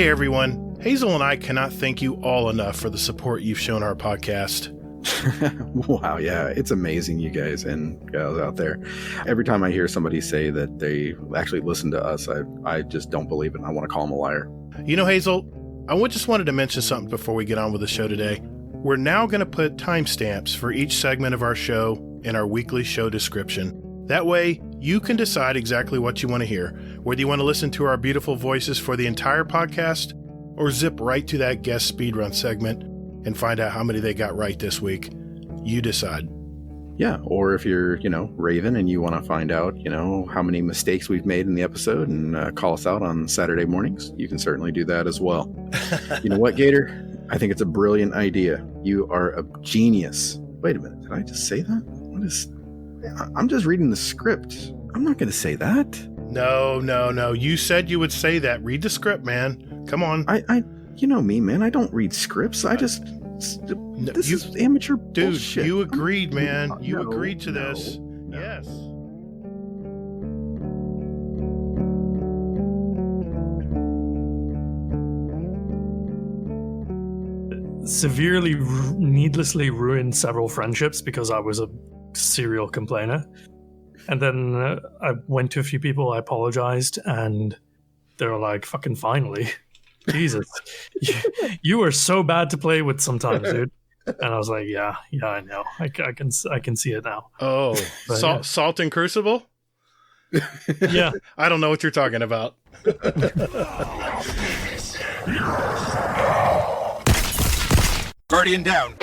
Hey everyone, Hazel and I cannot thank you all enough for the support you've shown our podcast. Wow, yeah, it's amazing, you guys and gals out there. Every time I hear somebody say that they actually listen to us, I just don't believe it. I want to call them a liar. You know, Hazel, I just wanted to mention something before we get on with the show today. We're now going to put timestamps for each segment of our show in our weekly show description. That way, you can decide exactly what you want to hear, whether you want to listen to our beautiful voices for the entire podcast or zip right to that guest speedrun segment and find out how many they got right this week. You decide. Yeah, or if you're, Raven and you want to find out, how many mistakes we've made in the episode and call us out on Saturday mornings, you can certainly do that as well. You know what, Gatr? I think it's a brilliant idea. You are a genius. Wait a minute, did I just say that? I'm just reading the script. I'm not going to say that. No. You said you would say that. Read the script, man. Come on. You know me, man. I don't read scripts. This is amateur bullshit. Dude, you agreed, man. You agreed to this. No. Yes. Severely, needlessly ruined several friendships because I was a serial complainer. And then I went to a few people, I apologized, and they were like, fucking finally. Jesus. You are so bad to play with sometimes, dude. And I was like, yeah, I know. I can see it now. Oh, Salt and Crucible? Yeah. I don't know what you're talking about. Guardian down.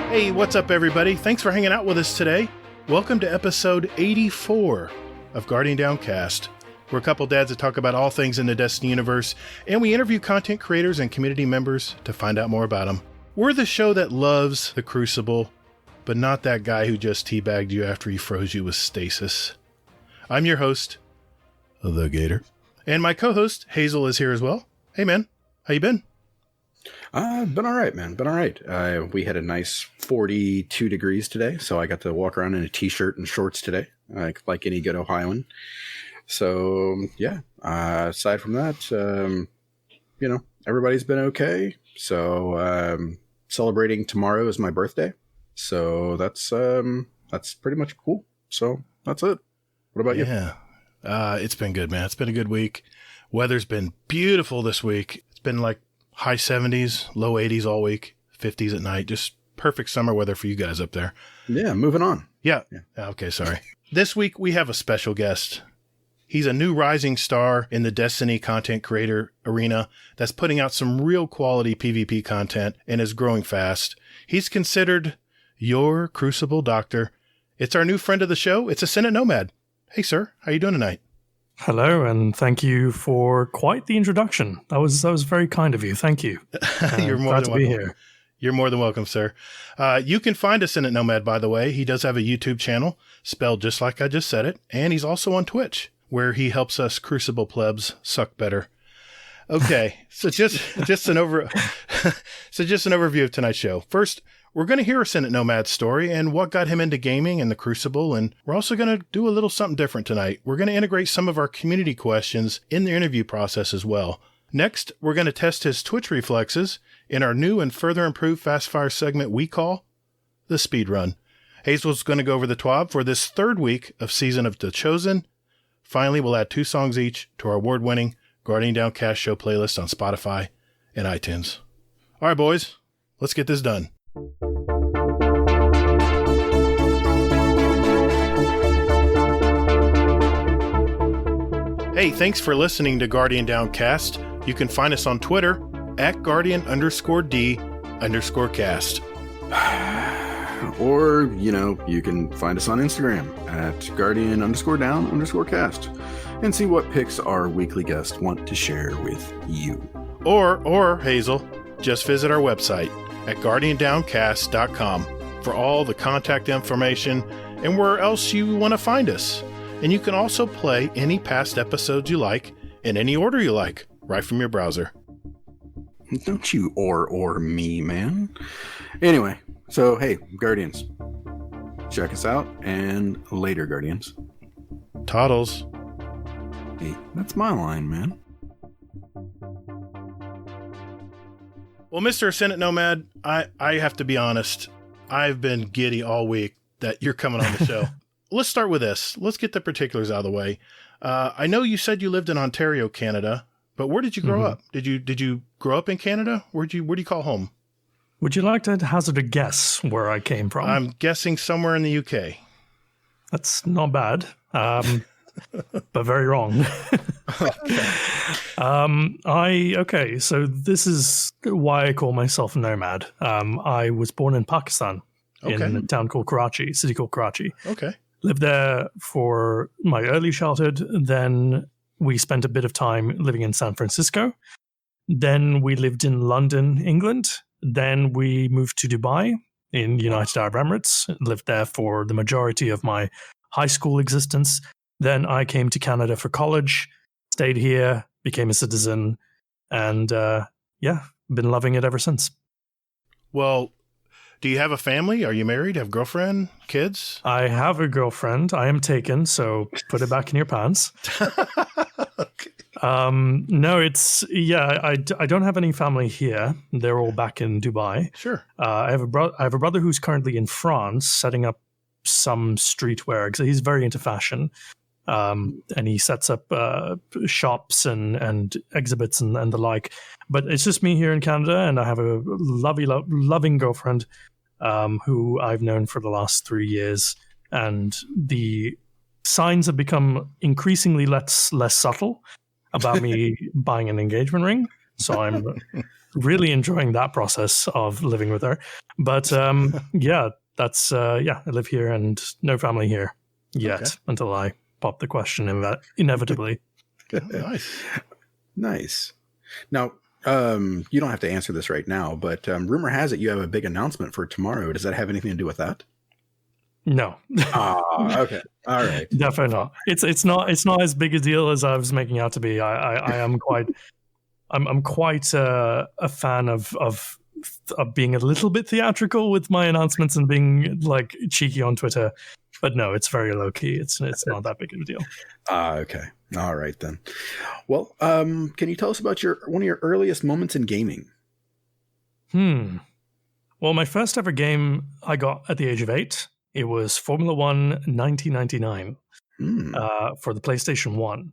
Hey, what's up, everybody? Thanks for hanging out with us today. Welcome to episode 84 of Guardian Downcast. We're a couple dads that talk about all things in the Destiny universe, and we interview content creators and community members to find out more about them. We're the show that loves the Crucible, but not that guy who just teabagged you after he froze you with stasis. I'm your host, the Gatr, and my co-host, Hazel, is here as well. Hey, man. How you been? Been all right, man. Been all right. We had a nice 42 degrees today, so I got to walk around in a t-shirt and shorts today, like any good Ohioan. So, yeah, aside from that, everybody's been okay. So, celebrating tomorrow is my birthday. So that's pretty much cool. So that's it. What about you? Yeah, it's been good, man. It's been a good week. Weather's been beautiful this week. It's been like high 70s, low 80s all week, 50s at night. Just perfect summer weather for you guys up there. Yeah, moving on. Yeah. Okay, sorry. This week we have a special guest. He's a new rising star in the Destiny content creator arena that's putting out some real quality PvP content and is growing fast. He's considered your Crucible doctor. It's our new friend of the show. It's Ascendant Nomad. Hey, sir. How you doing tonight? Hello, and thank you for quite the introduction. That was very kind of you. Thank you. You're more glad than to be welcome. here. You're more than welcome, sir. You can find Ascendant Nomad, by the way. He does have a YouTube channel, spelled just like I just said it, and he's also on Twitch, where he helps us Crucible plebs suck better. Okay, so just an overview of tonight's show. First, we're going to hear Ascendant Nomad's story and what got him into gaming and the Crucible, and we're also going to do a little something different tonight. We're going to integrate some of our community questions in the interview process as well. Next, we're going to test his Twitch reflexes in our new and further improved Fastfire segment we call the Speedrun. Hazel's going to go over the TWAB for this third week of Season of The Chosen. Finally, we'll add 2 songs each to our award-winning Guardian Downcast show playlist on Spotify and iTunes. All right, boys, let's get this done. Hey, thanks for listening to Guardian Downcast. You can find us on Twitter at Guardian_D_cast. Or, you can find us on Instagram at Guardian_Down_cast and see what pics our weekly guests want to share with you. Or Hazel, just visit our website at GuardianDowncast.com for all the contact information and where else you want to find us. And you can also play any past episodes you like in any order you like, right from your browser. Don't you or me, man. Anyway, so hey, Guardians, check us out, and later, Guardians. Toddles. Hey, that's my line, man. Well, Mr. Ascendant Nomad, I have to be honest. I've been giddy all week that you're coming on the show. Let's start with this. Let's get the particulars out of the way. I know you said you lived in Ontario, Canada, but where did you grow up? Did you grow up in Canada? Where do you call home? Would you like to hazard a guess where I came from? I'm guessing somewhere in the UK. That's not bad, but very wrong. Okay. So this is why I call myself a nomad. I was born in Pakistan, in a town called Karachi, city called Karachi. Okay. Lived there for my early childhood. Then we spent a bit of time living in San Francisco. Then we lived in London, England. Then we moved to Dubai in United Arab Emirates. Lived there for the majority of my high school existence. Then I came to Canada for college, stayed here, became a citizen, and been loving it ever since. Well, do you have a family? Are you married? Have a girlfriend? Kids? I have a girlfriend. I am taken, so put it back in your pants. Okay. No, I don't have any family here. They're all back in Dubai. Sure. I have a brother who's currently in France setting up some streetwear because he's very into fashion. And he sets up shops and exhibits and the like. But it's just me here in Canada, and I have a loving girlfriend who I've known for the last 3 years. And the signs have become increasingly less subtle about me buying an engagement ring. So I'm really enjoying that process of living with her. But I live here and no family here yet until I pop the question inevitably. Nice. Now, you don't have to answer this right now, but rumor has it you have a big announcement for tomorrow. Does that have anything to do with that? No. Okay. All right. Definitely not. It's not as big a deal as I was making out to be. I am quite. I'm quite a fan of being a little bit theatrical with my announcements and being like cheeky on Twitter. But no, it's very low key. It's not that big of a deal. Okay. All right then. Well, can you tell us about one of your earliest moments in gaming? Well, my first ever game I got at the age of 8. It was Formula 1 1999 for the PlayStation 1.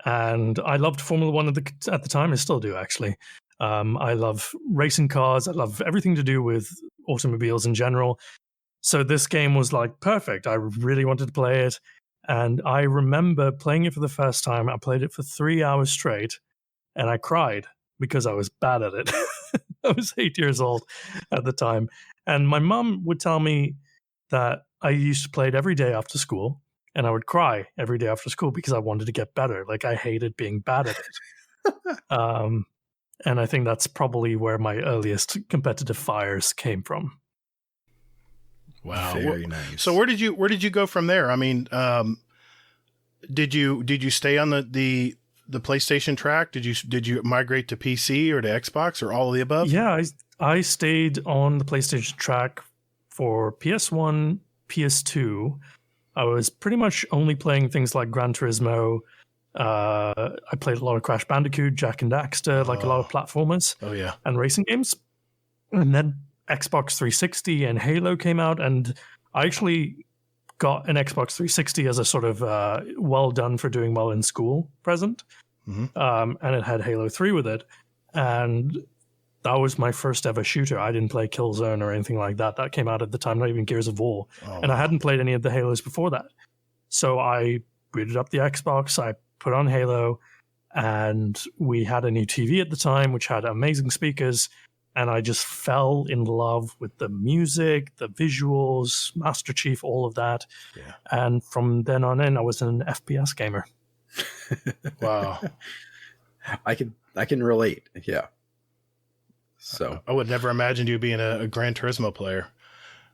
And I loved Formula 1 at the time. I still do, actually. I love racing cars. I love everything to do with automobiles in general. So this game was like perfect. I really wanted to play it. And I remember playing it for the first time. I played it for 3 hours straight and I cried because I was bad at it. I was 8 years old at the time. And my mum would tell me that I used to play it every day after school and I would cry every day after school because I wanted to get better. Like I hated being bad at it. And I think that's probably where my earliest competitive fires came from. Wow, very nice. So where did you go from there? I mean, did you stay on the PlayStation track? Did you migrate to PC or to Xbox or all of the above? Yeah, I stayed on the PlayStation track for PS1, PS2. I was pretty much only playing things like Gran Turismo. I played a lot of Crash Bandicoot, Jak and Daxter, like a lot of platformers. Oh yeah, and racing games. And then Xbox 360 and Halo came out, and I actually got an Xbox 360 as a sort of well done for doing well in school present. And it had Halo 3 with it. And that was my first ever shooter. I didn't play Killzone or anything like that. That came out at the time, not even Gears of War. And I hadn't played any of the Halos before that. So I booted up the Xbox, I put on Halo, and we had a new TV at the time, which had amazing speakers. And I just fell in love with the music, the visuals, Master Chief, all of that. Yeah. And from then on in, I was an FPS gamer. Wow. I can relate. Yeah. So I would never imagine you being a Gran Turismo player.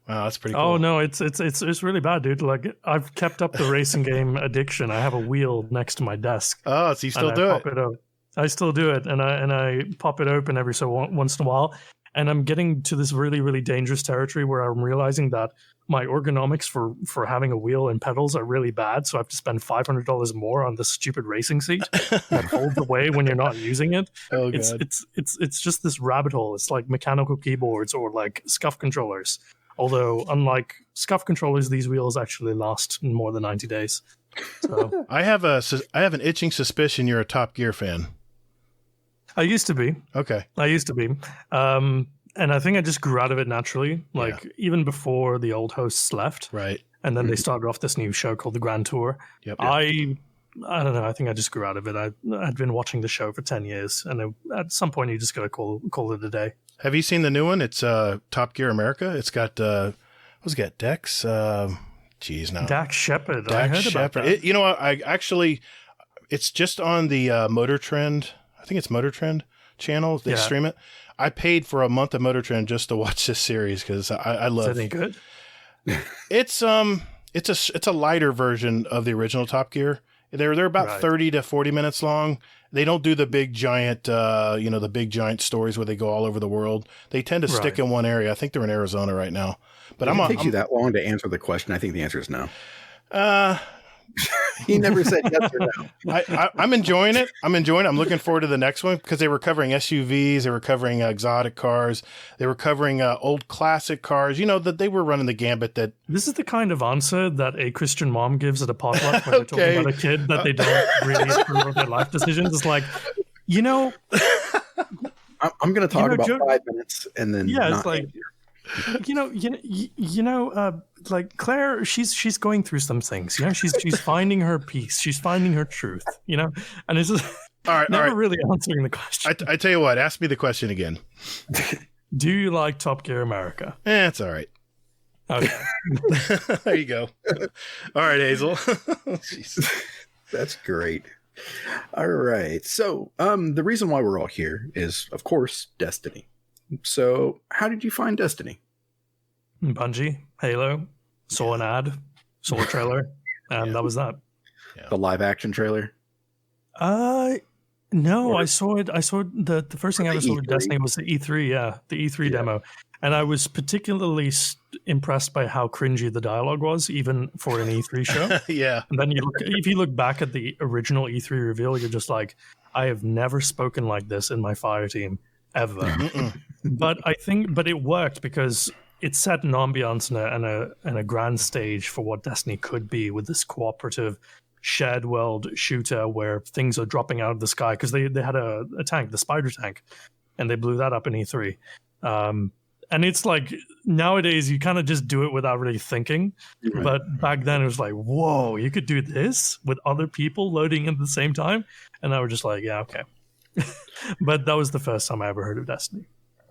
Wow, that's pretty cool. Oh no, it's really bad, dude. Like I've kept up the racing game addiction. I have a wheel next to my desk. Oh, so you still do it? I still do it, and I pop it open every once in a while, and I'm getting to this really, really dangerous territory where I'm realizing that my ergonomics for having a wheel and pedals are really bad, so I have to spend $500 more on this stupid racing seat that holds away when you're not using it. Oh god, it's just this rabbit hole. It's like mechanical keyboards or like scuff controllers. Although, unlike scuff controllers, these wheels actually last more than 90 days. So I have an itching suspicion you're a Top Gear fan. I used to be. Okay. I used to be. And I think I just grew out of it naturally, even before the old hosts left. Right. And then they started off this new show called The Grand Tour. Yep. I don't know. I think I just grew out of it. I'd been watching the show for 10 years. And at some point, you just got to call it a day. Have you seen the new one? It's Top Gear America. It's got, what's it got? Dex? Dax Shepard. Dax I heard Shepard. about that. I actually, it's just on the Motor Trend. I think it's Motor Trend channel. They stream it. I paid for a month of Motor Trend just to watch this series because I love it. Is it any good? It's a lighter version of the original Top Gear. They're about 30 to 40 minutes long. They don't do the big giant, the big giant stories where they go all over the world. They tend to stick in one area. I think they're in Arizona right now. But if it takes you that long to answer the question, I think the answer is no. He never said yes or no. I'm enjoying it. I'm looking forward to the next one because they were covering SUVs. They were covering exotic cars. They were covering old classic cars. That they were running the gambit that... This is the kind of answer that a Christian mom gives at a potluck when they're talking about a kid that they don't really approve of their life decisions. It's like, I'm going to talk about 5 minutes and then it's like... like Claire, she's going through some things. She's finding her peace. She's finding her truth. And it's just never really answering the question. I tell you what, ask me the question again. Do you like Top Gear America? It's all right. Okay. There you go. All right, Hazel. That's great. All right. So, the reason why we're all here is, of course, Destiny. So, how did you find Destiny? Bungie, Halo, saw an ad, saw a trailer, and that was that. Yeah. The live action trailer? No, I saw it. I saw the first thing I ever saw with Destiny was the E3, the E3 demo. And I was particularly impressed by how cringy the dialogue was, even for an E3 show. Yeah. And then if you look back at the original E3 reveal, you're just like, I have never spoken like this in my fire team ever. But it worked because it set an ambiance and a grand stage for what Destiny could be with this cooperative shared world shooter where things are dropping out of the sky, because they had a tank, the spider tank, and they blew that up in E3. And it's like, nowadays you kind of just do it without really thinking. Right. But back then it was like, whoa, you could do this with other people loading in at the same time? And I was just like, yeah, okay. But that was the first time I ever heard of Destiny.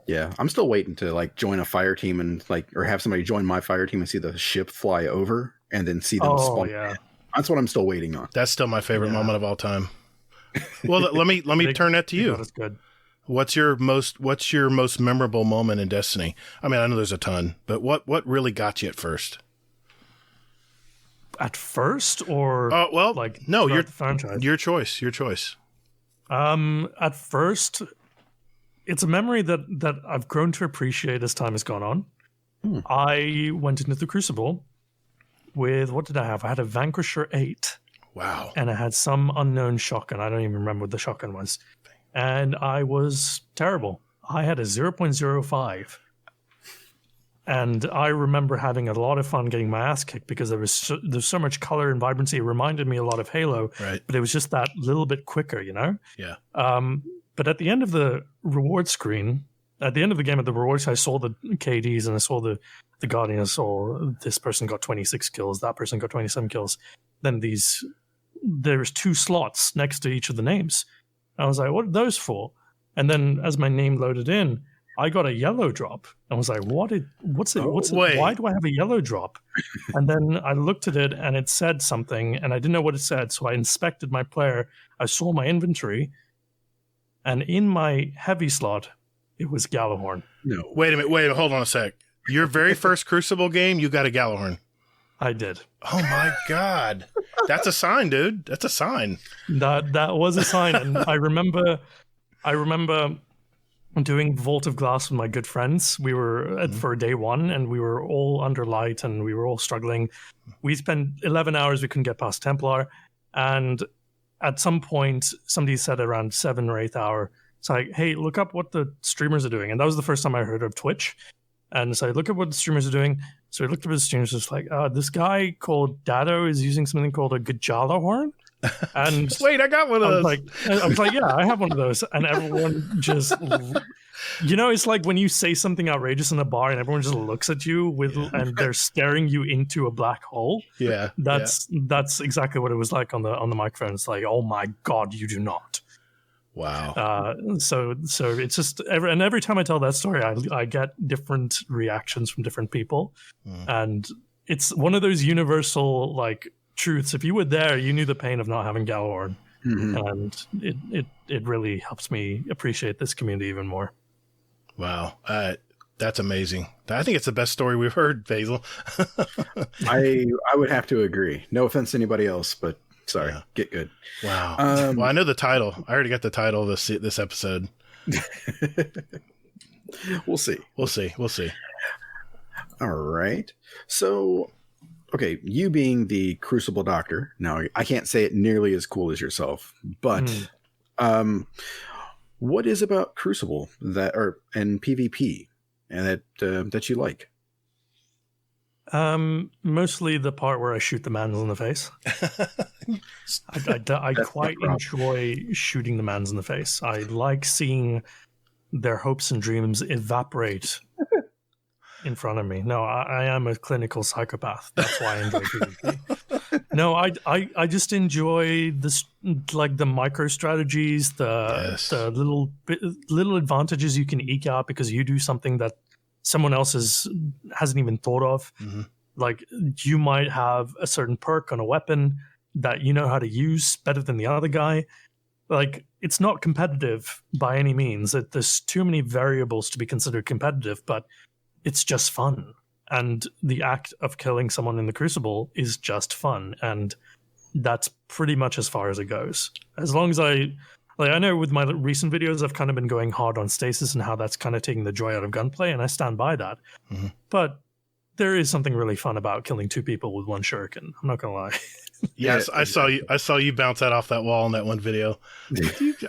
Yeah, I'm still waiting to join a fire team and or have somebody join my fire team and see the ship fly over and then see them spawn. Yeah. That's what I'm still waiting on. That's still my favorite moment of all time. Well, let me turn that to you. That's good. What's your most memorable moment in Destiny? I mean, I know there's a ton, but what really got you at first? At first, or no, your franchise? Your choice. At first, it's a memory that I've grown to appreciate as time has gone on. I went into the Crucible with, what did I have? I had a Vanquisher 8. Wow. And I had some unknown shotgun. I don't even remember what the shotgun was. And I was terrible. I had a 0.05. And I remember having a lot of fun getting my ass kicked because there's so much color and vibrancy. It reminded me a lot of Halo, right? But it was just that little bit quicker, Yeah. But at the end of the reward screen, at the end of the game at the rewards, I saw the KDs and I saw the Guardian. I saw this person got 26 kills, that person got 27 kills. Then there's 2 slots next to each of the names. I was like, what are those for? And then as my name loaded in, I got a yellow drop. I was like, what's it? Why do I have a yellow drop? And then I looked at it and it said something and I didn't know what it said. So I inspected my player. I saw my inventory and in my heavy slot, it was Gallahorn. No. Wait a minute. Hold on a sec. Your very first Crucible game, you got a Gallahorn. I did. Oh my God. That's a sign, dude. That's a sign. That was a sign. And I remember doing Vault of Glass with my good friends. We were for day one, and we were all under light, and we were all struggling. We spent 11 hours. We couldn't get past Templar. And at some point, somebody said around 7 or 8th hour, it's like, hey, look up what the streamers are doing. And that was the first time I heard of Twitch. And so I look at what the streamers are doing. So I looked up his streamers, just like, this guy called Gatr is using something called a Gajala horn. And wait, I got one of those. I was like, yeah, I have one of those. And everyone just, it's like when you say something outrageous in a bar and everyone just looks at you and they're staring you into a black hole. Yeah. That's exactly what it was like on the microphone. It's like, oh my God, you do not. Wow. So it's just every time I tell that story, I get different reactions from different people, and it's one of those universal like truths. If you were there, you knew the pain of not having Gallahorn, and it really helps me appreciate this community even more. Wow, that's amazing. I think it's the best story we've heard, Hazel. I would have to agree. No offense to anybody else, but. Sorry, get good. Wow. Well, I know the title. I already got the title of this episode. We'll see. We'll see. All right. So, okay, you being the Crucible Doctor. Now, I can't say it nearly as cool as yourself, but what is about Crucible and PvP and that you like? Mostly the part where I shoot the mans in the face. I quite enjoy shooting the mans in the face. I like seeing their hopes and dreams evaporate in front of me. No, I am a clinical psychopath. That's why I enjoy PvP. No, I just enjoy this, like the micro strategies, the little advantages you can eke out because you do something that someone else hasn't even thought of. Like you might have a certain perk on a weapon that you know how to use better than the other guy. Like it's not competitive by any means. There's too many variables to be considered competitive, but it's just fun. And the act of killing someone in the Crucible is just fun. And that's pretty much as far as it goes. As long as I know with my recent videos, I've kind of been going hard on stasis and how that's kind of taking the joy out of gunplay, and I stand by that. But there is something really fun about killing 2 people with 1 shuriken. I'm not gonna lie. Yes, I saw you bounce that off that wall in that one video.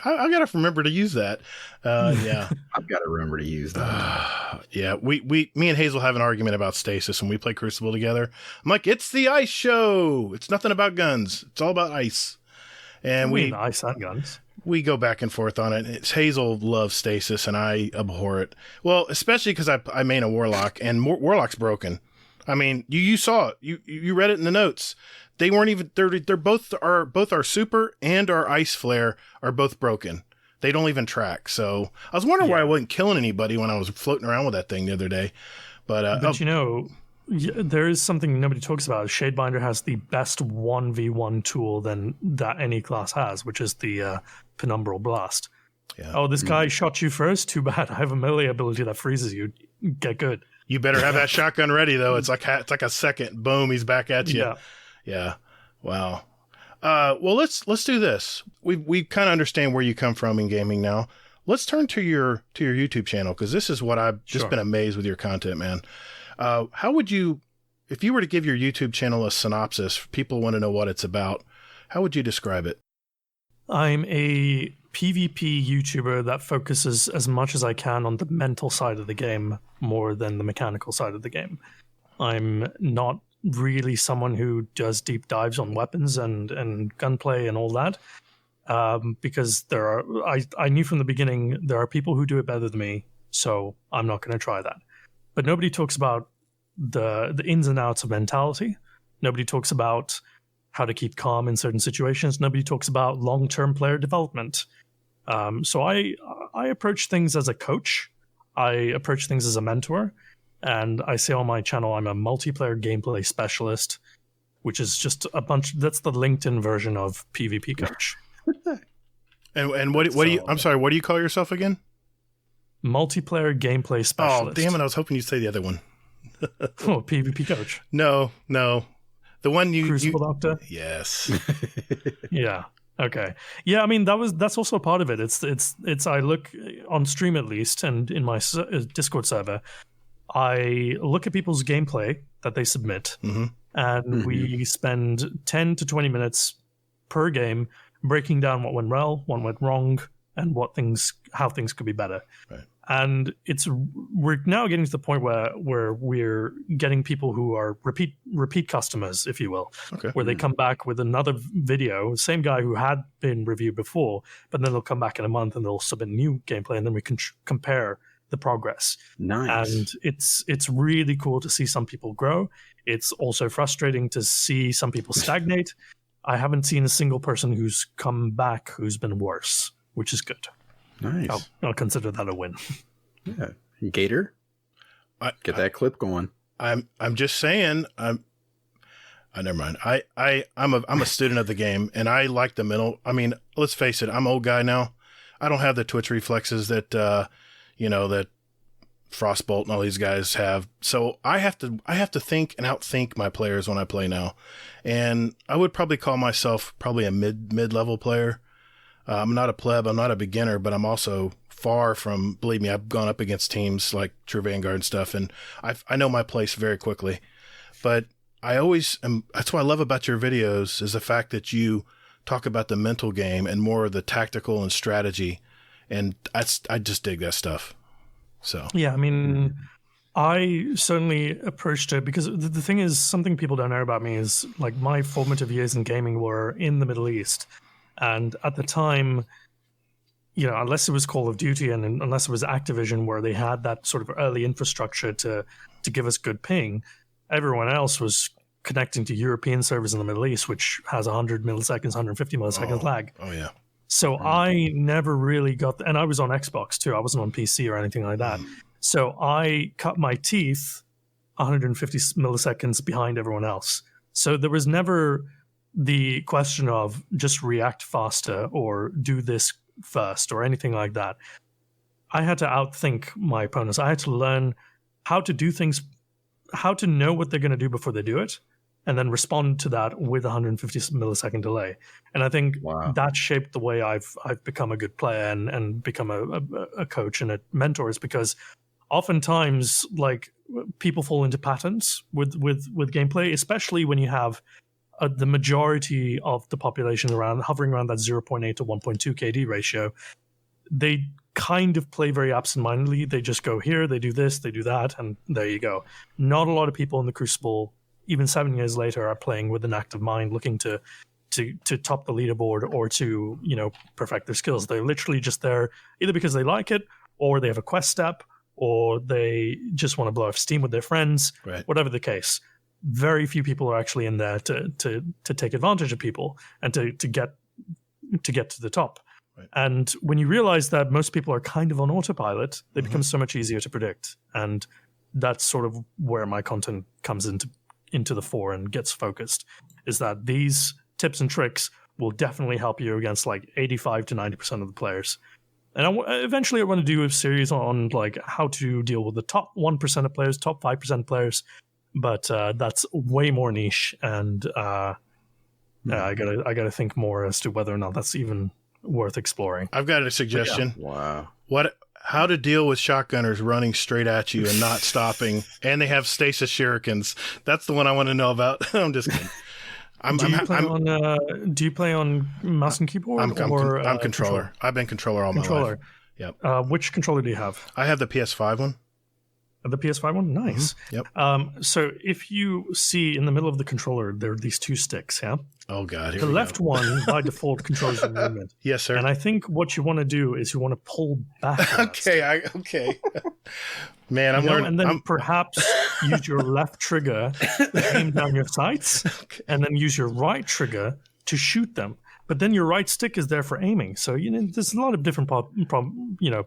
I gotta remember to use that. Yeah, I've got to remember to use that. Yeah, me and Hazel have an argument about stasis when we play Crucible together. I'm like, it's the ice show. It's nothing about guns. It's all about ice. And ice and guns. We go back and forth on it. Hazel loves stasis, and I abhor it. Well, especially because I main a warlock, and warlock's broken. I mean, you saw it. You read it in the notes. They weren't even. They're both our super and our ice flare are both broken. They don't even track. So I was wondering why I wasn't killing anybody when I was floating around with that thing the other day. But there is something nobody talks about. Shadebinder has the best 1v1 tool that any class has, which is the Penumbral Blast. Yeah. Oh, this guy shot you first? Too bad. I have a melee ability that freezes you. Get good. You better have that shotgun ready, though. It's like a second. Boom, he's back at you. Yeah. Wow. Well, let's do this. We kind of understand where you come from in gaming now. Let's turn to your YouTube channel, because this is what I've just been amazed with your content, man. How would you, if you were to give your YouTube channel a synopsis, people want to know what it's about, how would you describe it? I'm a PvP YouTuber that focuses as much as I can on the mental side of the game more than the mechanical side of the game. I'm not really someone who does deep dives on weapons and gunplay and all that, because I knew from the beginning there are people who do it better than me, so I'm not going to try that. But nobody talks about the ins and outs of mentality. Nobody talks about how to keep calm in certain situations. Nobody talks about long-term player development. So I approach things as a coach. I approach things as a mentor. And I say on my channel, I'm a multiplayer gameplay specialist, which is just that's the LinkedIn version of PvP coach. And what do you, I'm sorry, what do you call yourself again? Multiplayer gameplay specialist. Oh, damn it. I was hoping you'd say the other one. Oh, PvP coach. No. The one Crucible Doctor? Yes. Yeah. Okay. Yeah, I mean that's also a part of it. It's I look on stream at least, and in my Discord server, I look at people's gameplay that they submit, and we spend 10 to 20 minutes per game breaking down what went well, what went wrong, and how things could be better. Right. And we're now getting to the point where we're getting people who are repeat customers, if you will, where they come back with another video, same guy who had been reviewed before, but then they'll come back in a month and they'll submit new gameplay, and then we can compare the progress. Nice. And it's really cool to see some people grow. It's also frustrating to see some people stagnate. I haven't seen a single person who's come back who's been worse, which is good. Nice. I'll consider that a win. Yeah. Gatr, get that clip going. I'm just saying. Never mind. I'm a student of the game, and I like the mental. I mean, let's face it. I'm an old guy now. I don't have the twitch reflexes that that Frostbolt and all these guys have. So I have to think and outthink my players when I play now, and I would probably call myself probably a mid-level player. I'm not a pleb, I'm not a beginner, but I'm also far from, believe me, I've gone up against teams like True Vanguard and stuff, and I know my place very quickly. But I always am, that's what I love about your videos, is the fact that you talk about the mental game and more of the tactical and strategy, and I just dig that stuff. So yeah, I mean, I certainly approached it because the thing is, something people don't know about me is like my formative years in gaming were in the Middle East. And at the time, unless it was Call of Duty and unless it was Activision, where they had that sort of early infrastructure to give us good ping, everyone else was connecting to European servers in the Middle East, which has 100 milliseconds, 150 milliseconds lag. Oh, yeah. So I never really got... And I was on Xbox, too. I wasn't on PC or anything like that. So I cut my teeth 150 milliseconds behind everyone else. So there was never the question of just react faster or do this first or anything like that. I had to outthink my opponents. I had to learn how to do things, how to know what they're going to do before they do it, and then respond to that with 150 millisecond delay. And I think that shaped the way I've become a good player and become a coach and a mentor, is because oftentimes like people fall into patterns with gameplay, especially when you have the majority of the population hovering around that 0.8 to 1.2 KD ratio. They kind of play very absentmindedly. They just go here, they do this, they do that, and there you go. Not a lot of people in the Crucible, even 7 years later, are playing with an active mind, looking to top the leaderboard or to perfect their skills. They're literally just there either because they like it, or they have a quest step, or they just want to blow off steam with their friends. Right. Whatever the case. Very few people are actually in there to take advantage of people and to get to the top. Right. And when you realize that most people are kind of on autopilot, they become so much easier to predict. And that's sort of where my content comes into the fore and gets focused, is that these tips and tricks will definitely help you against like 85 to 90% of the players. And eventually I want to do a series on like how to deal with the top 1% of players, top 5% of players. But that's way more niche, and I gotta think more as to whether or not that's even worth exploring. I've got a suggestion. Yeah. Wow. How to deal with shotgunners running straight at you and not stopping, and they have stasis shurikens. That's the one I want to know about. I'm just kidding. Do you play on mouse and keyboard? I'm controller. I've been controller all my life. Yep. Which controller do you have? I have the PS5 one. The PS5 one? Nice. Yep. So if you see in the middle of the controller, there are these two sticks, yeah? Oh, God. The left one, by default, controls your movement. Yes, sir. And I think what you want to do is you want to pull back. Okay. Man, I'm learning. And then perhaps use your left trigger to aim down your sights, and then use your right trigger to shoot them. But then your right stick is there for aiming. So, there's a lot of different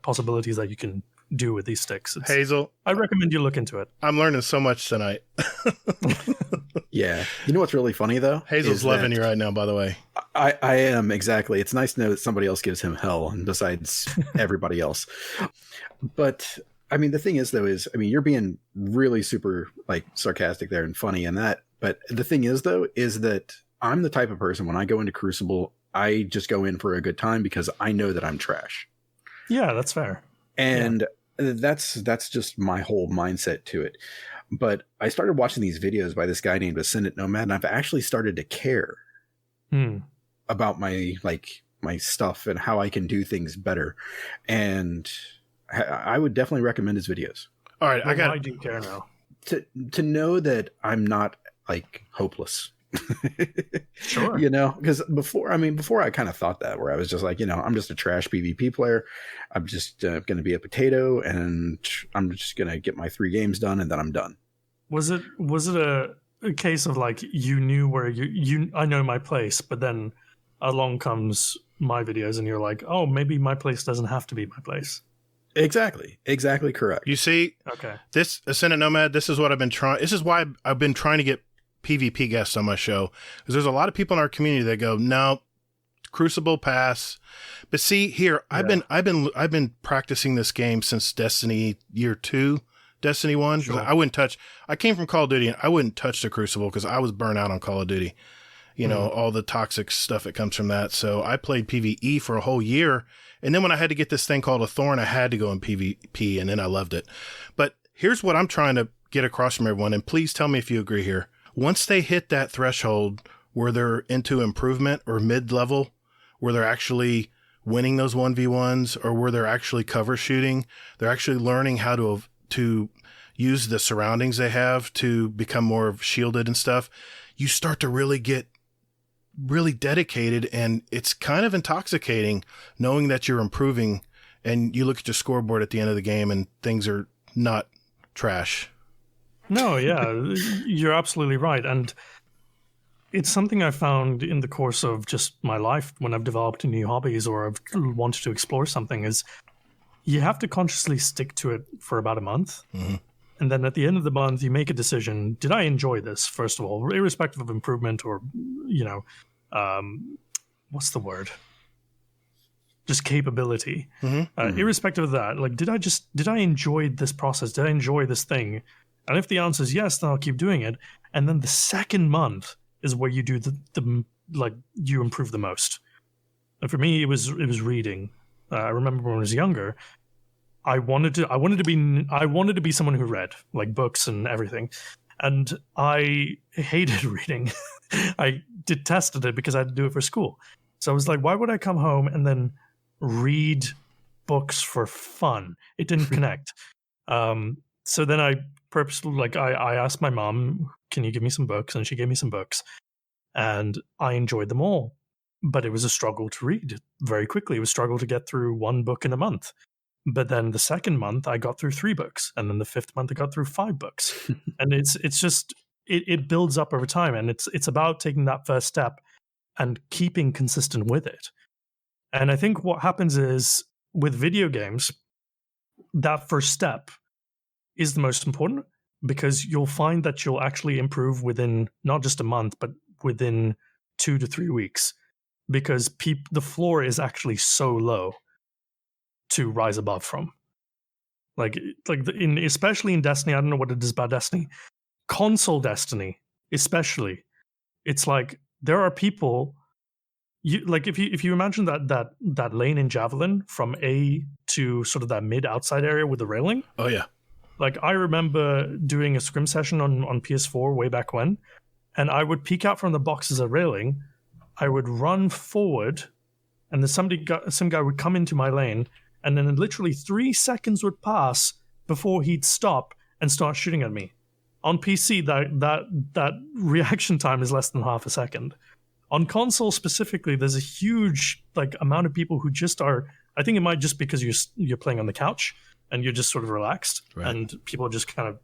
possibilities that you can do with these sticks. Hazel, I recommend you look into it. I'm learning so much tonight. Yeah. You know what's really funny, though? Hazel's loving you right now, by the way. I am, exactly. It's nice to know that somebody else gives him hell, and besides everybody else. But, I mean, the thing is, though, you're being really super, like, sarcastic there and funny and that, But the thing is, though, is that I'm the type of person, when I go into Crucible, I just go in for a good time because I know that I'm trash. Yeah, that's fair. And that's just my whole mindset to it. But I started watching these videos by this guy named Ascendant Nomad, and I've actually started to care about my stuff and how I can do things better. And I would definitely recommend his videos. All right, I do care now. To know that I'm not like hopeless. Sure. You know, because before I kind of thought that, where I was just like, you know, I'm just a trash PvP player. I'm just going to be a potato, and I'm just going to get my 3 games done, and then I'm done. Was it a case of like, you knew where I know my place, but then along comes my videos and you're like, oh, maybe my place doesn't have to be my place? Exactly correct. You see, okay, this Ascendant Nomad, this is what I've been trying. This is why I've been trying to get PvP guests on my show, because there's a lot of people in our community that go, no, Crucible pass. But see here, I've been practicing this game since Destiny year 2, Destiny 1. Sure. I came from Call of Duty, and I wouldn't touch the Crucible because I was burnt out on Call of Duty. You know, all the toxic stuff that comes from that. So I played PvE for a whole year. And then when I had to get this thing called a Thorn, I had to go in PvP, and then I loved it. But here's what I'm trying to get across from everyone, and please tell me if you agree here. Once they hit that threshold where they're into improvement or mid-level, where they're actually winning those 1v1s, or where they're actually cover shooting, they're actually learning how to use the surroundings they have to become more shielded and stuff, you start to really get really dedicated, and it's kind of intoxicating knowing that you're improving, and you look at your scoreboard at the end of the game and things are not trash. No, yeah, you're absolutely right. And it's something I found in the course of just my life when I've developed new hobbies or I've wanted to explore something, is you have to consciously stick to it for about a month. Mm-hmm. And then at the end of the month, you make a decision. Did I enjoy this, first of all, irrespective of improvement or, you know, what's the word? Just capability. Mm-hmm. Irrespective of that, like, did I enjoy this process? Did I enjoy this thing? And if the answer is yes, then I'll keep doing it. And then the second month is where you do you improve the most. And for me, it was reading. I remember when I was younger, I wanted to be someone who read, like, books and everything. And I hated reading. I detested it because I had to do it for school. So I was like, why would I come home and then read books for fun? It didn't connect. So then I purposely, I asked my mom, can you give me some books? And she gave me some books. And I enjoyed them all. But it was a struggle to read very quickly. It was a struggle to get through 1 book in a month. But then the second month, I got through 3 books. And then the 5th month, I got through 5 books. And it's just, it builds up over time. And it's about taking that first step and keeping consistent with it. And I think what happens is, with video games, that first step is the most important, because you'll find that you'll actually improve within not just a month, but within 2 to 3 weeks, because the floor is actually so low to rise above from. Especially in Destiny, I don't know what it is about Destiny, console Destiny especially. It's like there are people. If you imagine that lane in Javelin from A to sort of that mid outside area with the railing. Oh yeah. Like, I remember doing a scrim session on PS4 way back when, and I would peek out from the boxes of railing, I would run forward, and then some guy would come into my lane, and then literally 3 seconds would pass before he'd stop and start shooting at me. On PC, that reaction time is less than half a second. On console specifically, there's a huge amount of people who just are. I think it might just because you're playing on the couch and you're just sort of relaxed, right, and people are just kind of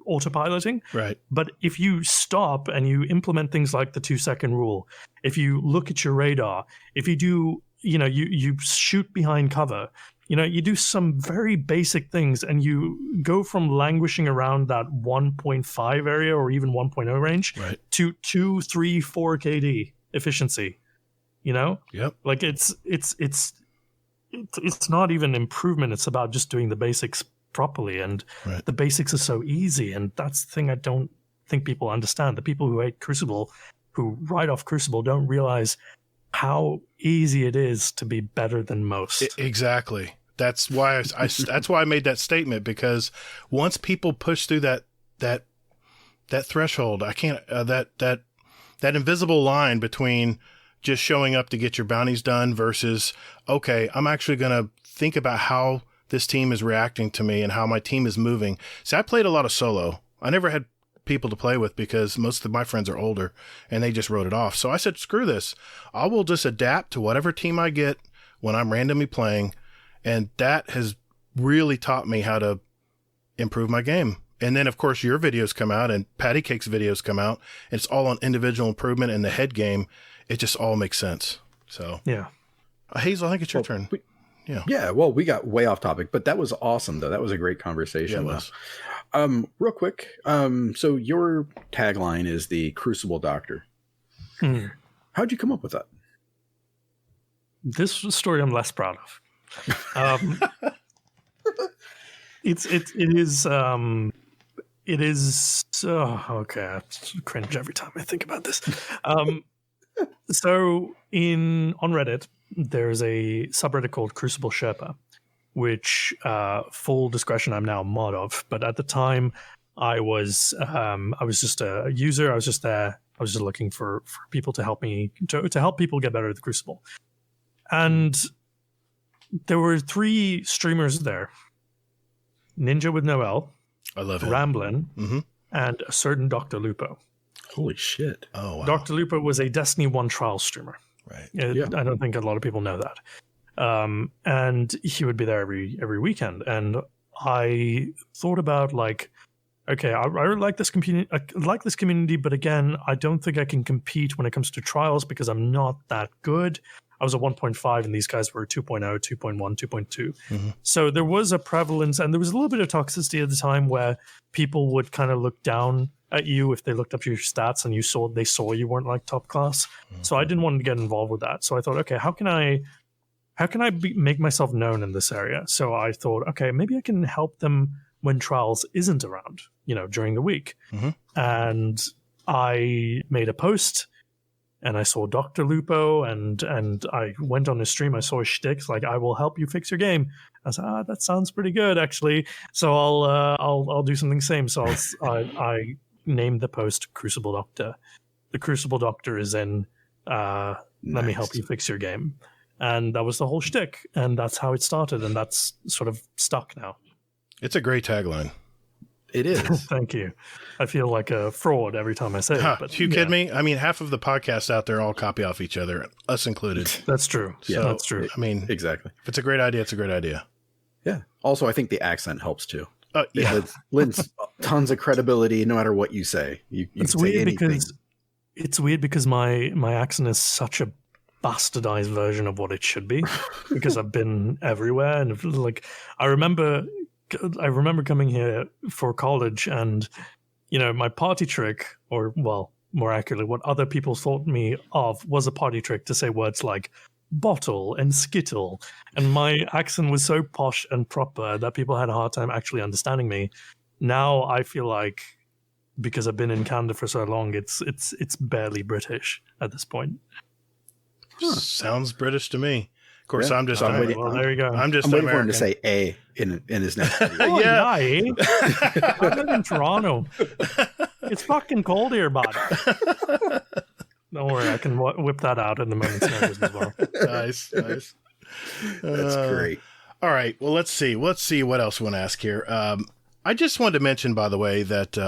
autopiloting. Right. But if you stop and you implement things like the 2-second rule, if you look at your radar, if you do, you shoot behind cover, you do some very basic things, and you go from languishing around that 1.5 area or even 1.0 range, right, to 2, 3, 4 KD efficiency. Yep. Like it's not even improvement. It's about just doing the basics properly, and right, the basics are so easy, and that's the thing I don't think people understand. The people who hate Crucible, who write off Crucible, don't realize how easy it is to be better than most. Exactly. That's why that's why I made that statement, because once people push through that threshold, I can't that invisible line between just showing up to get your bounties done versus, okay, I'm actually going to think about how this team is reacting to me and how my team is moving. See, I played a lot of solo. I never had people to play with because most of my friends are older and they just wrote it off. So I said, screw this. I will just adapt to whatever team I get when I'm randomly playing. And that has really taught me how to improve my game. And then, of course, your videos come out and Patty Cake's videos come out. And it's all on individual improvement in the head game. It just all makes sense. So, yeah. Hazel, I think it's your turn. Yeah, well, we got way off topic, but that was awesome, though. That was a great conversation. Yeah, it was. Real quick, so your tagline is the Crucible Doctor. How'd you come up with that? This story I'm less proud of. It is okay. I cringe every time I think about this. So on Reddit, there's a subreddit called Crucible Sherpa, which full discretion, I'm now a mod of. But at the time, I was just a user. I was just there. I was just looking for people to help me to help people get better at the Crucible. And there were 3 streamers there: Ninja with no L, I love it, Ramblin', and a certain Dr. Lupo. Holy shit! Oh, wow. Dr. Lupo was a Destiny 1 trial streamer. Right. I don't think a lot of people know that. And he would be there every weekend. And I thought about, like, okay, I really like this community. I like this community, but again, I don't think I can compete when it comes to trials because I'm not that good. I was a 1.5 and these guys were 2.0, 2.1, 2.2. So there was a prevalence and there was a little bit of toxicity at the time where people would kind of look down at you if they looked up your stats and they saw you weren't like top class. So I didn't want to get involved with that. So I thought, okay, how can I make myself known in this area? So I thought, okay, maybe I can help them when trials isn't around, during the week. And I made a post and I saw Dr. Lupo and I went on his stream. I saw his shtick, like, I will help you fix your game. I said, that sounds pretty good, actually. So I'll do something same. So I named the post Crucible Doctor. The Crucible Doctor is in, let me help you fix your game. And that was the whole shtick. And that's how it started. And that's sort of stuck now. It's a great tagline. It is. Thank you. I feel like a fraud every time I say it. But you kidding me? I mean, half of the podcasts out there all copy off each other, us included. That's true. So, that's true. I mean, exactly. If it's a great idea, it's a great idea. Yeah. Also, I think the accent helps too. Yeah. It lends tons of credibility no matter what you say. It's weird because my accent is such a bastardized version of what it should be because I've been everywhere. And like, I remember coming here for college and, my party trick, or, well, more accurately, what other people thought me of was a party trick to say words like bottle and skittle. And my accent was so posh and proper that people had a hard time actually understanding me. Now I feel like, because I've been in Canada for so long, it's barely British at this point. Sounds Britich to me. Of course, Yeah. I'm just. Well, there you go. I'm waiting for him to say "a" in his next video. Oh, yeah. I live in Toronto. It's fucking cold here, bud. Don't worry, I can whip that out in the moment's notice as well. Nice. That's great. All right. Well, let's see. What else we want to ask here. I just wanted to mention, by the way, that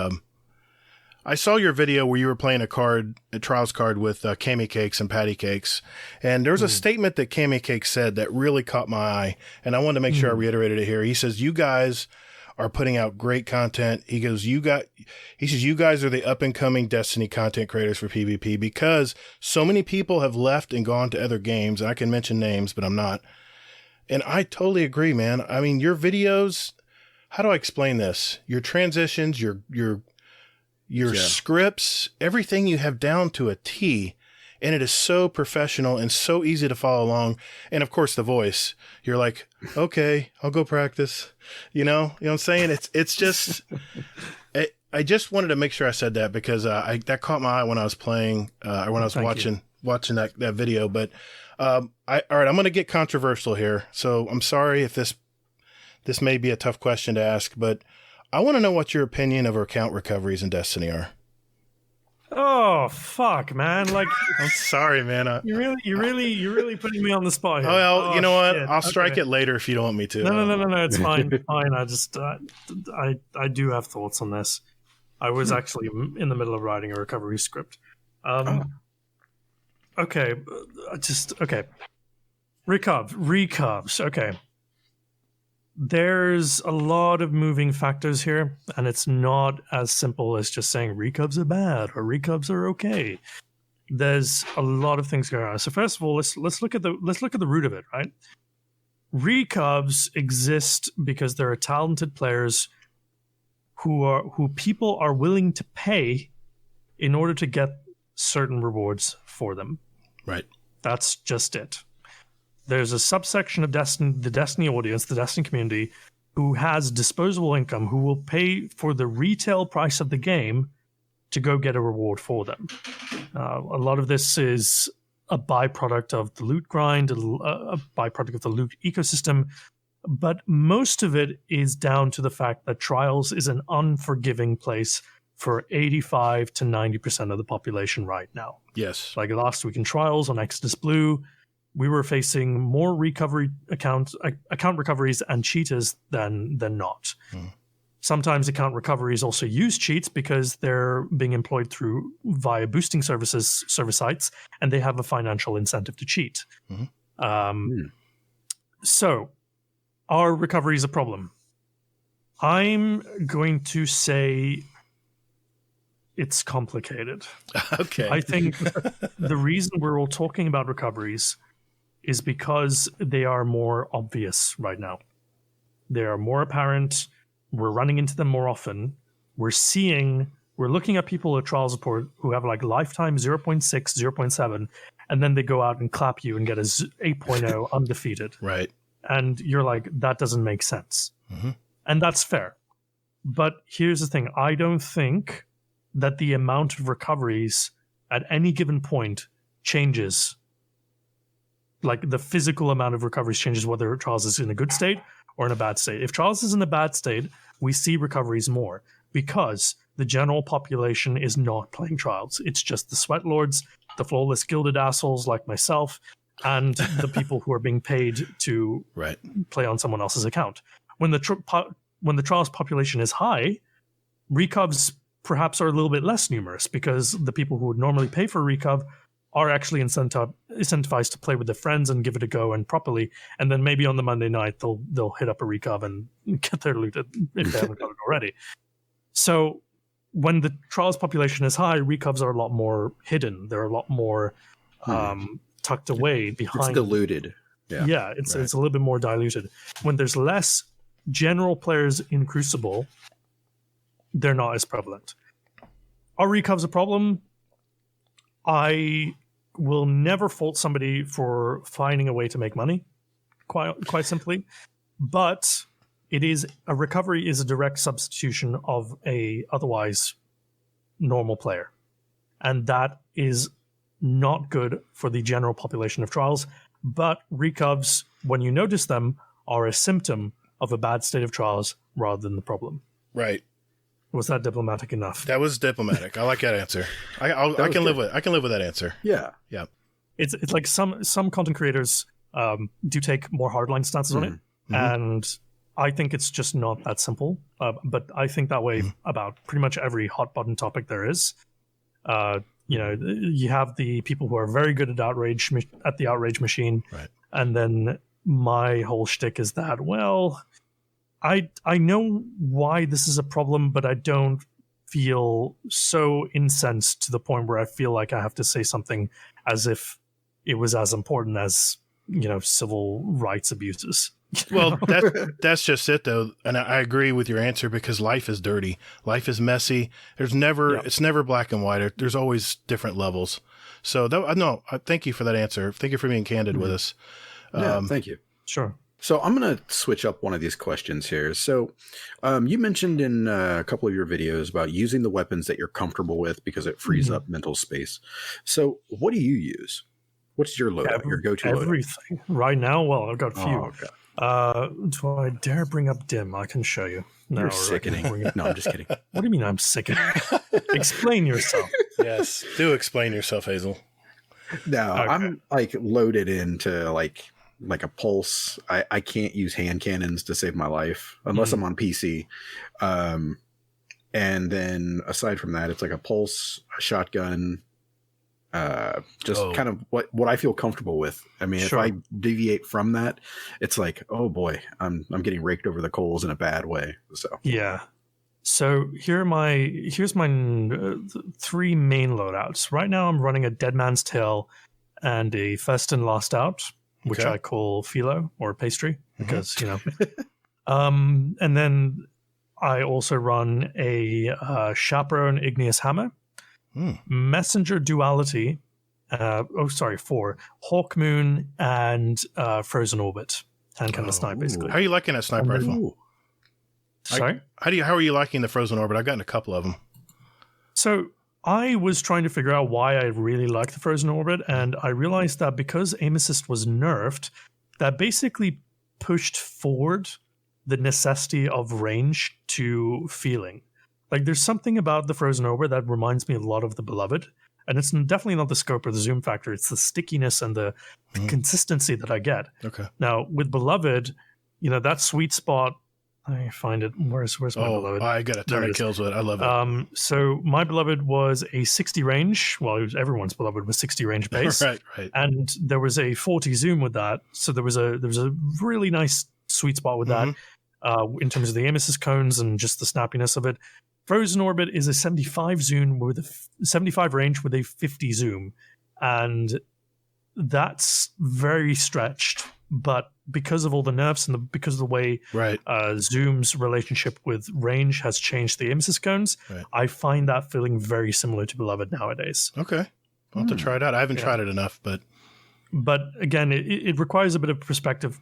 I saw your video where you were playing a trials card with Cami Cakes and Patty Cakes. And there was a statement that Cami Cakes said that really caught my eye. And I wanted to make sure I reiterated it here. He says, you guys are putting out great content. He goes, you guys are the up and coming Destiny content creators for PvP because so many people have left and gone to other games. And I can mention names, but I'm not. And I totally agree, man. I mean, your videos, how do I explain this? Your transitions, your scripts, everything you have down to a T, and it is so professional and so easy to follow along. And of course, the voice, you're like, okay, I'll go practice. You know what I'm saying? It's just, I just wanted to make sure I said that because that caught my eye when I was playing or when I was watching that video. But all right, I'm going to get controversial here. So I'm sorry if this may be a tough question to ask, but I want to know what your opinion of account recoveries in Destiny are. Oh fuck, man! Like, I'm sorry, man. You're really putting me on the spot here. Oh, you know what? Shit. I'll strike it later if you don't want me to. No. It's fine. Fine. I just I do have thoughts on this. I was actually in the middle of writing a recovery script. Okay. Recovs. Okay. There's a lot of moving factors here, and it's not as simple as just saying recovs are bad or recovs are okay. There's a lot of things going on. So first of all, let's look at the root of it, right? Recovs exist because there are talented players who people are willing to pay in order to get certain rewards for them. Right. That's just it. There's a subsection of the Destiny audience, the Destiny community, who has disposable income, who will pay for the retail price of the game to go get a reward for them. A lot of this is a byproduct of the loot grind, a byproduct of the loot ecosystem, but most of it is down to the fact that Trials is an unforgiving place for 85 to 90% of the population right now. Yes. Like last week in Trials on Exodus Blue, we were facing more recovery account recoveries and cheaters than not. Sometimes account recoveries also use cheats because they're being employed via boosting service sites, and they have a financial incentive to cheat. So, are recoveries a problem? I'm going to say it's complicated. Okay. I think the reason we're all talking about recoveries is because they are more obvious right now. They are more apparent. We're running into them more often. We're looking at people at Trials Report who have like lifetime 0.6, 0.7, and then they go out and clap you and get a 8.0 undefeated. Right. And you're like, that doesn't make sense. And that's fair. But here's the thing. I don't think that the amount of recoveries at any given point changes. Like the physical amount of recoveries changes whether Trials is in a good state or in a bad state. If Trials is in a bad state, we see recoveries more because the general population is not playing Trials. It's just the sweat lords, the flawless gilded assholes like myself, and the people who are being paid to play on someone else's account. When the Trials population is high, recovs perhaps are a little bit less numerous because the people who would normally pay for recov are actually incentivized to play with their friends and give it a go and properly, and then maybe on the Monday night they'll hit up a recov and get their loot if they haven't got it already. So when the Trials population is high, recovs are a lot more hidden. They're a lot more tucked away behind. It's diluted. Yeah, it's a little bit more diluted. When there's less general players in Crucible, they're not as prevalent. Are recovs a problem? I will never fault somebody for finding a way to make money, quite simply. But a recovery is a direct substitution of a otherwise normal player. And that is not good for the general population of Trials. But recovs, when you notice them, are a symptom of a bad state of Trials rather than the problem. Right. Was that diplomatic enough? That was diplomatic. I like that answer. I can live with that answer. Yeah. Yeah. It's like some content creators do take more hardline stances on it, and I think it's just not that simple. But I think that way about pretty much every hot button topic there is. You have the people who are very good at the outrage machine, right? And then my whole shtick is that, well, I know why this is a problem, but I don't feel so incensed to the point where I feel like I have to say something as if it was as important as, civil rights abuses. Well, that's just it, though. And I agree with your answer because life is dirty. Life is messy. It's never black and white. There's always different levels. So thank you for that answer. Thank you for being candid with us. Yeah, thank you. Sure. So I'm going to switch up one of these questions here. So you mentioned in a couple of your videos about using the weapons that you're comfortable with because it frees up mental space. So what do you use? What's your loadout, your go-to loadout? Everything. Right now, well, I've got a few. Oh, Do I dare bring up Dim? I can show you. No, you're sickening. No, I'm just kidding. What do you mean I'm sickening? Explain yourself. Yes, do explain yourself, Hazel. No, okay. I'm like loaded into like a pulse. I can't use hand cannons to save my life unless I'm on PC. And then aside from that, it's like a pulse, a shotgun, kind of what I feel comfortable with. I mean, if I deviate from that, it's like, oh boy, I'm getting raked over the coals in a bad way. So yeah. So here's my 3 main loadouts. Right now, I'm running a Dead Man's Tale and a First and Last Out, which I call philo or pastry because and then I also run a Chaperone Igneous Hammer, Messenger Duality, 4, Hawk Moon, and Frozen Orbit, and kind of snipe basically. How are you liking that sniper rifle? Sorry? How are you liking the Frozen Orbit? I've gotten a couple of them. So I was trying to figure out why I really like the Frozen Orbit, and I realized that because Aim Assist was nerfed, that basically pushed forward the necessity of range to feeling. Like, there's something about the Frozen Orbit that reminds me a lot of the Beloved, and it's definitely not the scope or the zoom factor. It's the stickiness and the consistency that I get. Okay. Now, with Beloved, that sweet spot, I find it. Where's my Beloved? I got a ton of kills with it. I love it. So my Beloved was a 60 range. Well, everyone's Beloved was 60 range base. right. And there was a 40 zoom with that. So there was a really nice sweet spot with that in terms of the aim assist cones and just the snappiness of it. Frozen Orbit is a 75 zoom with a 75 range with a 50 zoom, and that's very stretched. But because of all the nerfs and because of the way Zoom's relationship with range has changed the aim assist cones, I find that feeling very similar to Beloved nowadays. Okay. I'll have to try it out. I haven't tried it enough, but again, it requires a bit of perspective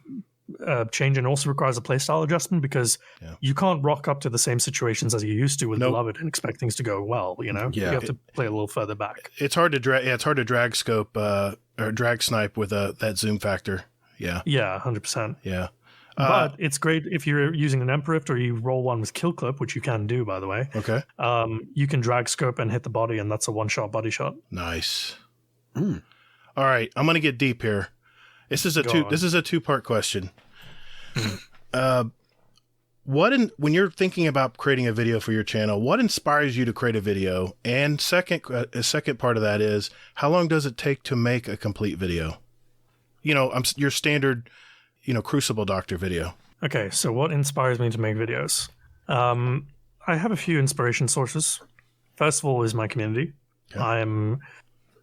change and also requires a playstyle adjustment because you can't rock up to the same situations as you used to with Beloved and expect things to go well. You have to play a little further back. It's hard to drag. Yeah, it's hard to drag scope or drag snipe with that zoom factor. Yeah. Yeah, 100%. Yeah. But it's great if you're using an Emperor or you roll one with Kill Clip, which you can do, by the way. Okay. You can drag scope and hit the body, and that's a one-shot body shot. Nice. All right, I'm going to get deep here. This is a two-part question. When you're thinking about creating a video for your channel, what inspires you to create a video? And second part of that is, how long does it take to make a complete video? Your standard, Crucible Doctor video. Okay, so what inspires me to make videos? I have a few inspiration sources. First of all is my community. Okay. I'm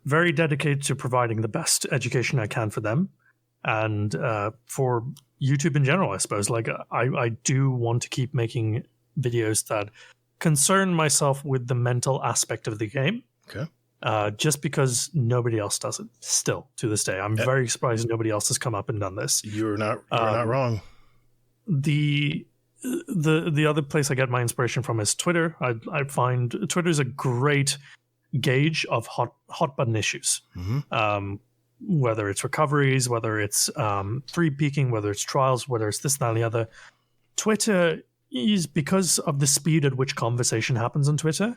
very dedicated to providing the best education I can for them. And for YouTube in general, I suppose. Like, I do want to keep making videos that concern myself with the mental aspect of the game. Okay. Just because nobody else does it still to this day. I'm very surprised nobody else has come up and done this. You're not wrong. The other place I get my inspiration from is Twitter. I find Twitter is a great gauge of hot button issues. Whether it's recoveries, whether it's free peaking, whether it's trials, whether it's this, that, and the other. Twitter is, because of the speed at which conversation happens on Twitter,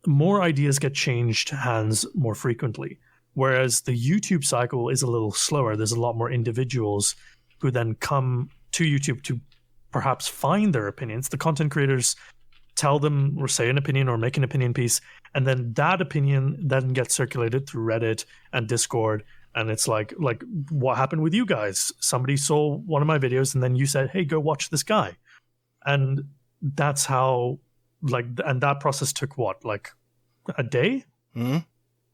more ideas get changed hands more frequently. Whereas the YouTube cycle is a little slower. There's a lot more individuals who then come to YouTube to perhaps find their opinions. The content creators tell them or say an opinion or make an opinion piece, and then that opinion then gets circulated through Reddit and Discord. And it's like what happened with you guys? Somebody saw one of my videos and then you said, hey, go watch this guy. And that's how, and that process took what, a day?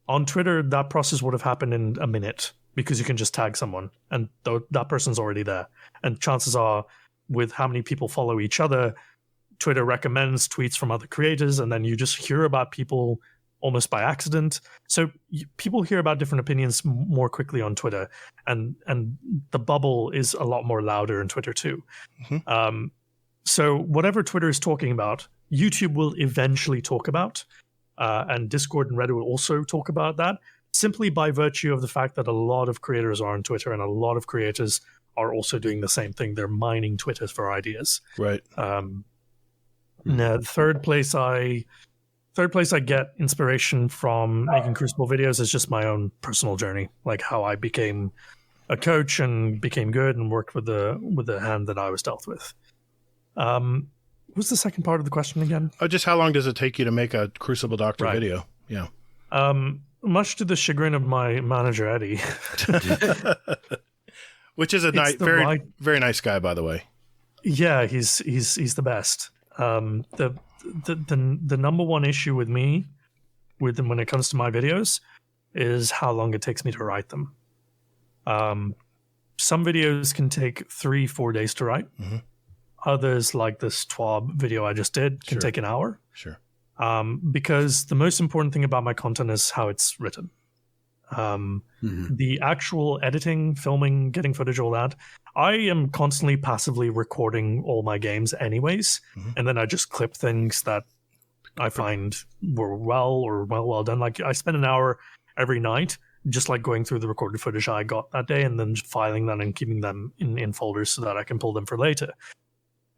On Twitter, that process would have happened in a minute because you can just tag someone and that person's already there. And chances are, with how many people follow each other, Twitter recommends tweets from other creators, and then you just hear about people almost by accident. So people hear about different opinions more quickly on Twitter, and the bubble is a lot more louder in Twitter too. Mm-hmm. So whatever Twitter is talking about, YouTube will eventually talk about, and Discord and Reddit will also talk about that, simply by virtue of the fact that a lot of creators are on Twitter, and a lot of creators are also doing the same thing. They're mining Twitter for ideas. Right. Now, third place I get inspiration from making Crucible videos is just my own personal journey, like how I became a coach and became good and worked with the hand that I was dealt with. What's the second part of the question again? Oh, just how long does it take you to make a Crucible Doctor video? Yeah. Much to the chagrin of my manager, Eddie. Which is a very nice guy, by the way. Yeah, he's the best. The number one issue with me, when it comes to my videos, is how long it takes me to write them. Some videos can take 3-4 days to write. Mm-hmm. Others, like this TWAB video I just did, can take an hour. Sure. Because the most important thing about my content is how it's written. The actual editing, filming, getting footage, all that, I am constantly passively recording all my games anyways, and then I just clip things that I find were well done. Like I spend an hour every night just like going through the recorded footage I got that day and then filing that and keeping them in folders so that I can pull them for later.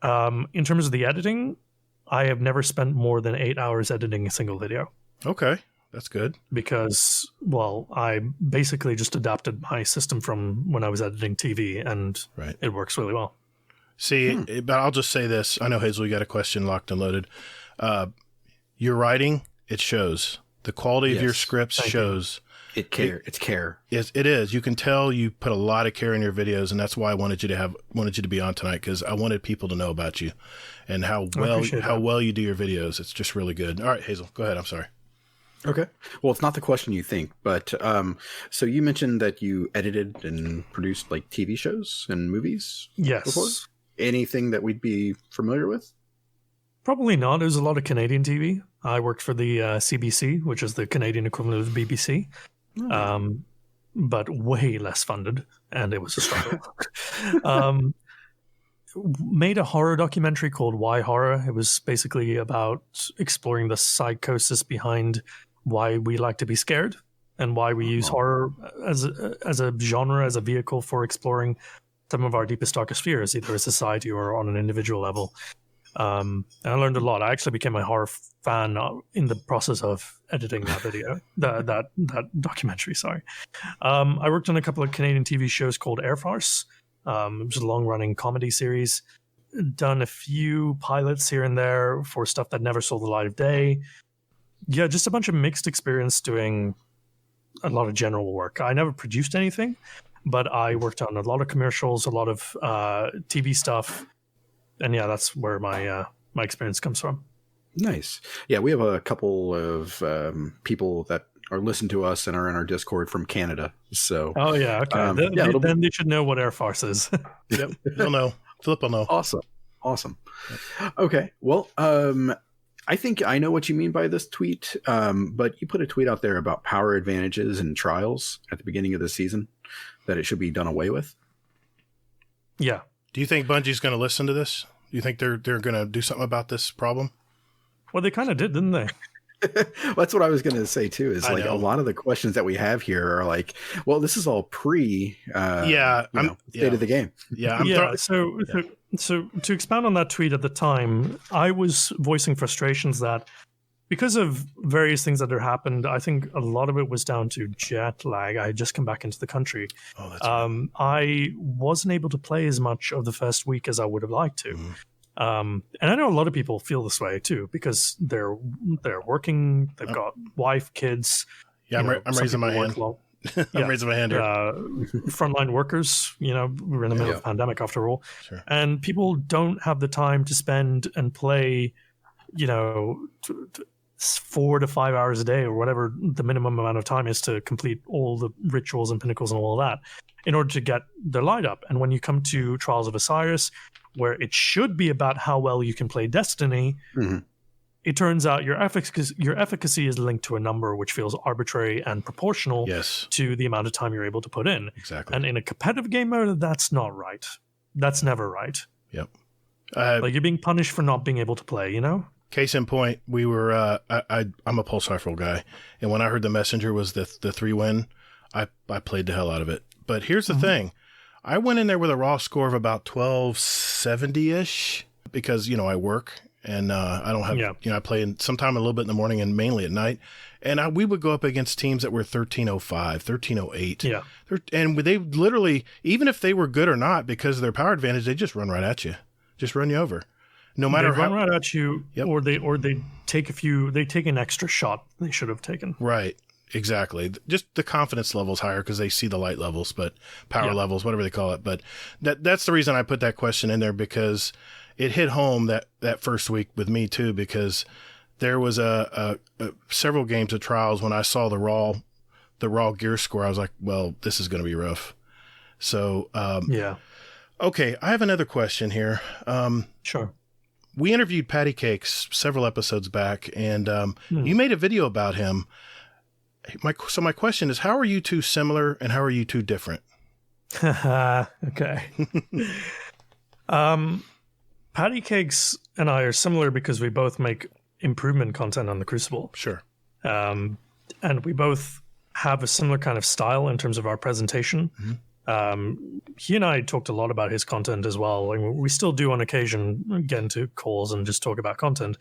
In terms of the editing, I have never spent more than 8 hours editing a single video. Okay. That's good. Because, well, I basically just adapted my system from when I was editing TV, and it works really well. See, but I'll just say this. I know, Hazel, you got a question locked and loaded. Your writing, it shows. The quality of your scripts shows. It's care. Yes, it is. You can tell you put a lot of care in your videos, and that's why I wanted you to be on tonight, because I wanted people to know about you and how well you do your videos. It's just really good. All right, Hazel, go ahead. I'm sorry. Okay. Well, it's not the question you think, but so you mentioned that you edited and produced like TV shows and movies. Yes. Before? Anything that we'd be familiar with? Probably not. There's a lot of Canadian TV. I worked for the CBC, which is the Canadian equivalent of the BBC, but way less funded, and it was a struggle. Made a horror documentary called Why Horror. It was basically about exploring the psychosis behind why we like to be scared and why we use horror as a genre, as a vehicle for exploring some of our deepest, darkest fears, either as society or on an individual level. And I learned a lot. I actually became a horror fan in the process of editing that video, that documentary. Sorry. I worked on a couple of Canadian TV shows called Air Farce. It was a long-running comedy series. Done a few pilots here and there for stuff that never saw the light of day. Yeah, just a bunch of mixed experience doing a lot of general work. I never produced anything, but I worked on a lot of commercials, a lot of TV stuff, and yeah, that's where my experience comes from. Nice. Yeah, we have a couple of people that are listening to us and are in our Discord from Canada. So, oh yeah, okay. Then they should know what Air Farce is. Yep, they'll know. Philip will know. Awesome. Okay, well, I think I know what you mean by this tweet, but you put a tweet out there about power advantages and trials at the beginning of the season, that it should be done away with. Yeah. Do you think Bungie's going to listen to this? Do you think they're going to do something about this problem? Well, they kind of did, didn't they? Well, that's what I was going to say too. Is like a lot of the questions that we have here are like, well, this is all pre, state of the game. Yeah. So to expound on that tweet at the time, I was voicing frustrations that because of various things that had happened, I think a lot of it was down to jet lag. I had just come back into the country. Oh, that's right. I wasn't able to play as much of the first week as I would have liked to. And I know a lot of people feel this way too, because they're working, they've got wife, kids. Yeah, I'm raising my hand. I'm raising my hand here. Frontline workers, we're in the middle of a pandemic after all. Sure. And people don't have the time to spend and play, 4 to 5 hours a day or whatever the minimum amount of time is to complete all the rituals and pinnacles and all of that in order to get their light up. And when you come to Trials of Osiris, where it should be about how well you can play Destiny, it turns out your efficacy is linked to a number which feels arbitrary and proportional to the amount of time you're able to put in. Exactly. And in a competitive game mode, that's not right. That's never right. Yep. Like you're being punished for not being able to play, you know? Case in point, we were, I'm a pulse rifle guy. And when I heard the messenger was the 3-win, I played the hell out of it. But here's the thing. I went in there with a raw score of about 1270-ish because, you know, I work and I don't have, you know, I play sometime a little bit in the morning and mainly at night. And we would go up against teams that were 1305, 1308. Yeah. And they literally, even if they were good or not, because of their power advantage, they just run right at you, just run you over. No matter how. They run right at you, or they take an extra shot they should have taken. Right. Exactly. Just the confidence level's higher because they see the light levels, but power levels, whatever they call it. But that's the reason I put that question in there, because it hit home that first week with me too, because there was several games of trials when I saw the raw gear score. I was like, well, this is going to be rough. So, okay. I have another question here. Sure. We interviewed Patty Cakes several episodes back, and you made a video about him. My question is, how are you two similar and how are you two different? Okay. Patty Cakes and I are similar because we both make improvement content on the Crucible. Sure. And we both have a similar kind of style in terms of our presentation. He and I talked a lot about his content as well. And we still do on occasion get into calls and just talk about content,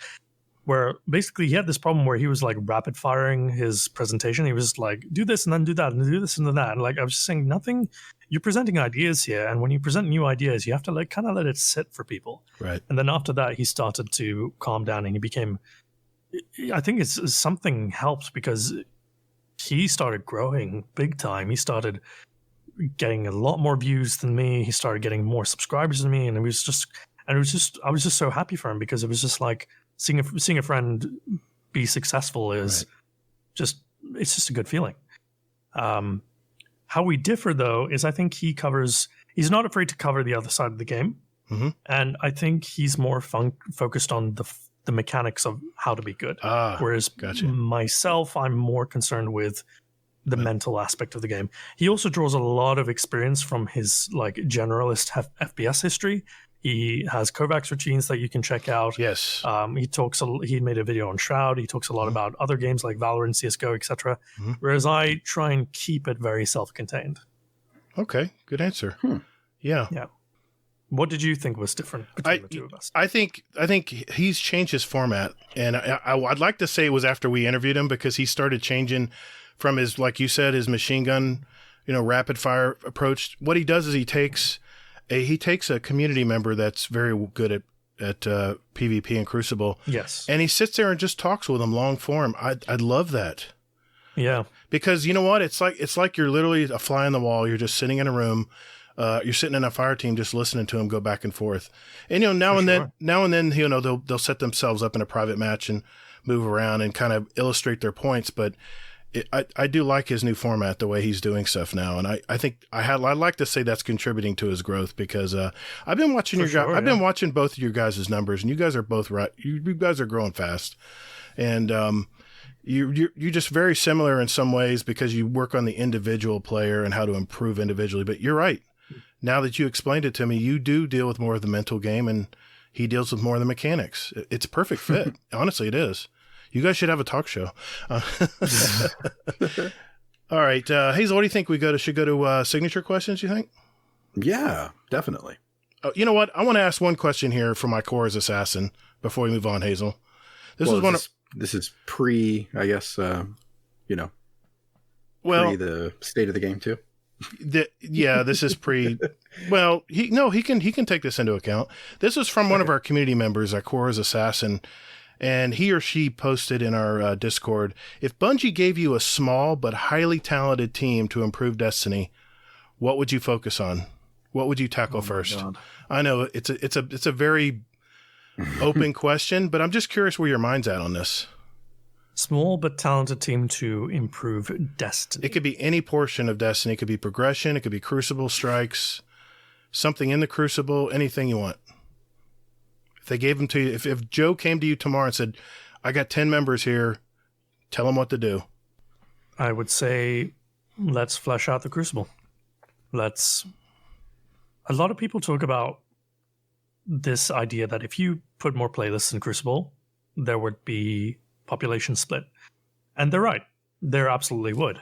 where basically he had this problem where he was like rapid firing his presentation. He was like, do this and then do that and do this and then that. And like, I was just saying, nothing, you're presenting ideas here. And when you present new ideas, you have to like kind of let it sit for people. Right. And then after that, he started to calm down and he became, I think it's something helped because he started growing big time. He started getting a lot more views than me. He started getting more subscribers than me. And I was just so happy for him because it was just like, seeing a friend be successful is it's just a good feeling. How we differ though is I think he's not afraid to cover the other side of the game. And I think he's more focused on the mechanics of how to be good. Whereas myself, I'm more concerned with the mental aspect of the game. He also draws a lot of experience from his like generalist FPS history. He has Kovacs routines that you can check out. Yes. He made a video on Shroud. He talks a lot about other games like Valorant, CSGO, etc. Whereas I try and keep it very self-contained. Okay. Good answer. Yeah. Yeah. What did you think was different between the two of us? I think he's changed his format. And I'd like to say it was after we interviewed him because he started changing from his, like you said, his machine gun, rapid fire approach. What he does is he takes a community member that's very good at PvP and Crucible. Yes. And he sits there and just talks with them long form. I love that. Yeah. Because you know what? It's like you're literally a fly on the wall. You're just sitting in a room. You're sitting in a fire team just listening to him go back and forth. And now and then they'll set themselves up in a private match and move around and kind of illustrate their points, but I do like his new format, the way he's doing stuff now, and I think I'd like to say that's contributing to his growth because I've been watching I've been watching both of your guys' numbers, and you guys are both right. You guys are growing fast, and you're just very similar in some ways because you work on the individual player and how to improve individually. But you're right. Now that you explained it to me, you do deal with more of the mental game, and he deals with more of the mechanics. It's a perfect fit. Honestly, it is. You guys should have a talk show. All right. Hazel, what do you think should go to signature questions, you think? Yeah, definitely. Oh, you know what? I want to ask one question here for my core as assassin before we move on, Hazel. This is pre, I guess, pre the state of the game too. This is pre. Well, he can take this into account. This was from one of our community members, our core as assassin. And he or she posted in our Discord, if Bungie gave you a small but highly talented team to improve Destiny, what would you focus on? What would you tackle first? God. I know it's a very open question, but I'm just curious where your mind's at on this. Small but talented team to improve Destiny. It could be any portion of Destiny. It could be progression. It could be Crucible strikes, something in the Crucible, anything you want. They gave them to you. If Joe came to you tomorrow and said, I got 10 members here. Tell them what to do. I would say let's flesh out the Crucible. A lot of people talk about this idea that if you put more playlists in Crucible, there would be population split. And they're right. There absolutely would.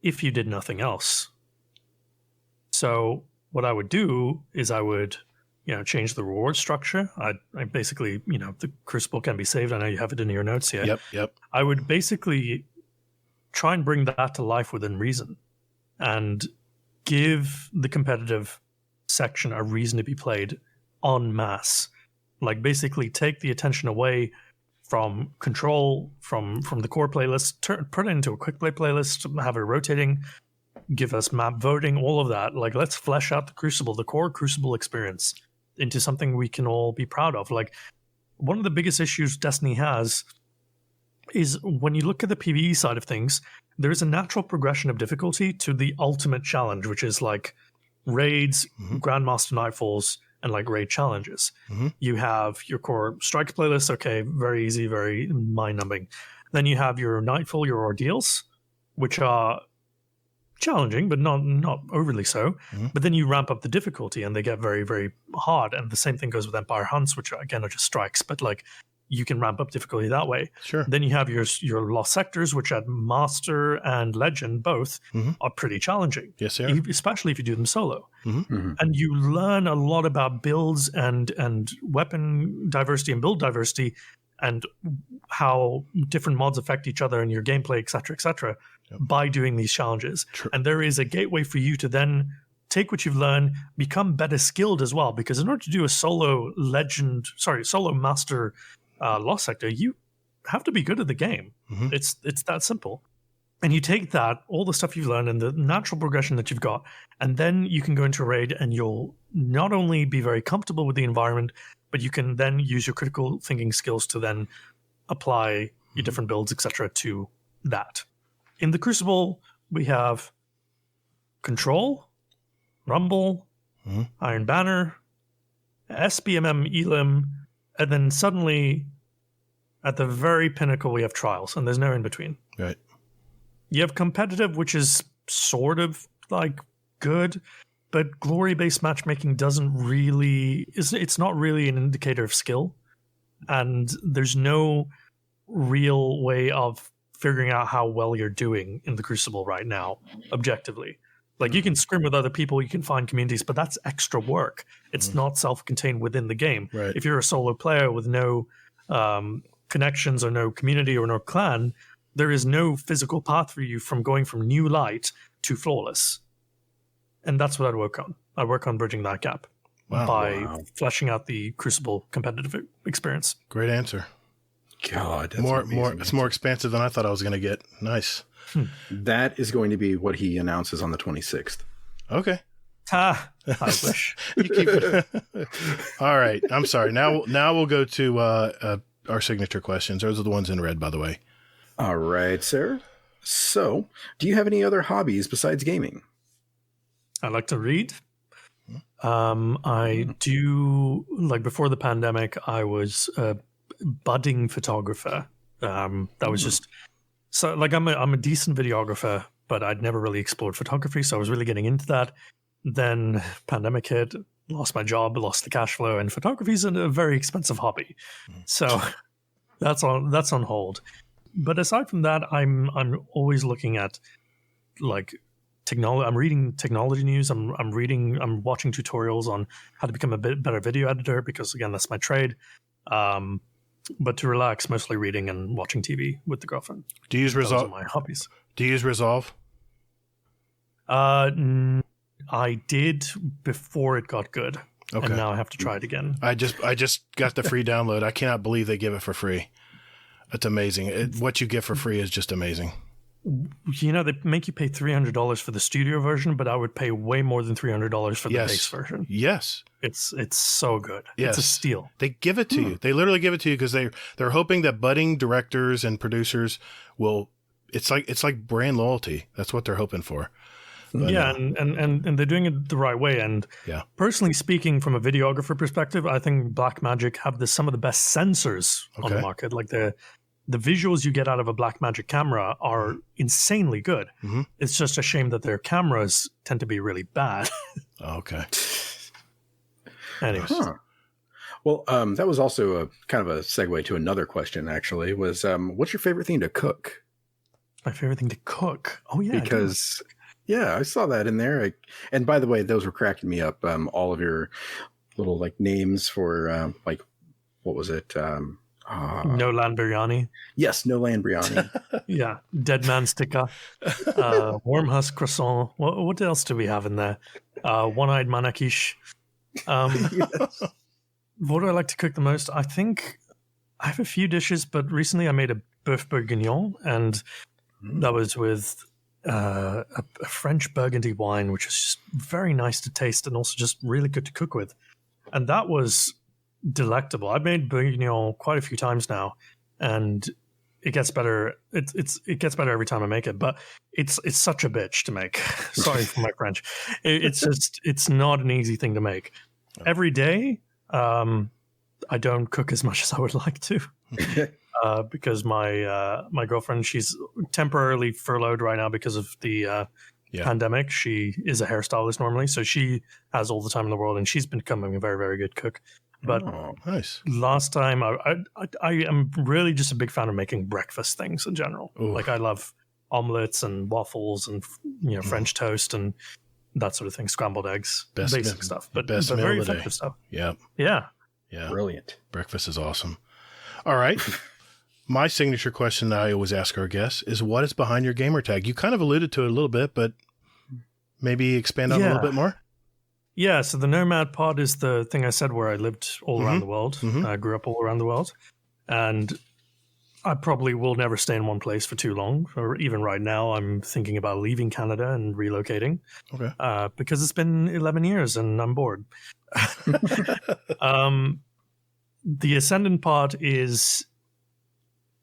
If you did nothing else. So what I would do is I would, change the reward structure. I basically, the Crucible can be saved. I know you have it in your notes here. Yep. I would basically try and bring that to life within reason and give the competitive section a reason to be played en masse. Like basically take the attention away from control, from the core playlist, put it into a quick play playlist, have it rotating, give us map voting, all of that. Like let's flesh out the Crucible, the core Crucible experience into something we can all be proud of. Like one of the biggest issues Destiny has is when you look at the PvE side of things, there is a natural progression of difficulty to the ultimate challenge, which is like raids, Grandmaster Nightfalls, and like raid challenges. You have your core strikes playlist. Okay, very easy, very mind-numbing. Then you have your Nightfall, your ordeals, which are challenging, but not overly so. But then you ramp up the difficulty and they get very, very hard. And the same thing goes with Empire Hunts, which again are just strikes, but like you can ramp up difficulty that way. Sure. Then you have your Lost Sectors, which at Master and Legend both are pretty challenging. Yes, they are. Especially if you do them solo. And you learn a lot about builds and weapon diversity and build diversity and how different mods affect each other in your gameplay, et cetera, by doing these challenges. True. And there is a gateway for you to then take what you've learned, become better skilled as well. Because in order to do a solo master Lost Sector, you have to be good at the game. It's that simple. And you take that, all the stuff you've learned and the natural progression that you've got, and then you can go into a raid and you'll not only be very comfortable with the environment, but you can then use your critical thinking skills to then apply your different builds, etc., to that. In the Crucible, we have Control, Rumble, Iron Banner, SBMM Elim, and then suddenly at the very pinnacle we have Trials, and there's no in between. Right. You have Competitive, which is sort of like good, but glory-based matchmaking it's not really an indicator of skill, and there's no real way of figuring out how well you're doing in the Crucible right now, objectively. Like, you can scrim with other people, you can find communities, but that's extra work. It's not self-contained within the game. Right. If you're a solo player with no connections or no community or no clan, there is no physical path for you from going from new light to flawless. And that's what I'd work on. I work on bridging that gap by fleshing out the Crucible competitive experience. Great answer. God, that's It's more expansive than I thought I was going to get. Nice. That is going to be what he announces on the 26th. Okay. I wish. You keep it. All right. I'm sorry. Now we'll go to our signature questions. Those are the ones in red, by the way. All right, sir. So, do you have any other hobbies besides gaming? I like to read. I do, like before the pandemic, I was a budding photographer. That was just, so like I'm a decent videographer, but I'd never really explored photography. So I was really getting into that. Then pandemic hit, lost my job, lost the cash flow, and photography is a very expensive hobby. So that's on hold. But aside from that, I'm always looking at like technology. I'm reading technology news. I'm watching tutorials on how to become a bit better video editor, because again, that's my trade. But to relax, mostly reading and watching TV with the girlfriend. Do you use Resolve? Those are my hobbies. Do you use Resolve? I did before it got good. Okay. And now I have to try it again. I just got the free download. I cannot believe they give it for free. It's amazing. What you get for free is just amazing. You know, they make you pay $300 for the studio version, but I would pay way more than $300 for the base version. Yes. It's so good. Yes. It's a steal. They give it to you. They literally give it to you because they're hoping that budding directors and producers will. It's like brand loyalty. That's what they're hoping for. But, yeah, and they're doing it the right way. And yeah. personally speaking, from a videographer perspective, I think Blackmagic have some of the best sensors on the market. Like the visuals you get out of a Blackmagic camera are insanely good. Mm-hmm. It's just a shame that their cameras tend to be really bad. Okay. Anyways. Huh. Well, that was also a kind of a segue to another question, actually, was what's your favorite thing to cook? My favorite thing to cook? Oh, yeah. Because, I saw that in there. And by the way, those were cracking me up. All of your little like names for what was it? No land biryani. Yes, no land biryani. Yeah, dead man's tikka. Warm husk croissant. What else do we have in there? One-eyed manakish. Yes. What do I like to cook the most? I think I have a few dishes, but recently I made a boeuf bourguignon, and that was with a French Burgundy wine, which is just very nice to taste and also just really good to cook with. And that was delectable. I've made bourguignon quite a few times now, and it gets better. It gets better every time I make it, but it's such a bitch to make. Sorry for my French. It's not an easy thing to make. Every day, I don't cook as much as I would like to, because my girlfriend, she's temporarily furloughed right now because of the pandemic. She is a hairstylist normally, so she has all the time in the world, and she's becoming a very, very good cook. But nice. Last time, I am really just a big fan of making breakfast things in general. Ooh. Like I love omelets and waffles and French toast and that sort of thing, scrambled eggs, basic stuff, but very effective stuff. Yeah. Brilliant. Breakfast is awesome. All right. My signature question that I always ask our guests is, what is behind your gamer tag? You kind of alluded to it a little bit, but maybe expand on it a little bit more. Yeah, so the Nomad pod is the thing I said where I lived all around the world. I grew up all around the world. And I probably will never stay in one place for too long. Or even right now, I'm thinking about leaving Canada and relocating. Okay. Because it's been 11 years and I'm bored. The Ascendant pod is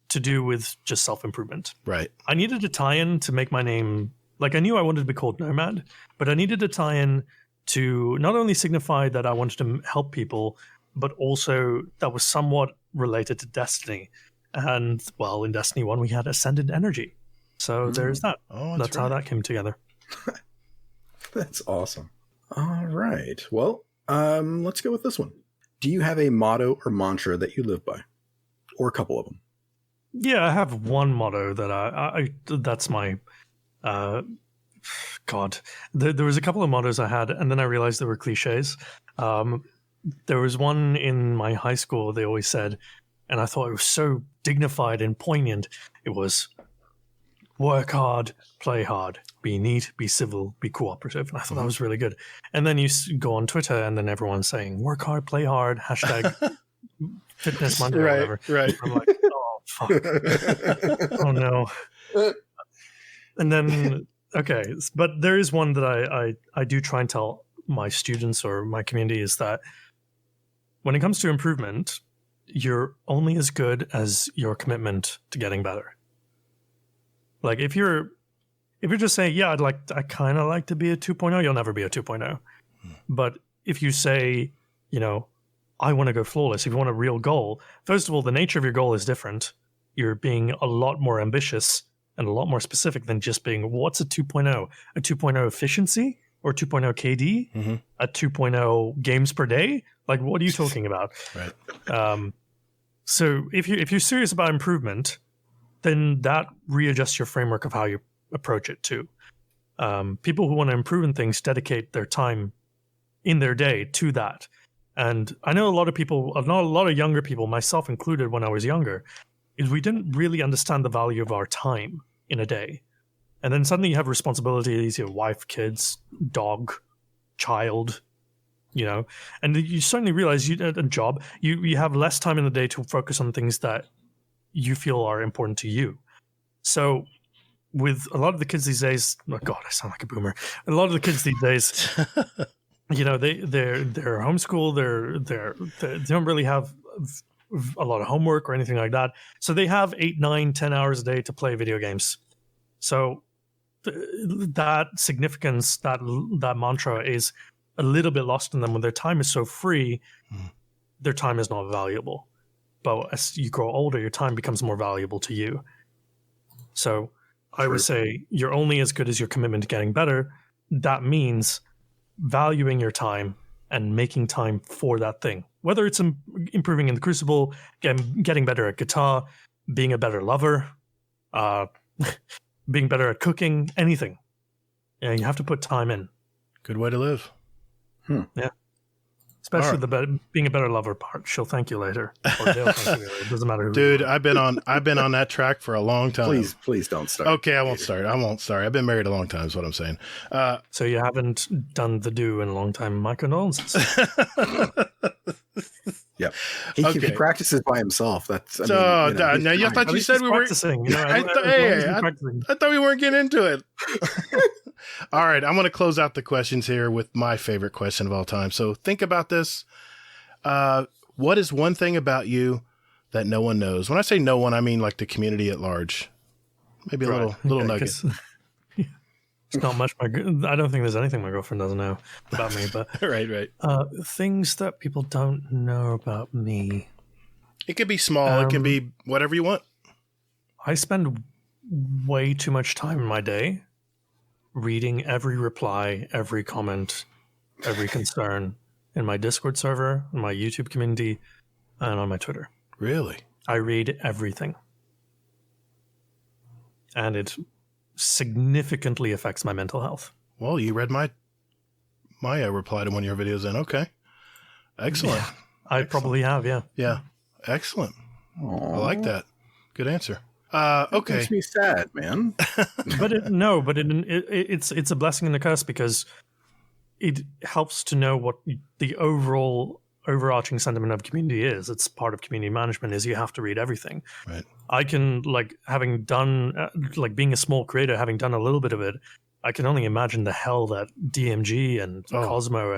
to do with just self-improvement. Right. I needed a tie-in to make my name... Like, I knew I wanted to be called Nomad, but I needed a tie-in to not only signify that I wanted to help people, but also that was somewhat related to Destiny. And, well, in Destiny 1, we had Ascendant Energy. So there's that. Oh, that's how that came together. That's awesome. All right. Well, let's go with this one. Do you have a motto or mantra that you live by? Or a couple of them? Yeah, I have one motto that I that's my... God, there was a couple of mottos I had, and then I realized they were cliches. There was one in my high school they always said, and I thought it was so dignified and poignant. It was, work hard, play hard, be neat, be civil, be cooperative. And I thought that was really good. And then you go on Twitter, and then everyone's saying, work hard, play hard, hashtag fitness Monday or whatever. Right. I'm like, oh, fuck. Oh, no. And then... Okay, but there is one that I do try and tell my students or my community is that when it comes to improvement, you're only as good as your commitment to getting better. Like if you're just saying, yeah, I kind of like to be a 2.0, you'll never be a 2.0. But if you say, I want to go flawless, if you want a real goal, first of all, the nature of your goal is different. You're being a lot more ambitious and a lot more specific than just being, what's a 2.0? A 2.0 efficiency or 2.0 KD? A 2.0 games per day? Like, what are you talking about? Right. So if you're serious about improvement, then that readjusts your framework of how you approach it too. People who want to improve in things dedicate their time in their day to that. And I know a lot of younger people, myself included when I was younger, is we didn't really understand the value of our time in a day. And then suddenly you have responsibilities, your wife, kids, dog, child, and you suddenly realize a job, you have less time in the day to focus on things that you feel are important to you. So with a lot of the kids these days, oh God, I sound like a boomer. A lot of the kids these days, they're homeschooled, they don't really have a lot of homework or anything like that. So they have 8, 9, 10 hours a day to play video games. So that significance, that mantra is a little bit lost in them. When their time is so free, their time is not valuable. But as you grow older, your time becomes more valuable to you. So I would say you're only as good as your commitment to getting better. That means valuing your time and making time for that thing. Whether it's improving in the Crucible, getting better at guitar, being a better lover, being better at cooking, anything. Yeah, you have to put time in. Good way to live. Yeah. Especially being a better lover part. She'll thank you later. Or they'll thank you later. It doesn't matter who. Dude, I've been on that track for a long time. Please don't start. Okay, I won't start. I've been married a long time is what I'm saying. So you haven't done the do in a long time. My condolences. Yep. He practices by himself. That's now I thought you said we were practicing. You know, I thought we weren't getting into it. All right, I'm going to close out the questions here with my favorite question of all time. So think about this. What is one thing about you that no one knows? When I say no one, I mean like the community at large. Maybe a little nugget. It's not much. I don't think there's anything my girlfriend doesn't know about me. But right. Things that people don't know about me. It could be small. It can be whatever you want. I spend way too much time in my day reading every reply, every comment, every concern in my Discord server, in my YouTube community, and on my Twitter. Really? I read everything. And it significantly affects my mental health. Well, you read my reply to one of your videos then. Okay. Excellent. Yeah, I probably have, yeah. Yeah. Excellent. Aww. I like that. Good answer. That Okay. makes me sad, man. It's a blessing and a curse because it helps to know what the overarching sentiment of community is. It's part of community management is you have to read everything. Right. I can, having done, being a small creator, having done a little bit of it, I can only imagine the hell that DMG and Cosmo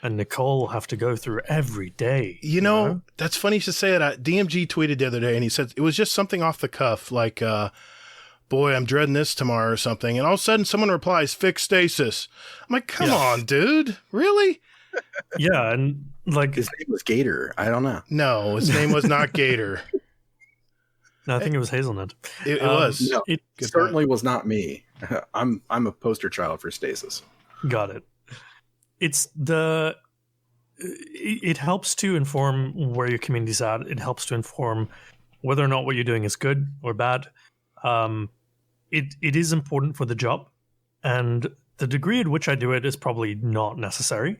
and Nicole have to go through every day. You know, that's funny you should say it. DMG tweeted the other day and he said it was just something off the cuff, like, boy, I'm dreading this tomorrow or something. And all of a sudden someone replies, fix stasis. I'm like, come on, dude. Really? Yeah, and his name was Gatr. I don't know. No, his name was not Gatr. No, I think it was Hazelnut. It was. No, it certainly was not me. I'm a poster child for stasis. Got it. It helps to inform where your community's at. It helps to inform whether or not what you're doing is good or bad. It is important for the job, and the degree at which I do it is probably not necessary,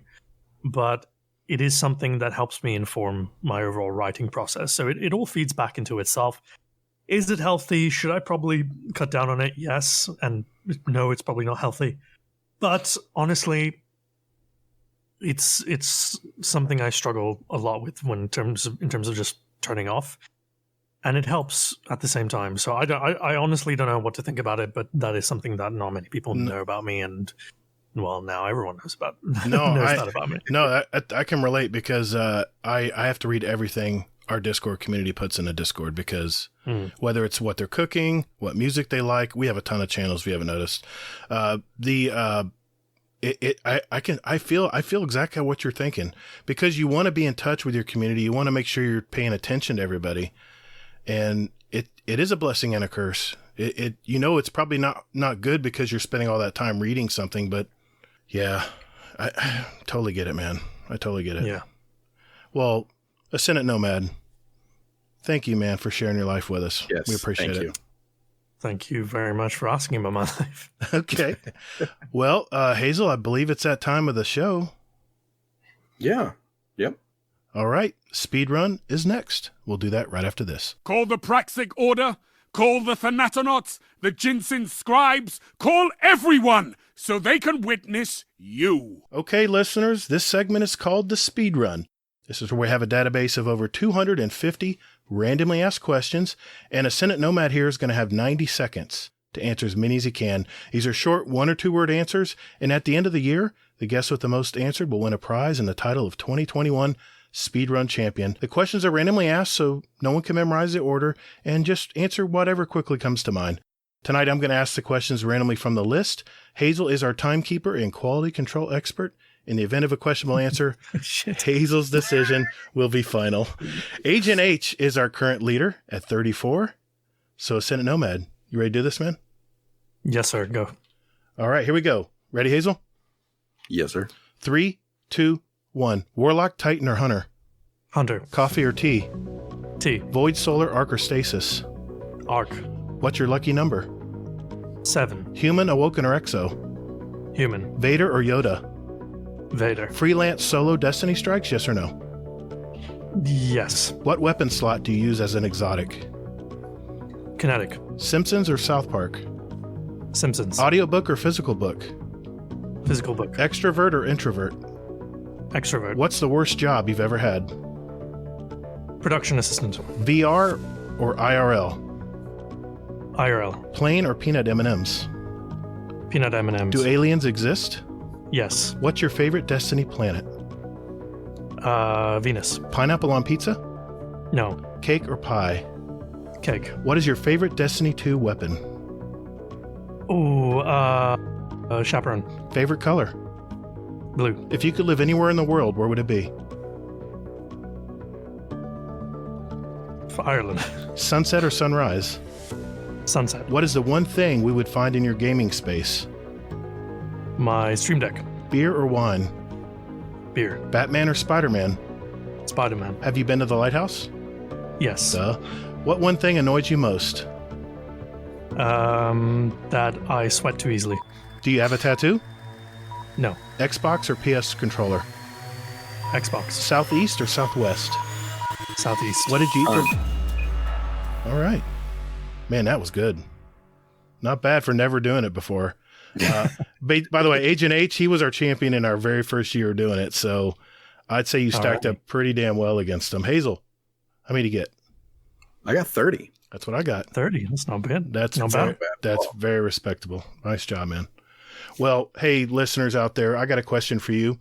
but it is something that helps me inform my overall writing process. So it all feeds back into itself. Is it healthy? Should I probably cut down on it? Yes. And no, it's probably not healthy. But honestly, it's something I struggle a lot with in terms of just turning off. And it helps at the same time. So I honestly don't know what to think about it, but that is something that not many people know about me. And well, now everyone knows about that about me. No, I can relate because I have to read everything our Discord community puts in a Discord because whether it's what they're cooking, what music they like, we have a ton of channels if you haven't noticed. I feel exactly what you're thinking because you want to be in touch with your community. You want to make sure you're paying attention to everybody. And it is a blessing and a curse. It's probably not good because you're spending all that time reading something, but yeah, I totally get it, man. I totally get it. Yeah. Well, Ascendant Nomad, thank you, man, for sharing your life with us. Yes, we appreciate it. Thank you very much for asking about my life. Okay. Well, Hazel, I believe it's that time of the show. Yeah. Yep. All right. Speedrun is next. We'll do that right after this. Call the Praxic Order. Call the Thanatonauts, the Jinsen Scribes. Call everyone so they can witness you. Okay, listeners, this segment is called the Speedrun. This is where we have a database of over 250 randomly asked questions, and Ascendant Nomad here is going to have 90 seconds to answer as many as he can. These are short 1 or 2 word answers, and at the end of the year, the guest with the most answered will win a prize and the title of 2021 Speedrun Champion. The questions are randomly asked, so no one can memorize the order, and just answer whatever quickly comes to mind. Tonight, I'm going to ask the questions randomly from the list. Hazel is our timekeeper and quality control expert. In the event of a questionable answer, Hazel's decision will be final. Agent H is our current leader at 34. So, Ascendant Nomad, you ready to do this, man? Yes, sir. Go. All right, here we go. Ready, Hazel? Yes, sir. 3, 2, 1. Warlock, Titan, or Hunter? Hunter. Coffee or tea? T. Void, Solar, Arc, or Stasis? Arc. What's your lucky number? 7. Human, Awoken, or Exo? Human. Vader or Yoda? Vader. Freelance solo Destiny strikes, yes or no? Yes. What weapon slot do you use as an exotic? Kinetic. Simpsons or South Park? Simpsons. Audiobook or physical book? Physical book. Extrovert or introvert? Extrovert. What's the worst job you've ever had? Production assistant. VR or IRL? IRL. Plain or peanut M&Ms? Peanut M&Ms. Do aliens exist? Yes. What's your favorite Destiny planet? Venus. Pineapple on pizza? No. Cake or pie? Cake. What is your favorite Destiny 2 weapon? Ooh, chaperone. Favorite color? Blue. If you could live anywhere in the world, where would it be? For Ireland. Sunset or sunrise? Sunset. What is the one thing we would find in your gaming space? My stream deck. Beer or wine? Beer. Batman or Spider-Man? Spider-Man. Have you been to the lighthouse? Yes. Duh. What one thing annoys you most? That I sweat too easily. Do you have a tattoo? No. Xbox or PS controller? Xbox. Southeast or southwest? Southeast. What did you eat for... All right. Man, that was good. Not bad for never doing it before. By the way, Agent H, he was our champion in our very first year doing it, so I'd say you stacked up pretty damn well against him. Hazel, how many did you get? I got 30. That's what I got. 30. That's not bad. That's not very, bad. That's very respectable. Nice job, man. Well, hey, listeners out there, I got a question for you.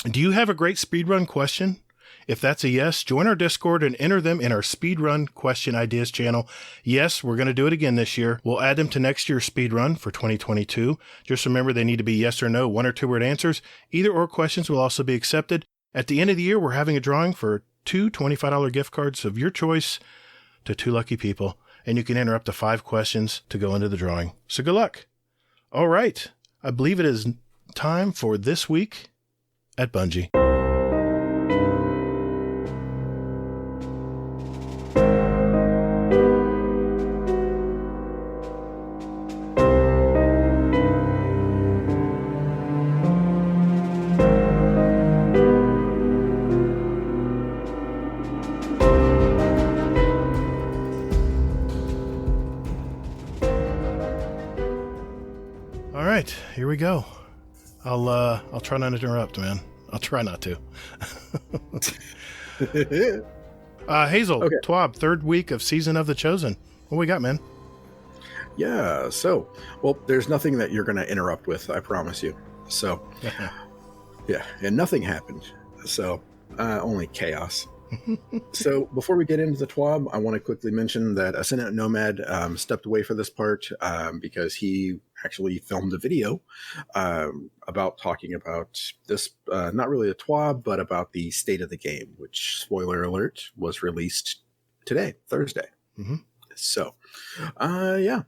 Do you have a great speedrun question? If that's a yes, join our Discord and enter them in our Speedrun Question Ideas channel. Yes, we're going to do it again this year. We'll add them to next year's speedrun for 2022. Just remember they need to be yes or no, 1 or 2 word answers. Either or questions will also be accepted. At the end of the year, we're having a drawing for 2 $25 gift cards of your choice to 2 lucky people. And you can enter up to 5 questions to go into the drawing. So good luck. All right. I believe it is time for This Week at Bungie. Here we go. I'll try not to interrupt, man. I'll try not to. Hazel, okay. Twab, 3rd week of Season of the Chosen. What we got, man? Yeah, so, well, there's nothing that you're going to interrupt with, I promise you. So, yeah, and nothing happened. So, only chaos. So, before we get into the TWAB, I want to quickly mention that Ascendant Nomad stepped away for this part because he actually filmed a video about talking about this, not really a TWAB, but about the state of the game, which, spoiler alert, was released today, Thursday. Mm-hmm. So, yeah.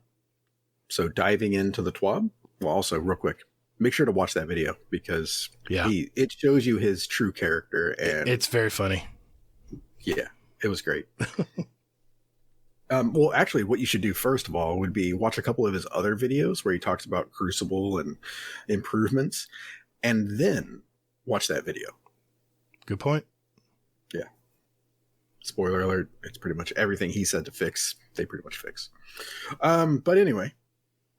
So, diving into the TWAB, well, also, real quick, make sure to watch that video because it shows you his true character. And it's very funny. Yeah, it was great. Well, actually, what you should do first of all would be watch a couple of his other videos where he talks about Crucible and improvements, and then watch that video. Good point. Yeah. Spoiler alert, it's pretty much everything he said to fix, they pretty much fix. But anyway,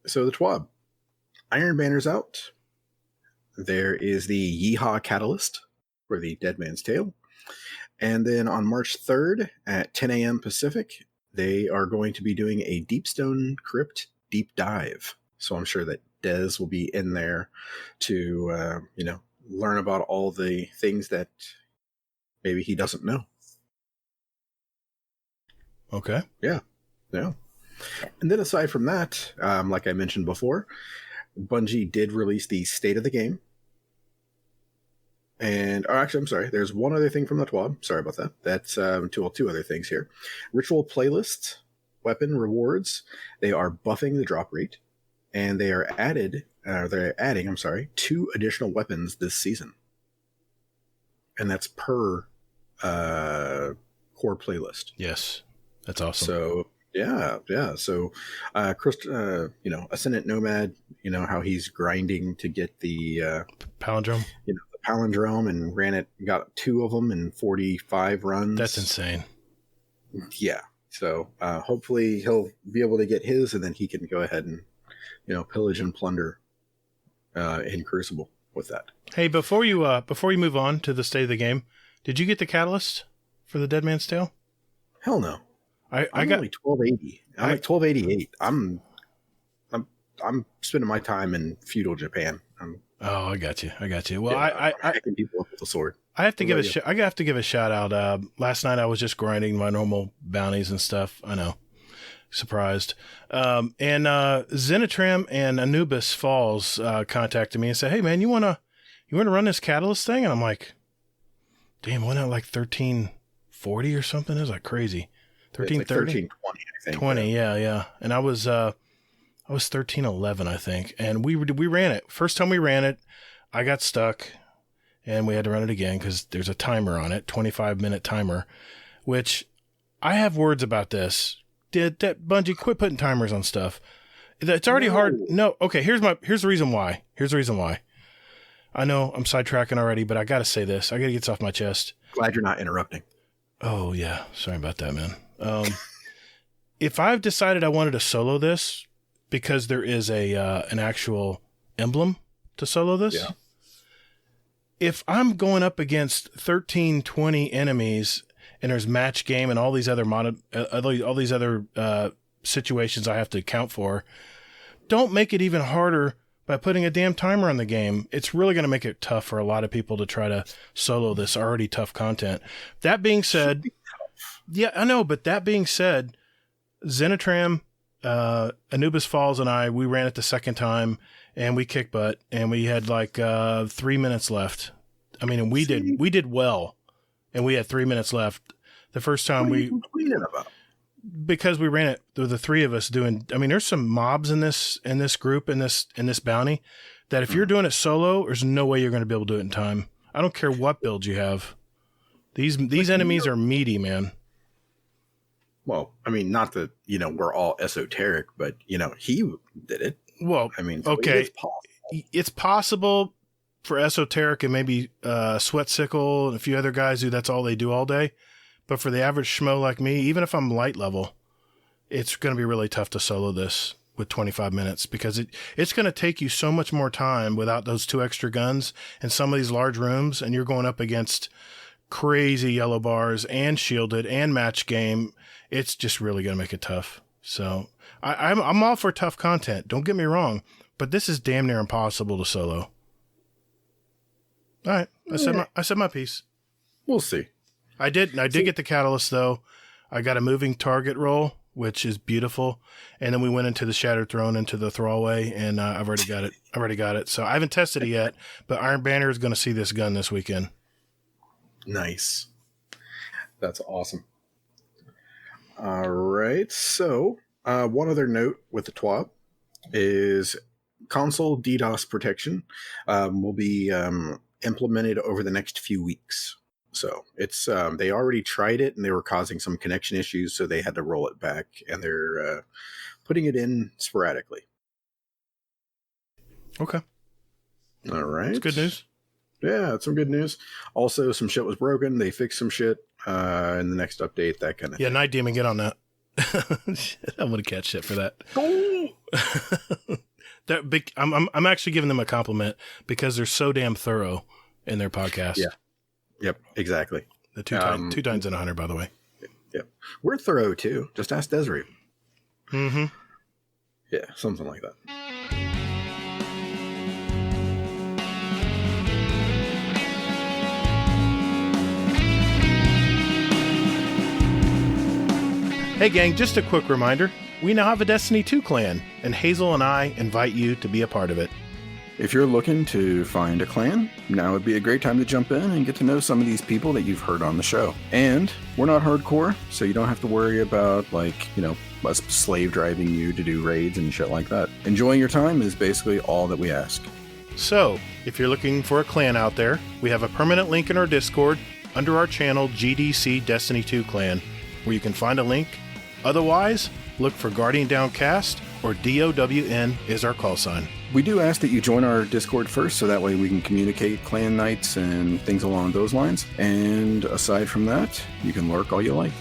so the TWAB. Iron Banner's out. There is the Yeehaw Catalyst for the Dead Man's Tale. And then on March 3rd at 10 a.m. Pacific, they are going to be doing a Deepstone Crypt deep dive. So I'm sure that Dez will be in there to, learn about all the things that maybe he doesn't know. Okay. Yeah. Yeah. And then aside from that, like I mentioned before, Bungie did release the state of the game. And actually, I'm sorry. There's one other thing from the TWAB. Sorry about that. That's two other things here. Ritual playlists, weapon rewards. They are buffing the drop rate, and they're adding. I'm sorry, 2 additional weapons this season, and that's per core playlist. Yes, that's awesome. So yeah. So, Ascendant Nomad. You know how he's grinding to get the palindrome. Palindrome, and got 2 of them in 45 runs. That's insane. Yeah. So hopefully he'll be able to get his, and then he can go ahead and, pillage and plunder in Crucible with that. Hey, before you move on to the state of the game, did you get the catalyst for the Dead Man's Tale? Hell no. I got only 1280. I'm like 1288. I'm spending my time in feudal Japan. Oh, I got you. Well, I'm hacking people up with a sword. I have to give a shout out. Last night I was just grinding my normal bounties and stuff. I know, surprised. And Zenitram and Anubis Falls contacted me and said, "Hey man, you wanna run this catalyst thing?" And I'm like, "Damn, wasn't it like 1340 or something? It was like crazy. 1330, 1320, I think. 20, yeah. And I was 1311, I think. And we ran it. First time we ran it, I got stuck, and we had to run it again because there's a timer on it, 25-minute timer, which I have words about this. Did that Bungie quit putting timers on stuff? It's already hard. No. Okay. Here's the reason why. I know I'm sidetracking already, but I got to say this. I got to get this off my chest. Glad you're not interrupting. Oh yeah. Sorry about that, man. If I've decided I wanted to solo this, because there is an actual emblem to solo this. Yeah. If I'm going up against 1320 enemies and there's match game and all these other situations I have to account for, don't make it even harder by putting a damn timer on the game. It's really going to make it tough for a lot of people to try to solo this already tough content. That being said, yeah, I know, but that being said, Zenitram, Anubis Falls and we ran it the second time and we kicked butt and we had like 3 minutes left. I mean, and we did well, and we had 3 minutes left. The first time what are you complaining about? Because we ran it, the 3 of us doing. I mean, there's some mobs in this group in this bounty that if you're doing it solo, there's no way you're going to be able to do it in time. I don't care what build you have. These enemies are meaty, man. Well, I mean, not that, we're all esoteric, but, he did it. Well, I mean, okay. It's possible for esoteric and maybe Sweatsickle and a few other guys who that's all they do all day. But for the average schmo like me, even if I'm light level, it's going to be really tough to solo this with 25 minutes because it's going to take you so much more time without those 2 extra guns in some of these large rooms, and you're going up against crazy yellow bars and shielded and match game. It's just really going to make it tough. So I'm all for tough content. Don't get me wrong, but this is damn near impossible to solo. All right. I said my piece. We'll see. I did get the catalyst though. I got a moving target roll, which is beautiful. And then we went into the Shattered Throne into the Thrallway, and I've already got it. So I haven't tested it yet, but Iron Banner is going to see this gun this weekend. Nice. That's awesome. All right. So, one other note with the TWAB is console DDoS protection will be implemented over the next few weeks. So it's they already tried it and they were causing some connection issues, so they had to roll it back, and they're putting it in sporadically. Okay. All right. It's good news. Yeah, it's some good news. Also, some shit was broken. They fixed some shit in the next update, that kind of thing. Yeah, Night Demon, get on that. I'm going to catch shit for that. I'm actually giving them a compliment because they're so damn thorough in their podcast. Yeah. Yep, exactly. The two times in 100, by the way. Yep. We're thorough, too. Just ask Desiree. Mm-hmm. Yeah, something like that. Hey gang, just a quick reminder, we now have a Destiny 2 clan, and Hazel and I invite you to be a part of it. If you're looking to find a clan, now would be a great time to jump in and get to know some of these people that you've heard on the show. And we're not hardcore, so you don't have to worry about, us slave driving you to do raids and shit like that. Enjoying your time is basically all that we ask. So, if you're looking for a clan out there, we have a permanent link in our Discord under our channel GDC Destiny 2 Clan, where you can find a link. Otherwise, look for Guardian Downcast or DOWN is our call sign. We do ask that you join our Discord first, so that way we can communicate clan nights and things along those lines. And aside from that, you can lurk all you like.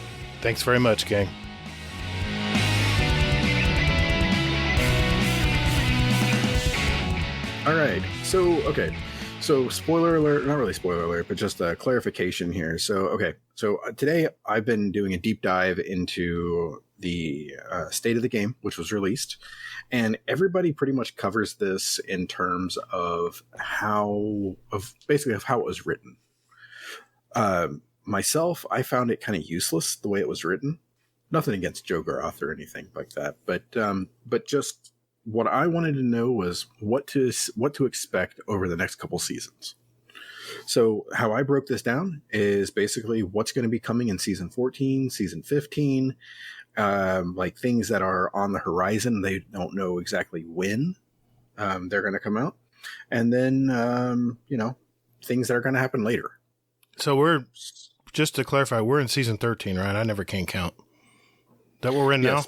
Thanks very much, gang. All right. So spoiler alert, not really spoiler alert, but just a clarification here. So today I've been doing a deep dive into the state of the game, which was released. And everybody pretty much covers this in terms of how it was written. Myself, I found it kind of useless the way it was written. Nothing against Joe Garoth or anything like that, but just what I wanted to know was what to expect over the next couple seasons. So how I broke this down is basically what's going to be coming in season 14, season 15, like things that are on the horizon. They don't know exactly when they're going to come out. And then, things that are going to happen later. So just to clarify, we're in season 13, right? I never can count. Is that what we're in now?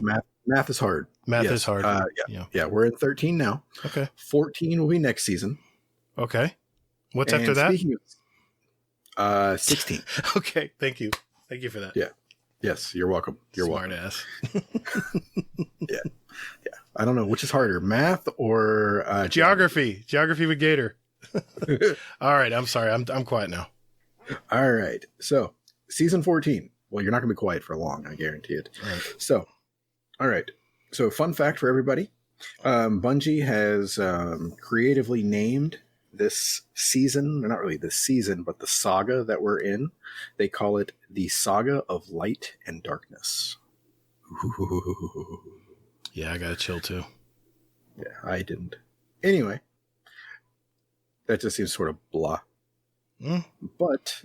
Math is hard. Math is hard. Yeah, we're in 13 now. Okay. 14 will be next season. Okay. What's after that? Speaking of 16. Okay. Thank you. Thank you for that. Yeah. Yes, you're welcome. You're Smart welcome. ass. Yeah. I don't know which is harder, math or Geography. Geography with Gatr. All right. I'm sorry. I'm quiet now. All right. So season 14. Well, you're not going to be quiet for long. I guarantee it. All right. So, all right. So fun fact for everybody. Bungie has creatively named this season, not really this season, but the saga that we're in. They call it the Saga of Light and Darkness. Ooh. Yeah, I got to chill too. Yeah, I didn't. Anyway, that just seems sort of blah. But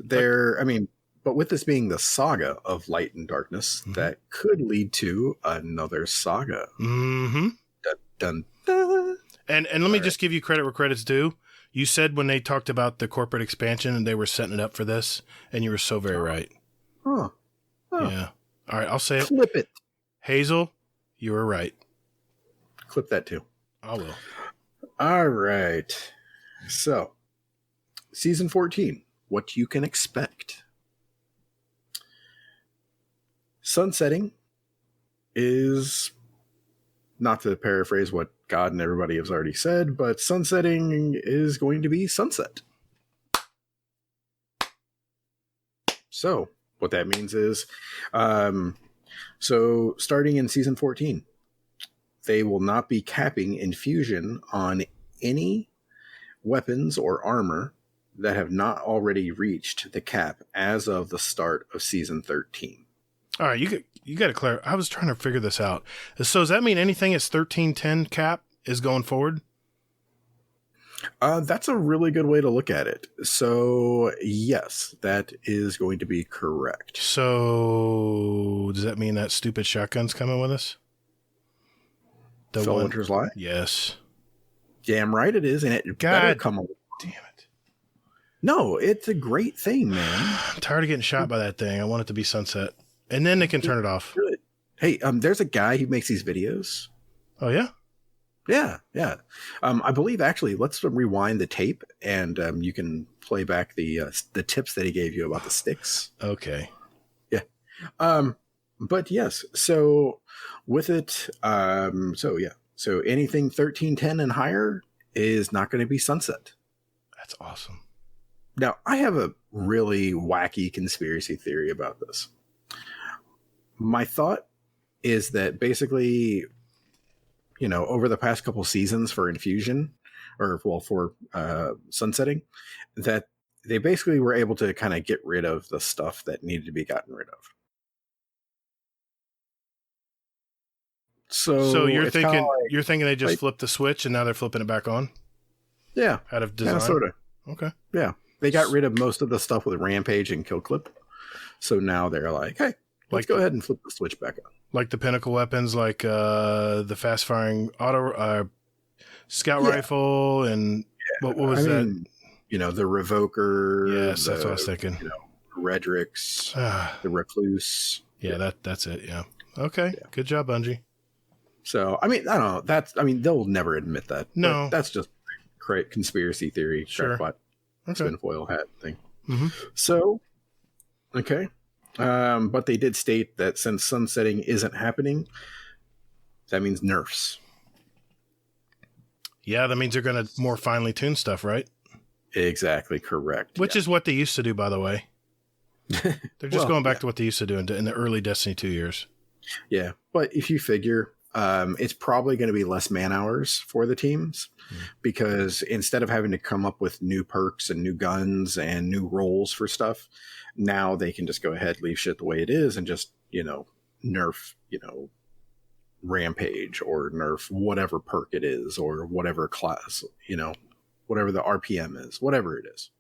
but with this being the Saga of Light and Darkness, that could lead to another saga. Mm-hmm. Dun, dun, dun. And let me just give you credit where credit's due. You said when they talked about the corporate expansion and they were setting it up for this, and you were so very right. Huh. Yeah. All right, I'll say it. Clip it. Hazel, you were right. Clip that too. I will. All right. So, season 14, what you can expect. Sunsetting is, not to paraphrase what God and everybody has already said, but sunsetting is going to be sunset. So, what that means is, so starting in season 14, they will not be capping infusion on any weapons or armor that have not already reached the cap as of the start of season 13. All right, you got to clarify. I was trying to figure this out. So does that mean anything that's 1310 cap is going forward? That's a really good way to look at it. So, yes, that is going to be correct. So does that mean that stupid shotgun's coming with us? Felwinter's Lie? Yes. Damn right it is, and it better come along. Damn it. No, it's a great thing, man. I'm tired of getting shot by that thing. I want it to be sunset. And then they can turn it off. Good. Hey, there's a guy who makes these videos. Oh, yeah? Yeah. I believe, actually, let's rewind the tape, and you can play back the tips that he gave you about the sticks. Okay. Yeah. But yes, so with it, so anything 1310 and higher is not going to be sunset. That's awesome. Now, I have a really wacky conspiracy theory about this. My thought is that basically, over the past couple seasons for Infusion, for sunsetting, that they basically were able to kind of get rid of the stuff that needed to be gotten rid of. So you're it's kinda thinking they just like- flipped the switch and now they're flipping it back on yeah, out of design. sort of. Okay. Yeah, they got rid of most of the stuff with Rampage and Kill Clip, so now they're like, hey, let's go ahead and flip the switch back on. Like the pinnacle weapons, like the fast firing auto scout rifle, and what was that? Mean, the Revoker. Yes, that's what I was thinking. Redrix, the Recluse. Yeah, that's it. Yeah. Okay. Yeah. Good job, Bungie. So I mean, I don't know. They'll never admit that. No, that's just conspiracy theory. Sure. Crackpot, tinfoil hat thing. Mm-hmm. So, okay. But they did state that since sunsetting isn't happening, that means nerfs. Yeah, that means they're going to more finely tune stuff, right? Exactly correct. Which is what they used to do, by the way. They're just going back to what they used to do in the early Destiny 2 years. Yeah, but if you figure, it's probably going to be less man hours for the teams because instead of having to come up with new perks and new guns and new roles for stuff, now they can just go ahead, leave shit the way it is, and just nerf Rampage or nerf whatever perk it is or whatever class, whatever the RPM is, whatever it is.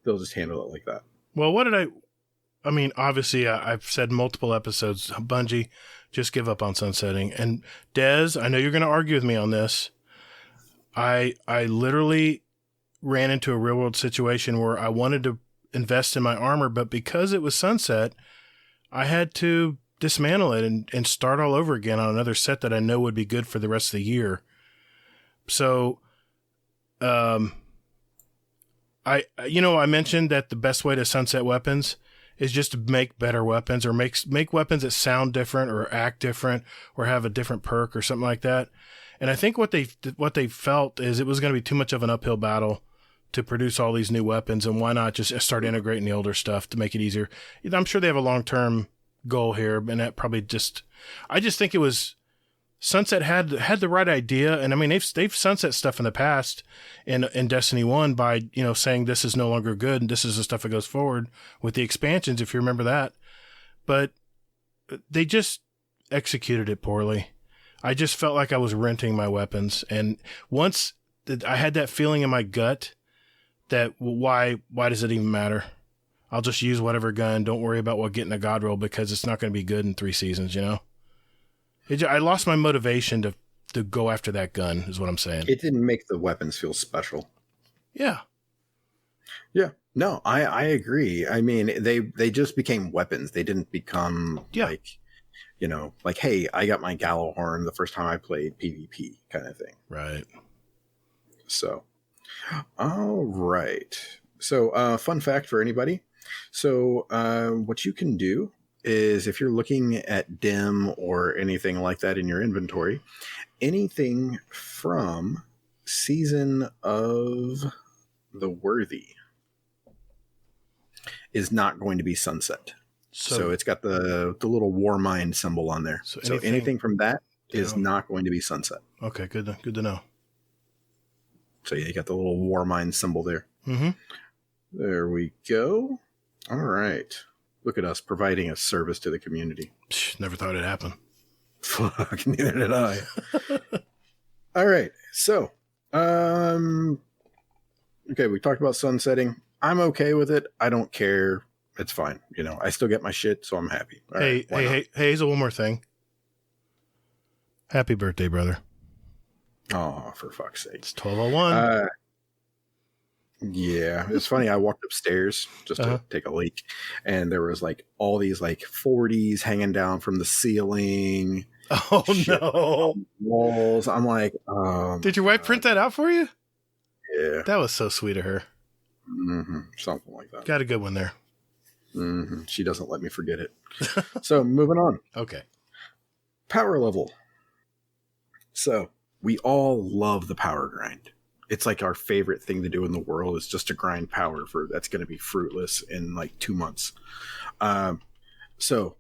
They'll just handle it like that. Well, I mean, obviously, I've said multiple episodes, Bungie, just give up on sunsetting. And Dez, I know you're going to argue with me on this. I literally ran into a real world situation where I wanted to invest in my armor, but because it was sunset, I had to dismantle it and start all over again on another set that I know would be good for the rest of the year. So, I mentioned that the best way to sunset weapons is just to make better weapons or make weapons that sound different or act different or have a different perk or something like that. And I think what they felt is it was going to be too much of an uphill battle to produce all these new weapons, and why not just start integrating the older stuff to make it easier. I'm sure they have a long-term goal here, and that probably I just think it was Sunset had the right idea, and I mean they've sunset stuff in the past in Destiny 1 by saying this is no longer good and this is the stuff that goes forward with the expansions, if you remember that. But they just executed it poorly. I just felt like I was renting my weapons, and once I had that feeling in my gut that why does it even matter? I'll just use whatever gun. Don't worry about getting a god roll because it's not going to be good in 3 seasons, I lost my motivation to go after that gun, is what I'm saying. It didn't make the weapons feel special. Yeah. Yeah. No, I agree. I mean, they just became weapons. They didn't become like, hey, I got my Gallowhorn the first time I played PvP kind of thing. Right. So, all right. So, fun fact for anybody. So, what you can do is if you're looking at dim or anything like that in your inventory, anything from Season of the Worthy is not going to be sunset. So it's got the little War Mind symbol on there. So anything from that is not going to be sunset. Okay, good to know. So yeah, you got the little War Mind symbol there. Mm-hmm. There we go. All right. Look at us providing a service to the community. Never thought it'd happen. Fuck, neither did I. All right. So, okay, we talked about sunsetting. I'm okay with it. I don't care. It's fine. I still get my shit, so I'm happy. All hey, Hazel, one more thing. Happy birthday, brother. Oh, for fuck's sake. It's 12:01. Yeah, it's funny. I walked upstairs just to take a leak, and there was all these 40s hanging down from the ceiling. Oh no! Walls. I'm like, did your wife print that out for you? Yeah, that was so sweet of her. Mm-hmm. Something like that. Got a good one there. Mm-hmm. She doesn't let me forget it. So moving on. Okay. Power level. So we all love the power grind. It's like our favorite thing to do in the world is just to grind power that's going to be fruitless in 2 months. So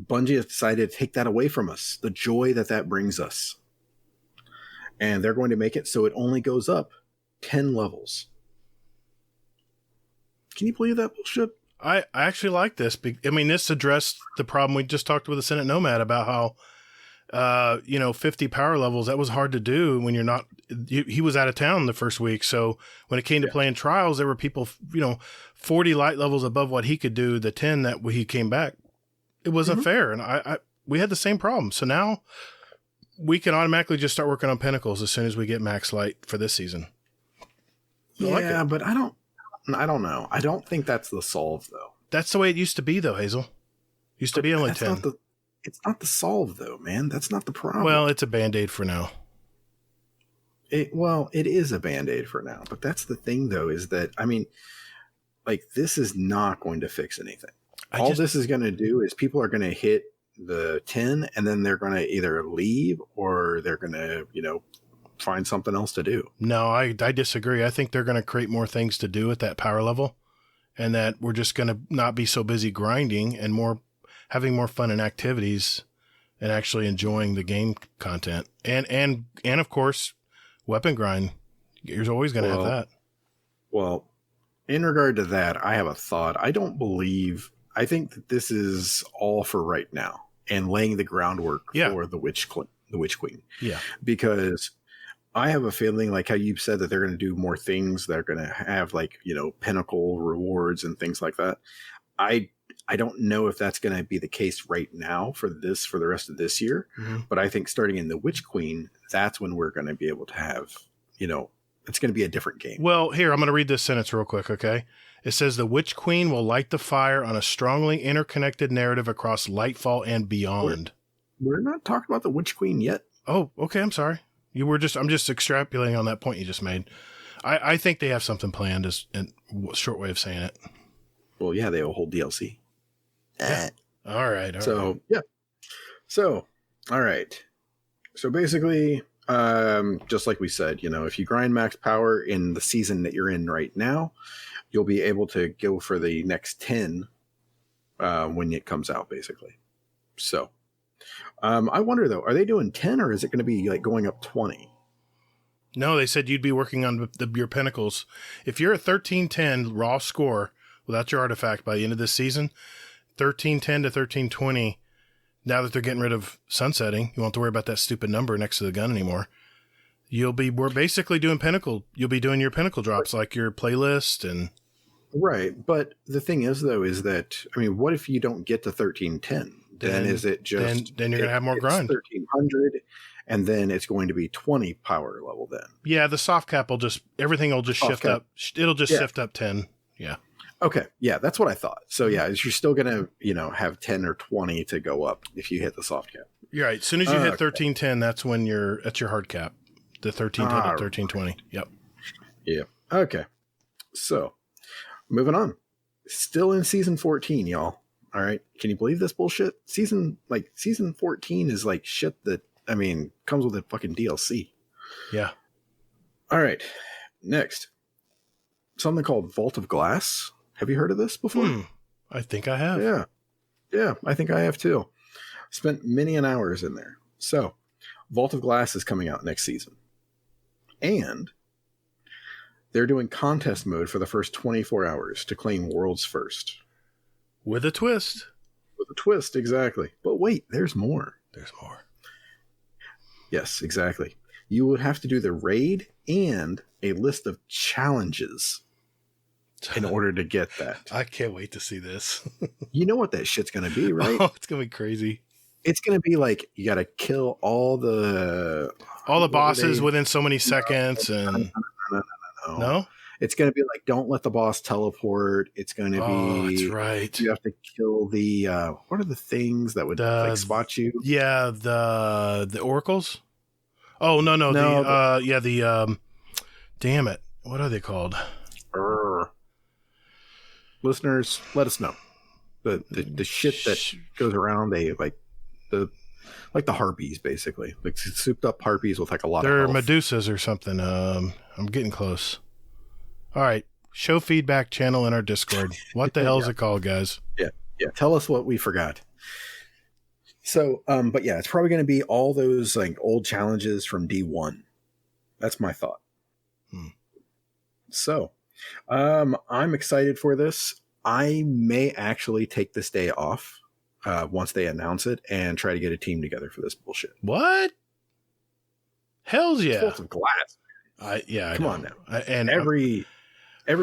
Bungie has decided to take that away from us, the joy that brings us. And they're going to make it so it only goes up 10 levels. Can you believe that bullshit? I actually like this. I mean, this addressed the problem we just talked with Ascendant Nomad about how 50 power levels. That was hard to do when you're not, he was out of town the first week. So when it came to playing trials, there were people, 40 light levels above what he could do, the 10 that he came back. It wasn't fair. And we had the same problem. So now we can automatically just start working on Pinnacles as soon as we get max light for this season. But I don't know. I don't think that's the solve though. That's the way it used to be though, Hazel. Used to be only 10. It's not the solve though, man. That's not the problem. Well, it's a Band-Aid for now. It is a Band-Aid for now. But that's the thing though, is that, this is not going to fix anything. All this is going to do is people are going to hit the 10 and then they're going to either leave or they're going to, find something else to do. No, I disagree. I think they're going to create more things to do at that power level and that we're just going to not be so busy grinding and having more fun and activities and actually enjoying the game content. And of course, weapon grind. You're always going to have that. Well, in regard to that, I have a thought. I think that this is all for right now and laying the groundwork for the Witch Queen. Yeah. Because I have a feeling, like how you said, that they're going to do more things. They're going to have pinnacle rewards and things like that. I don't know if that's going to be the case right now for the rest of this year. Mm-hmm. But I think starting in the Witch Queen, that's when we're going to be able to have, it's going to be a different game. Well, here, I'm going to read this sentence real quick. Okay. It says the Witch Queen will light the fire on a strongly interconnected narrative across Lightfall and beyond. We're not talking about the Witch Queen yet. Oh, okay. I'm sorry. I'm just extrapolating on that point you just made. I think they have something planned, as a short way of saying it. Well, yeah, they have a whole DLC. Yeah. All right. So, all right. So basically, just like we said, if you grind max power in the season that you're in right now, you'll be able to go for the next 10 when it comes out, basically. So, I wonder though, are they doing 10 or is it going to be going up 20? No, they said you'd be working on your Pinnacles. If you're a 1310 raw score without your artifact by the end of this season, 1310 to 1320, now that they're getting rid of sunsetting, you won't have to worry about that stupid number next to the gun anymore. We're basically doing Pinnacle. You'll be doing your Pinnacle drops, like your playlist and... Right, but the thing is though, is that, what if you don't get to 1310? Then is it just... Then you're going to have more grind. 1300, and then it's going to be 20 power level then. Yeah, the soft cap everything will just shift up. It'll just shift up 10. Yeah. Okay. Yeah, that's what I thought. So yeah, you're still going to, have 10 or 20 to go up if you hit the soft cap. You're right. As soon as you hit 1310, that's your hard cap. The 1310 to 1320. Yep. Yeah. Okay. So, moving on. Still in season 14, y'all. All right. Can you believe this bullshit? Season 14 is shit that, comes with a fucking DLC. Yeah. All right. Next. Something called Vault of Glass. Have you heard of this before? I think I have. Yeah. Yeah, I think I have too. Spent many an hours in there. So, Vault of Glass is coming out next season. And they're doing contest mode for the first 24 hours to claim World's First. With a twist. With a twist, exactly. But wait, there's more. There's more. Yes, exactly. You would have to do the raid and a list of challenges in order to get that. I can't wait to see this. You know what that shit's going to be, right? Oh, it's going to be crazy. It's going to be you got to kill all the bosses within so many seconds. No? It's going to be don't let the boss teleport. It's going to be... that's right. You have to kill the... what are the things that would spot you? Yeah, the oracles? Oh, no. Damn it. What are they called? Listeners, let us know. The shit that goes around, they the harpies, basically. Souped up harpies with a lot of health. They're Medusas or something. I'm getting close. All right. Show feedback channel in our Discord. What the hell is it called, guys? Yeah. Tell us what we forgot. So, but yeah, it's probably going to be all those old challenges from D1. That's my thought. So, I'm excited for this. I may actually take this day off once they announce it and try to get a team together for this bullshit. What? Hell's yeah. Vault of Glass. Come on now. And every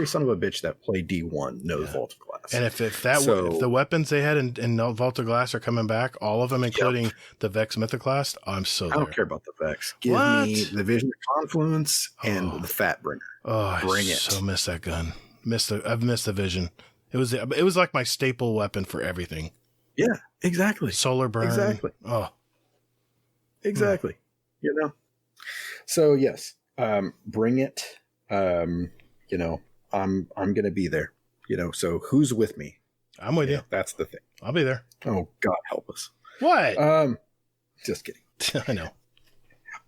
son of a bitch that played D1 knows Vault of Glass. And if the weapons they had in Vault of Glass are coming back, all of them, including the Vex Mythoclast, I'm so there. I don't care about the Vex. Give me the Vision of Confluence and the Fatbringer. Oh, Bring I it. so miss that gun. I've missed the Vision. It was like my staple weapon for everything. Yeah, exactly. Solar burn. Exactly. Oh, exactly. You know. So yes, bring it. I'm going to be there. So who's with me? I'm with you. That's the thing. I'll be there. Oh God, help us. What? Just kidding. I know.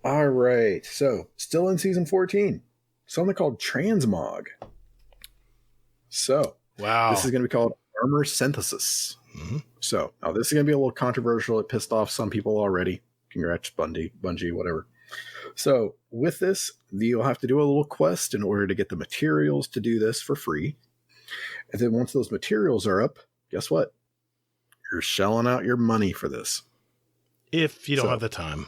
All right. So still in season 14, something called Transmog. So Wow. this is going to be called Armor Synthesis. Mm-hmm. So now this is going to be a little controversial. It pissed off some people already. Congrats, Bungie, whatever. So with this, you'll have to do a little quest in order to get the materials to do this for free. And then once those materials are up, guess what? You're shelling out your money for this. If you don't have the time.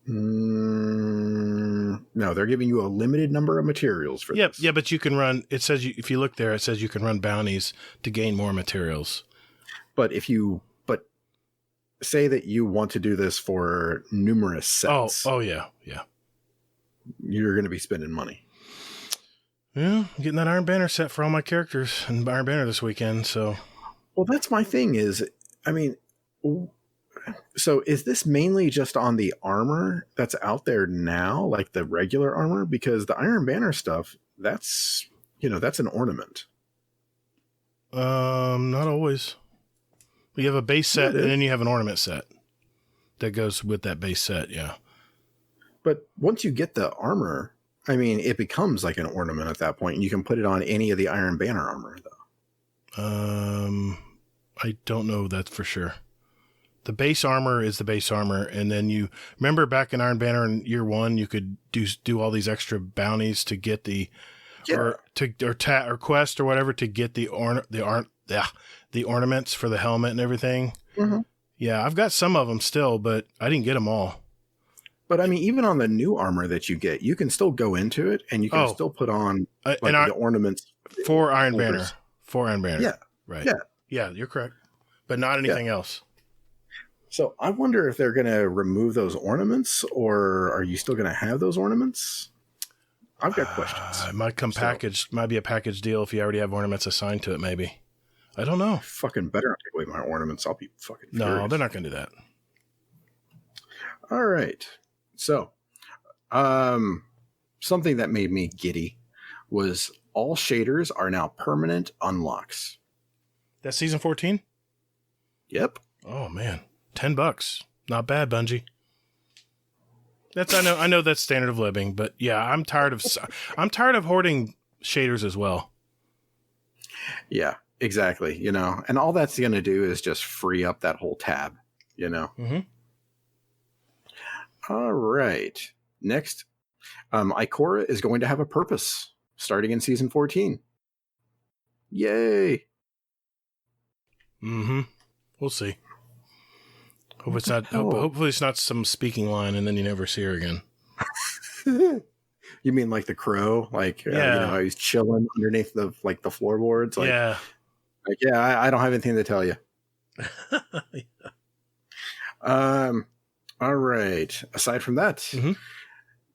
No, they're giving you a limited number of materials for this. Yeah, but you can run, if you look there, it says you can run bounties to gain more materials. But say that you want to do this for numerous sets. Oh yeah. You're going to be spending money. Yeah, I'm getting that Iron Banner set for all my characters in Iron Banner this weekend, so. Well, that's my thing so is this mainly just on the armor that's out there now, like the regular armor? Because the Iron Banner stuff, that's an ornament. Not always. You have a base set, and then you have an ornament set that goes with that base set, yeah. But once you get the armor, it becomes like an ornament at that point, and you can put it on any of the Iron Banner armor, though. I don't know that for sure. The base armor is the base armor, and then you remember back in Iron Banner in year 1, you could do all these extra bounties to get the or quest or whatever to get the ornaments for the helmet and everything. Mm-hmm. Yeah, I've got some of them still, but I didn't get them all. But even on the new armor that you get, you can still go into it and you can still put on the ornaments for Iron Banner. For Iron Banner. Yeah. Right. Yeah, you're correct. But not anything else. So I wonder if they're going to remove those ornaments, or are you still going to have those ornaments? I've got questions. It might come packaged. Might be a package deal if you already have ornaments assigned to it, maybe. I don't know. Fucking better not take away my ornaments. I'll be fucking furious. No, they're not going to do that. All right. So, something that made me giddy was all shaders are now permanent unlocks. That's season 14? Yep. Oh, man. $10. Not bad, Bungie. I know that's standard of living, but yeah, I'm tired of hoarding shaders as well. Yeah, exactly. And all that's going to do is just free up that whole tab, Mm-hmm. All right. Next, Ikora is going to have a purpose starting in season 14. Yay. Mm-hmm. We'll see. Hopefully it's not some speaking line and then you never see her again. You mean like the crow? He's chilling underneath the floorboards? Yeah. I don't have anything to tell you. All right. Aside from that,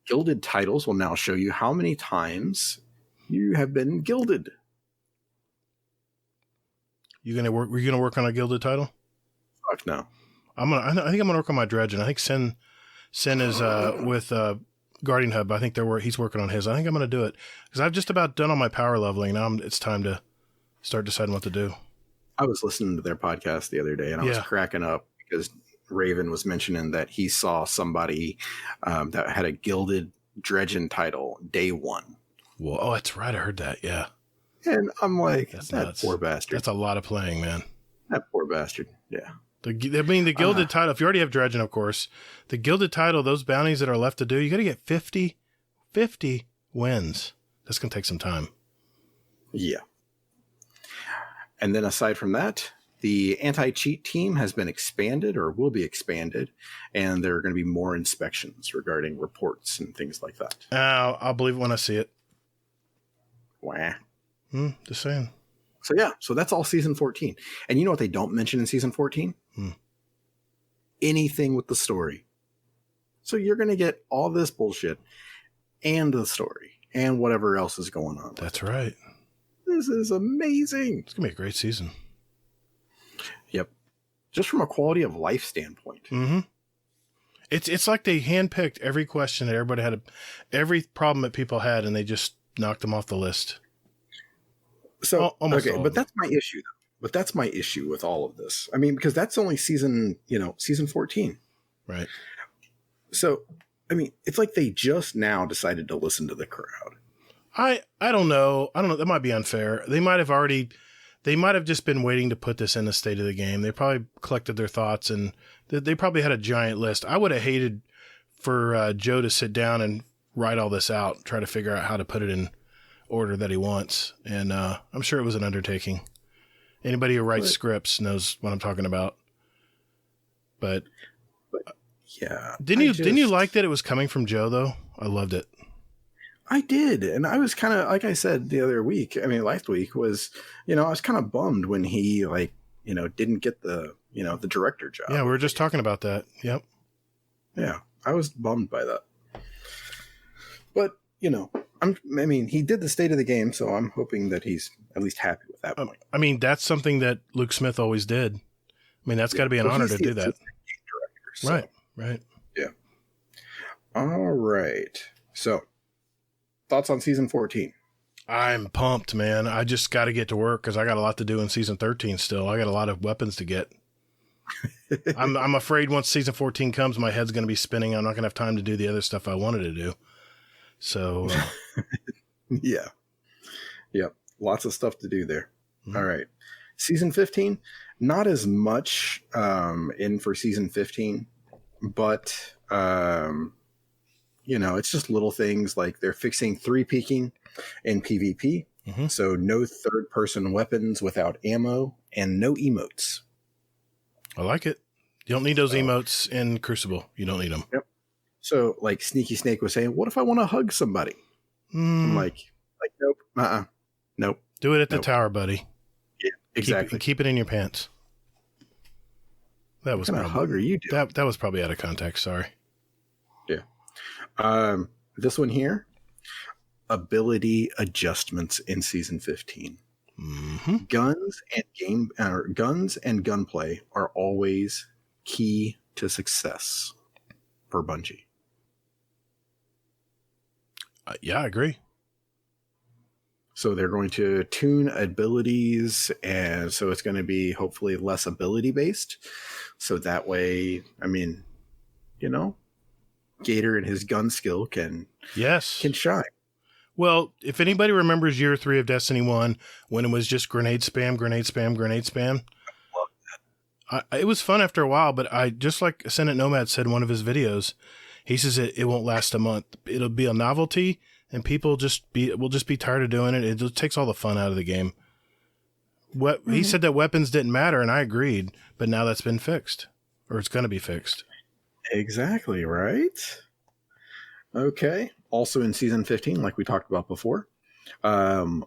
gilded titles will now show you how many times you have been gilded. Were you gonna work on a gilded title? Fuck no. I think I'm gonna work on my dredge, and I think Sin is with Guardian Hub. I think he's working on his. I think I'm gonna do it because I've just about done all my power leveling. Now it's time to start deciding what to do. I was listening to their podcast the other day, and I was cracking up because Raven was mentioning that he saw somebody that had a gilded dredging title day 1. Whoa, oh, that's right. I heard that. Yeah. And I'm like, that's that nuts. Poor bastard. That's a lot of playing, man. That poor bastard. Yeah. The gilded title, if you already have dredging, of course, the gilded title, those bounties that are left to do, you got to get 50 wins. That's going to take some time. Yeah. And then aside from that, the anti-cheat team has been expanded or will be expanded, and there are going to be more inspections regarding reports and things like that. I'll believe it when I see it. Wah. Just saying. So yeah, so that's all season 14. And you know what they don't mention in season 14? Anything with the story. So you're going to get all this bullshit and the story and whatever else is going on. That's right. This is amazing. It's going to be a great season. Yep. Just from a quality of life standpoint. Mm-hmm. It's like they handpicked every question that everybody had, every problem that people had, and they just knocked them off the list. So, almost okay, but that's my issue, though. But that's my issue with all of this. I mean, because that's only season 14. Right. So, I mean, it's like they just now decided to listen to the crowd. I don't know. That might be unfair. They might have just been waiting to put this in the state of the game. They probably collected their thoughts, and they probably had a giant list. I would have hated for Joe to sit down and write all this out, try to figure out how to put it in order that he wants. And I'm sure it was an undertaking. Anybody who writes scripts knows what I'm talking about. But yeah. Didn't you like that it was coming from Joe, though? I loved it. I did. And I was kind of, like I said last week was, I was kind of bummed when he didn't get the director job. Yeah, we were just talking about that. Yep. Yeah, I was bummed by that. But, he did the state of the game, so I'm hoping that he's at least happy with that point. I mean, that's something that Luke Smith always did. I mean, that's got to be an honor to do that. Director, so. Right. Yeah. All right. So, thoughts on season 14? I'm pumped, man. I just got to get to work because I got a lot to do in season 13 still. I got a lot of weapons to get. I'm afraid once season 14 comes, my head's going to be spinning. I'm not going to have time to do the other stuff I wanted to do. So, yeah. Yep. Lots of stuff to do there. Mm-hmm. All right. Season 15, not as much in for season 15, but, it's just little things like they're fixing 3-peaking in PvP. Mm-hmm. So no third-person weapons without ammo and no emotes. I like it. You don't need those emotes in Crucible. You don't need them. Yep. So, like Sneaky Snake was saying, what if I want to hug somebody? I'm like, nope, nope. Do it at the tower, buddy. Yeah, exactly. Keep it in your pants. That was what kind of hug are you doing? That was probably out of context. Sorry. Yeah. This one here, ability adjustments in season 15. Mm-hmm. Guns and gunplay are always key to success for Bungie. Yeah, I agree. So they're going to tune abilities, and so it's going to be hopefully less ability based. So that way, Gatr and his gun skill can shine. Well, if anybody remembers year 3 of Destiny 1, when it was just grenade spam, I love that. It was fun after a while, but just like Ascendant Nomad said in one of his videos, he says it won't last a month. It'll be a novelty, and people will just be tired of doing it. It just takes all the fun out of the game. He said that weapons didn't matter, and I agreed, but now that's been fixed, or it's going to be fixed. Exactly, right? Okay. Also in season 15, like we talked about before,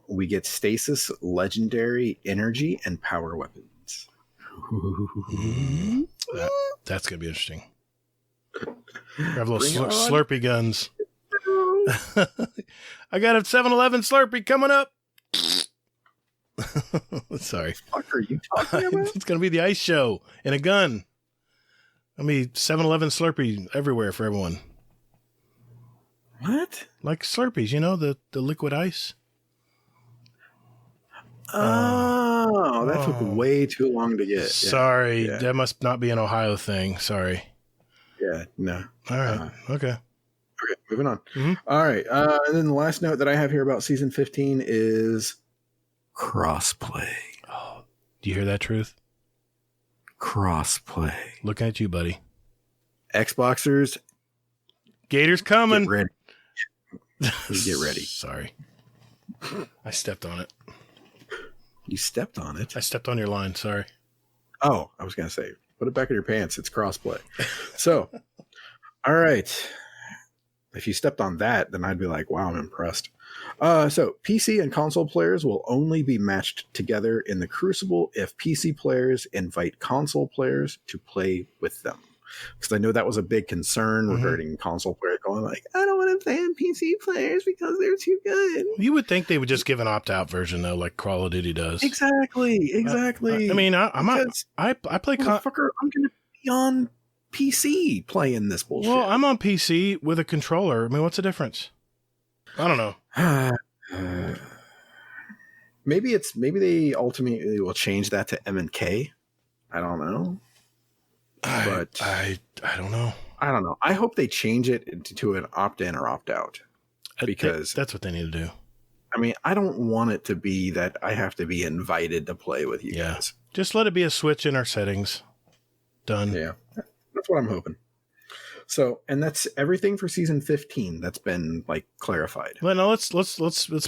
we get stasis, legendary, energy, and power weapons. That's going to be interesting. Have little Slurpee guns. I got a 7-Eleven Slurpee coming up. Sorry. What the fuck are you talking about? It's going to be the ice show and a gun. I mean, 7-Eleven Slurpee everywhere for everyone. What? Like Slurpees, the liquid ice. Oh, that took way too long to get. Sorry, that must not be an Ohio thing. Sorry. Yeah, no. All right. Okay. Okay, moving on. Mm-hmm. All right. And then the last note that I have here about season 15 is crossplay. Oh, do you hear that, Truth? Crossplay. Looking at you, buddy. Xboxers. Gator's coming. Get ready. Get ready. Sorry. I stepped on it. You stepped on it? I stepped on your line. Sorry. Oh, I was going to say, put it back in your pants. It's crossplay. So, all right. If you stepped on that, then I'd be like, wow, I'm impressed. So PC and console players will only be matched together in the Crucible if PC players invite console players to play with them. Because I know that was a big concern regarding console players going like, I don't want to play on PC players because they're too good. You would think they would just give an opt-out version though, like Call of Duty does. Exactly. I mean, I play. Motherfucker, I'm going to be on PC playing this bullshit. Well, I'm on PC with a controller. I mean, what's the difference? I don't know. Maybe they ultimately will change that to M and K. I don't know. But I don't know. I don't know. I hope they change it to an opt-in or opt-out, because that's what they need to do. I mean, I don't want it to be that I have to be invited to play with you guys. Just let it be a switch in our settings. Done. Yeah, that's what I'm hoping. So, and that's everything for season 15. That's been like clarified. Well, now let's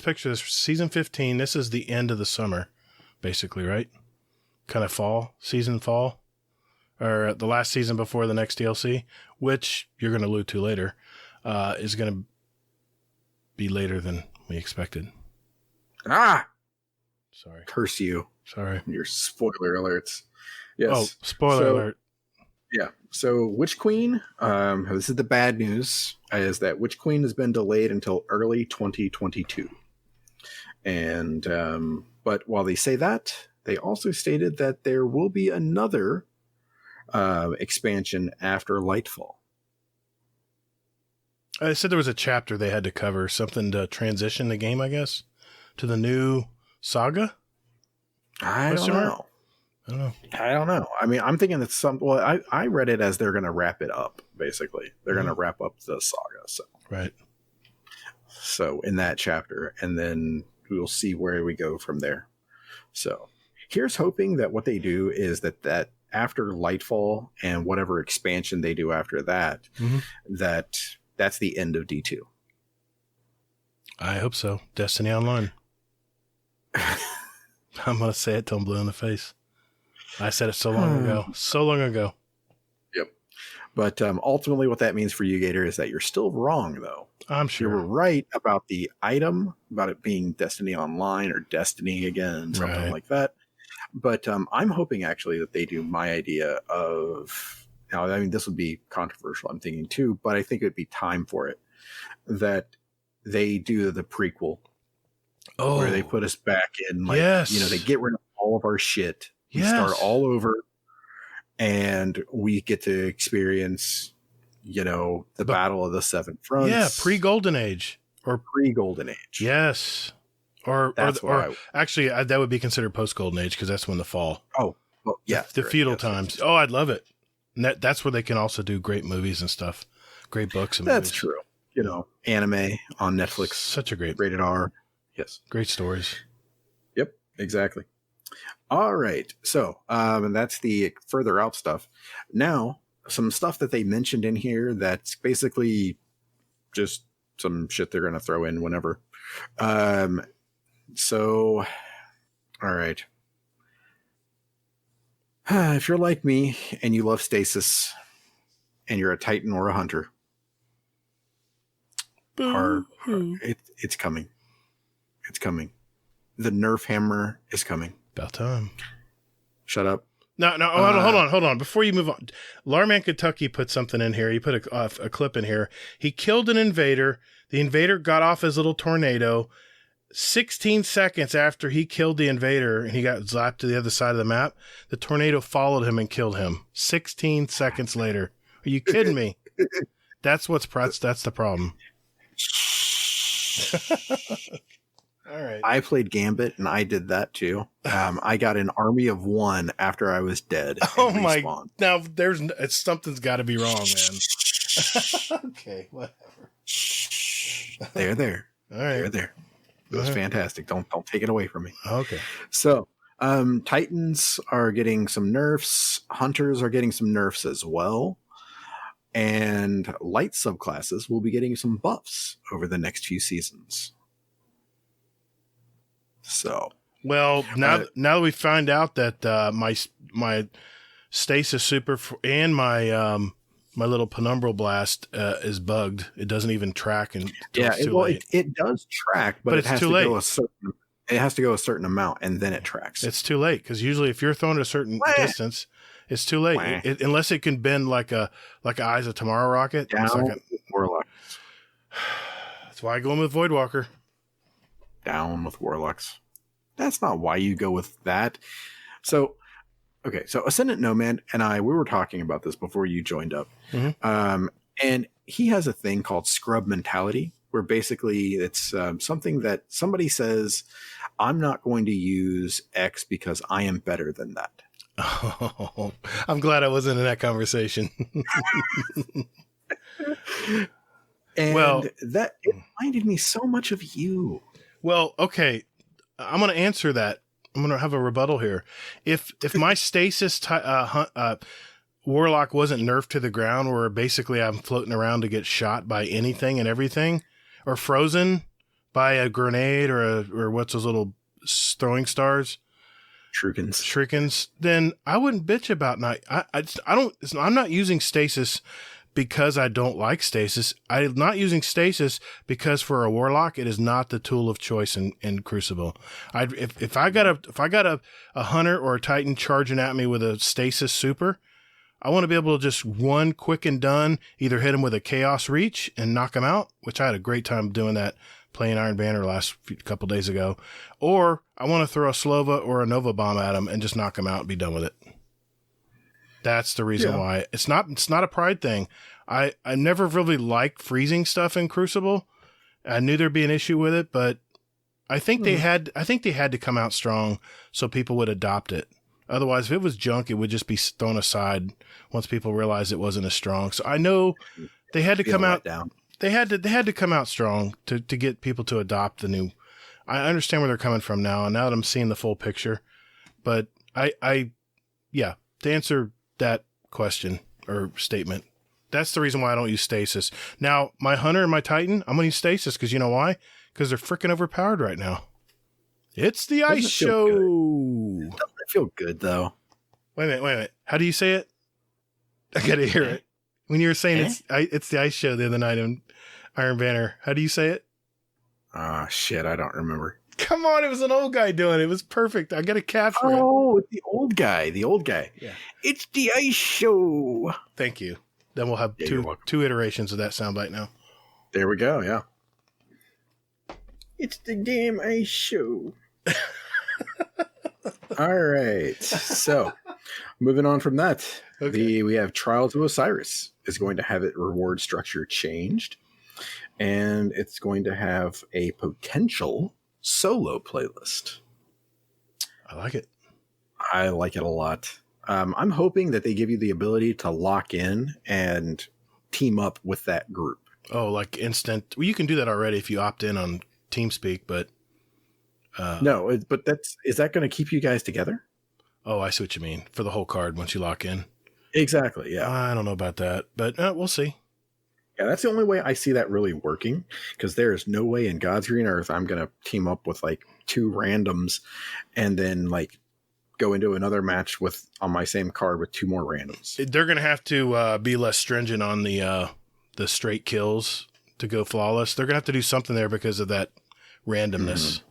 picture this. Season 15. This is the end of the summer, basically, right? Kind of fall, or the last season before the next DLC, which you're going to allude to later, is going to be later than we expected. Sorry. Curse you. Sorry. Your spoiler alerts. Yes. Oh, spoiler alert. Yeah. So Witch Queen, this is the bad news, is that Witch Queen has been delayed until early 2022. And, but while they say that, they also stated that there will be another expansion after Lightfall. I said there was a chapter they had to cover, something to transition the game, I guess, to the new Saga. I don't know. I mean, I'm thinking it's I read it as they're going to wrap it up. Basically, they're going to wrap up the Saga. So right. So in that chapter, and then we'll see where we go from there. So here's hoping that what they do is that after Lightfall and whatever expansion they do after that, that's the end of D2. I hope so. Destiny Online. I'm going to say it till I'm blue in the face. I said it so long ago. So long ago. Yep. But ultimately what that means for you, Gatr, is that you're still wrong, though. I'm sure. You were right about the item, about it being Destiny Online or Destiny again, something like that. But I'm hoping actually that they do my idea of, now, I mean, this would be controversial, I'm thinking too, but I think it would be time for it, that they do the prequel. Oh, where they put us back in, like, they get rid of all of our shit. We start all over, and we get to experience, the Battle of the Seven Fronts. Yeah, pre-Golden Age. Or pre-Golden Age. Yes. Or actually, that would be considered post-Golden Age, because that's when the fall. Oh, well, yeah. The feudal times. Oh, I'd love it. And that's where they can also do great movies and stuff. Great books and movies. That's true. Anime on Netflix. Such a great... Rated R. Yes. Great stories. Yep, exactly. All right. So, and that's the further out stuff. Now, some stuff that they mentioned in here that's basically just some shit they're going to throw in whenever. So, all right. If you're like me and you love stasis and you're a Titan or a Hunter, it's coming. It's coming. The Nerf hammer is coming. About time. Shut up. No, hold on. Before you move on, Larman Kentucky put something in here. He put a clip in here. He killed an invader. The invader got off his little tornado. 16 seconds after he killed the invader and he got zapped to the other side of the map, the tornado followed him and killed him. 16 seconds later. Are you kidding me? That's the problem. All right. I played Gambit and I did that too. I got an army of one after I was dead. Oh my! Now something's got to be wrong, man. Okay, whatever. They're there. All right, they're there. It was fantastic. Don't take it away from me. Okay. So, Titans are getting some nerfs. Hunters are getting some nerfs as well. And light subclasses will be getting some buffs over the next few seasons. So Well, now that we find out that my stasis super and my my little penumbral blast is bugged, it doesn't even track, and it's too late. It does track, but it has too to late. go a certain. It has to go a certain amount, and then it tracks. It's too late because usually if you're throwing at a certain distance, it's too late. Unless it can bend like a Eyes of Tomorrow rocket. Down with Warlocks. That's why I go in with Voidwalker. Down with Warlocks. That's not why you go with that. So, okay. So Ascendant Nomad and we were talking about this before you joined up. Mm-hmm. And he has a thing called scrub mentality, where basically it's something that somebody says, I'm not going to use X because I am better than that. Oh, I'm glad I wasn't in that conversation. And that it reminded me so much of you. Well, okay. I'm going to answer that. I'm going to have a rebuttal here. If my stasis Warlock wasn't nerfed to the ground, where basically I'm floating around to get shot by anything and everything, or frozen by a grenade or what's those little throwing stars? Shurikens. Then I wouldn't bitch about I'm not using stasis because I don't like stasis. I'm not using stasis because for a Warlock, it is not the tool of choice in Crucible. If I got a hunter or a Titan charging at me with a stasis super, I want to be able to just one quick and done, either hit him with a Chaos Reach and knock him out, which I had a great time doing that playing Iron Banner couple days ago, or I want to throw a Slova or a Nova Bomb at him and just knock him out and be done with it. That's the reason why. It's not a pride thing. I never really liked freezing stuff in Crucible. I knew there'd be an issue with it, but I think they had to come out strong so people would adopt it. Otherwise, if it was junk, it would just be thrown aside once people realized it wasn't as strong. So I know they had to come out. They had to come out strong to get people to adopt the new. I understand where they're coming from now, and now that I'm seeing the full picture, but to answer that question or statement, that's the reason why I don't use stasis. Now, my Hunter and my Titan, I'm going to use stasis because you know why? Because they're freaking overpowered right now. It's the ice show. Doesn't it feel good, though? Wait a minute. How do you say it? I got to hear it. When you were saying it's the ice show the other night in Iron Banner, how do you say it? Shit, I don't remember. Come on, it was an old guy doing it. It was perfect. I got to capture it. Oh, it's the old guy. Yeah. It's the ice show. Thank you. Then we'll have two iterations of that soundbite now. There we go, yeah. It's the damn ice show. All right. So, moving on from that, we have Trials of Osiris is going to have its reward structure changed, and it's going to have a potential solo playlist. I like it. I like it a lot. I'm hoping that they give you the ability to lock in and team up with that group. Oh, like instant. Well, you can do that already if you opt in on TeamSpeak, but no. But is that going to keep you guys together? Oh, I see what you mean. For the whole card once you lock in. Exactly. Yeah. I don't know about that, but we'll see. Yeah, that's the only way I see that really working, because there is no way in God's green earth I'm going to team up with like two randoms and then like go into another match on my same card with two more randoms. They're going to have to be less stringent on the straight kills to go flawless. They're going to have to do something there because of that randomness.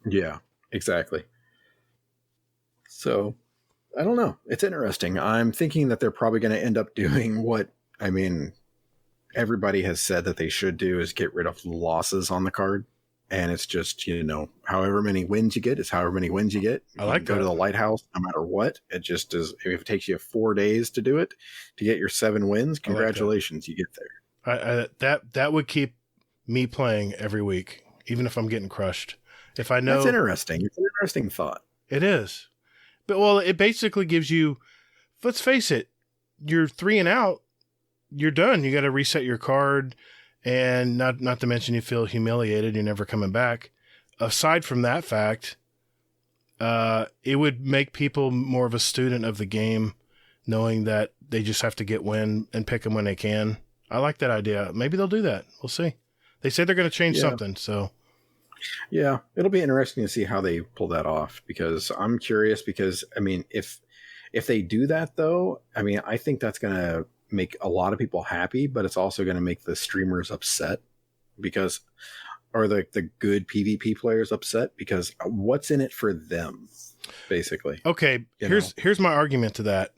Yeah, exactly. So, I don't know. It's interesting. I'm thinking that they're probably going to end up doing what, everybody has said that they should do, is get rid of losses on the card. And it's just, however many wins you get is however many wins you get. I like go to the lighthouse no matter what. It just is. If it takes you 4 days to do it, to get your 7 wins, congratulations, you get there. That would keep me playing every week, even if I'm getting crushed. If I know. That's interesting. It's an interesting thought. It is. But, it basically gives you, let's face it, you're 3 and out, you're done. You got to reset your card. And not to mention you feel humiliated. You're never coming back. Aside from that fact, it would make people more of a student of the game, knowing that they just have to get win and pick them when they can. I like that idea. Maybe they'll do that. We'll see. They said they're going to change something. So Yeah, it'll be interesting to see how they pull that off, because I'm curious, because I mean, if they do that though, I mean, I think that's going to make a lot of people happy, but it's also going to make the streamers upset, because, or the good PvP players upset, because what's in it for them, basically. Okay, here's my argument to that.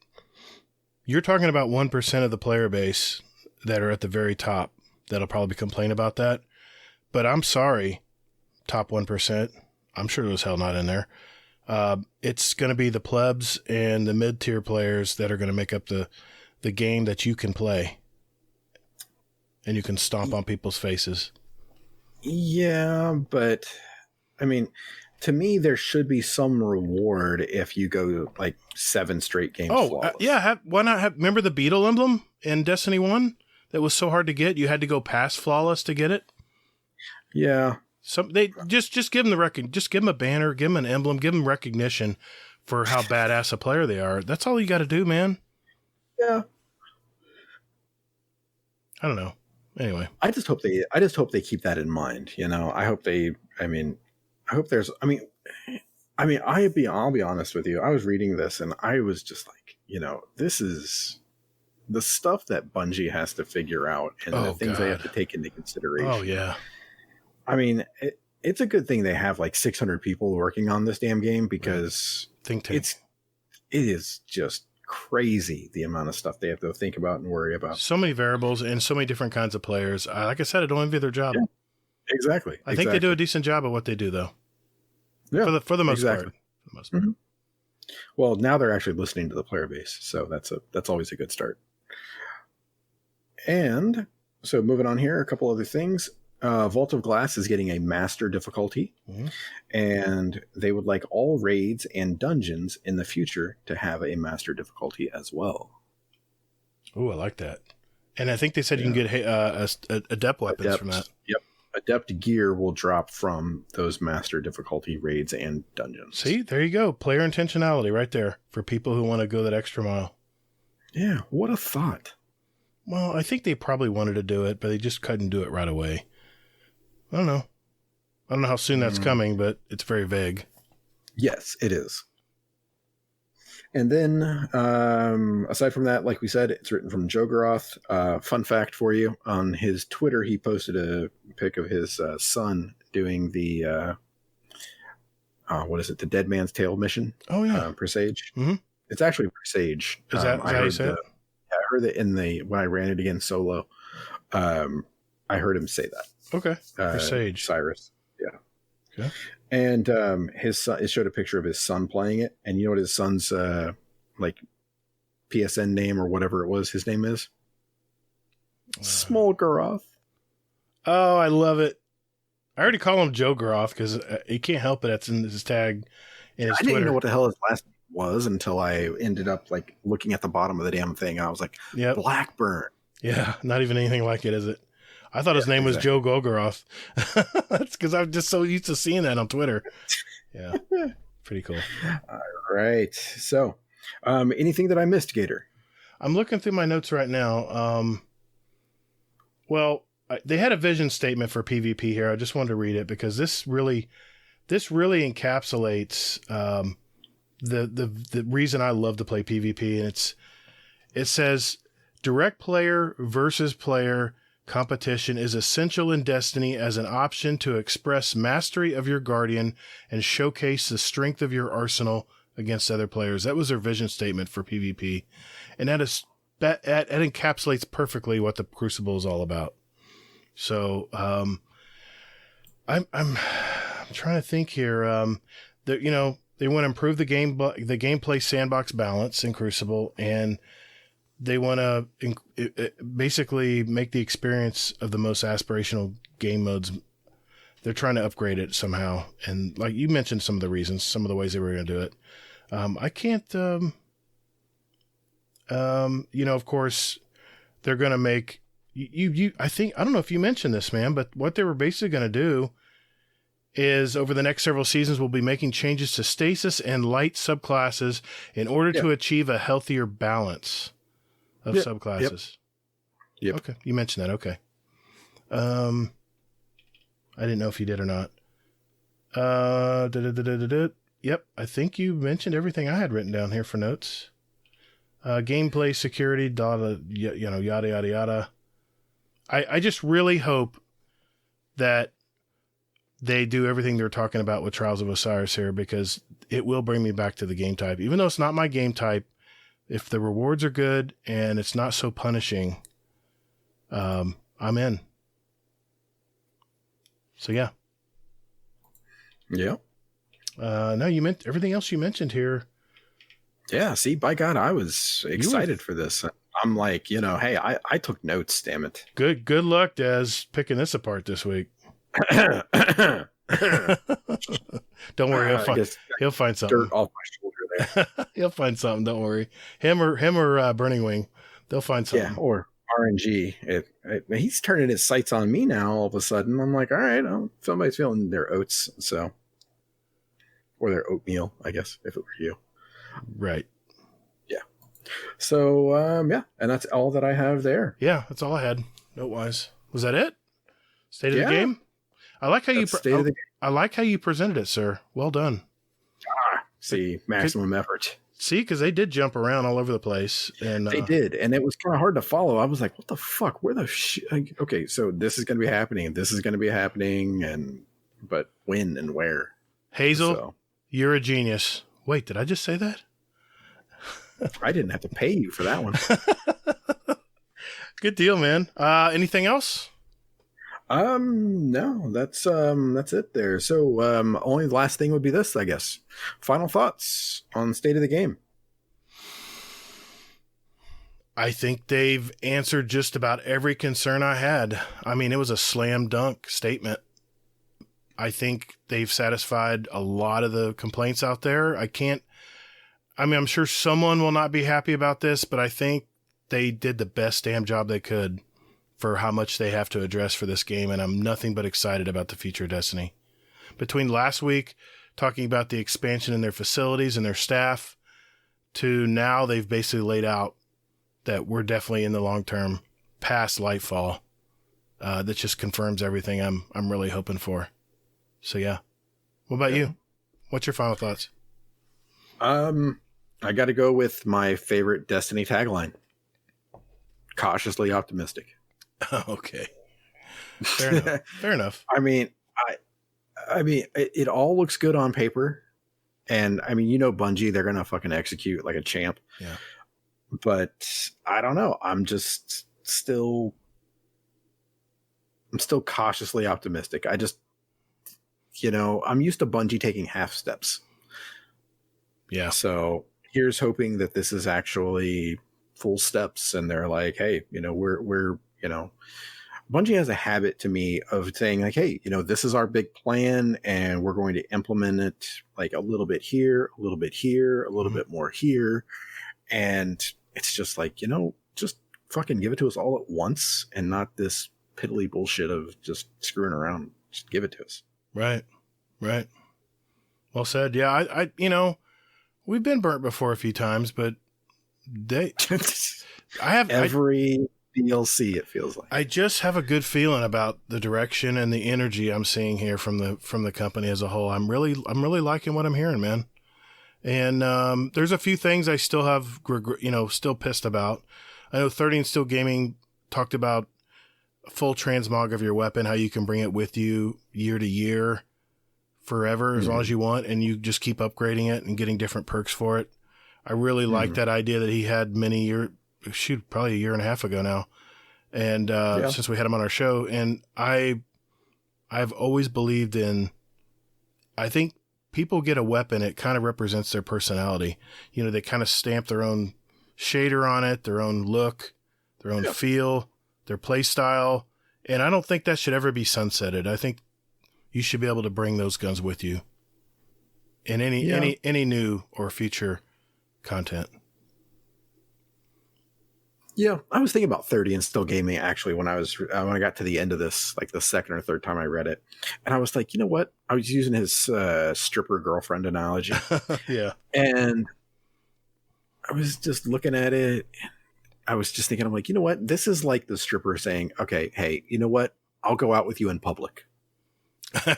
You're talking about 1% of the player base that are at the very top that'll probably complain about that. But I'm sorry, top 1%. I'm sure there's hell not in there. It's going to be the plebs and the mid-tier players that are going to make up the game that you can play. And you can stomp on people's faces. Yeah, but I mean, to me, there should be some reward if you go like 7 straight games. Why not have? Remember the beetle emblem in Destiny 1 that was so hard to get? You had to go past flawless to get it. Yeah. They just give them the record. Just give them a banner, give them an emblem, give them recognition for how badass a player they are. That's all you got to do, man. Yeah. I don't know. Anyway, I just hope they keep that in mind. I hope there's. I'll be honest with you. I was reading this and I was just like, this is the stuff that Bungie has to figure out, and the things they have to take into consideration. Oh yeah. I mean, it's a good thing they have like 600 people working on this damn game, because it is just crazy the amount of stuff they have to think about and worry about. So many variables and so many different kinds of players. Like I said, I don't envy their job. Yeah, exactly. I think they do a decent job at what they do, though. Yeah, for the most part. For the most part. Mm-hmm. Well, now they're actually listening to the player base, so that's always a good start. And so moving on here, a couple other things. Vault of Glass is getting a master difficulty, and they would like all raids and dungeons in the future to have a master difficulty as well. Oh, I like that. And I think they said you can get adept weapons from that. Yep. Adept gear will drop from those master difficulty raids and dungeons. See, there you go. Player intentionality right there for people who want to go that extra mile. Yeah, what a thought. Well, I think they probably wanted to do it, but they just couldn't do it right away. I don't know. I don't know how soon that's coming, but it's very vague. Yes, it is. And then, aside from that, like we said, it's written from Joe Groth. Fun fact for you, on his Twitter, he posted a pic of his son doing the, the Dead Man's Tale mission. Oh, yeah. Presage. Mm-hmm. It's actually Presage. Is that how you say it? I heard that when I ran it again solo. I heard him say that. Okay. Presage. Cyrus. Yeah. Okay. And his son, it showed a picture of his son playing it, and you know what his son's PSN name or whatever it was his name is? Smolgaroth. Oh, I love it. I already call him Joe Groth because he can't help it. That's in his tag in his Twitter. I didn't know what the hell his last name was until I ended up looking at the bottom of the damn thing. I was like, yep. Blackburn. Yeah, not even anything like it, is it? I thought his name was Joe Gogoroth. That's because I'm just so used to seeing that on Twitter. Yeah, pretty cool. All right. So, anything that I missed, Gatr? I'm looking through my notes right now. They had a vision statement for PvP here. I just wanted to read it because this really encapsulates the reason I love to play PvP, and it says direct player versus player competition is essential in Destiny as an option to express mastery of your Guardian and showcase the strength of your arsenal against other players. That was their vision statement for PvP. And that encapsulates perfectly what the Crucible is all about. So, I'm trying to think here. They want to improve the gameplay sandbox balance in Crucible, and they want to basically make the experience of the most aspirational game modes. They're trying to upgrade it somehow. And like you mentioned some of the reasons, some of the ways they were going to do it. I can't, of course they're going to make I don't know if you mentioned this, man, but what they were basically going to do is over the next several seasons, we'll be making changes to stasis and light subclasses in order to achieve a healthier balance of subclasses. Yep. Okay. You mentioned that. Okay. I didn't know if you did or not. Yep, I think you mentioned everything I had written down here for notes. Gameplay, security, data, yada, yada, yada. I just really hope that they do everything they're talking about with Trials of Osiris here, because it will bring me back to the game type. Even though it's not my game type, if the rewards are good and it's not so punishing, I'm in. So yeah. Yeah. No, you meant everything else you mentioned here. Yeah. See, by God, I was excited for this. I'm like, hey, I took notes, damn it. Good luck, Des, picking this apart this week. Don't worry, he'll find something. Dirt off my shoulder there. He'll find something. Don't worry. Him or Burning Wing, they'll find something. Yeah, or RNG. He's turning his sights on me now. All of a sudden, I'm like, all right, somebody's feeling their oats, or their oatmeal, I guess, if it were you. Right. Yeah. So yeah, and that's all that I have there. Yeah, that's all I had. Note wise. Was that it? State of the game. I like how I like how you presented it, sir. Well done. See, maximum effort. See, because they did jump around all over the place, and they did, and it was kind of hard to follow. I was like, "What the fuck? Where the shit?" Okay, so this is going to be happening. This is going to be happening, but when and where? Hazel, you're a genius. Wait, did I just say that? I didn't have to pay you for that one. Good deal, man. Anything else? No, that's it there. So, only the last thing would be this, I guess. Final thoughts on State of the Game. I think they've answered just about every concern I had. I mean, it was a slam dunk statement. I think they've satisfied a lot of the complaints out there. I'm sure someone will not be happy about this, but I think they did the best damn job they could for how much they have to address for this game, and I'm nothing but excited about the future of Destiny. Between last week, talking about the expansion in their facilities and their staff, to now they've basically laid out that we're definitely in the long term past Lightfall. That just confirms everything I'm really hoping for. So yeah. What about you? What's your final thoughts? I got to go with my favorite Destiny tagline. Cautiously optimistic. Okay. Fair enough. Fair enough. I mean, it all looks good on paper. And I mean, Bungie, they're going to fucking execute like a champ. Yeah. But I don't know. I'm still cautiously optimistic. I'm used to Bungie taking half steps. Yeah. So here's hoping that this is actually full steps. And they're like, hey, we're Bungie has a habit to me of saying like, hey, this is our big plan and we're going to implement it like a little bit here, a little bit here, a little bit more here. And it's just like, just fucking give it to us all at once and not this piddly bullshit of just screwing around. Just give it to us. Right. Right. Well said. Yeah. I we've been burnt before a few times, but every DLC, it feels like. I just have a good feeling about the direction and the energy I'm seeing here from the company as a whole. I'm really liking what I'm hearing, man. And there's a few things I still have, still pissed about. I know 30 and Still Gaming talked about full transmog of your weapon, how you can bring it with you year to year, forever, as long as you want, and you just keep upgrading it and getting different perks for it. I really like that idea that he had probably a year and a half ago now. And since we had him on our show, and I've always believed in, I think people get a weapon, it kind of represents their personality. They kind of stamp their own shader on it, their own look, their own feel, their play style. And I don't think that should ever be sunsetted. I think you should be able to bring those guns with you in any new or future content. Yeah, I was thinking about 30 and Still Gaming actually when I got to the end of this, like the second or third time I read it, and I was like, you know what? I was using his stripper girlfriend analogy. Yeah, and I was just looking at it. I was just thinking, I'm like, you know what? This is like the stripper saying, okay, hey, you know what? I'll go out with you in public.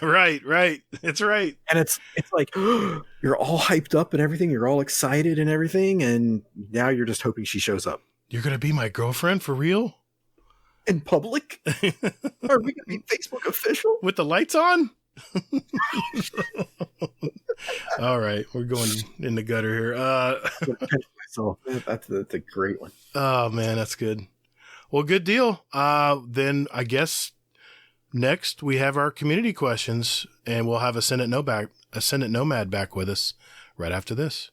Right. It's right. And it's like you're all hyped up and everything. You're all excited and everything, and now you're just hoping she shows up You're going to be my girlfriend for real? in public. Are we gonna be Facebook official? With the lights on? All right, we're going in the gutter here. That's a great one. Oh man, that's good. Well, good deal. Then I guess next we have our community questions, and we'll have Ascendant Nomad back with us right after this.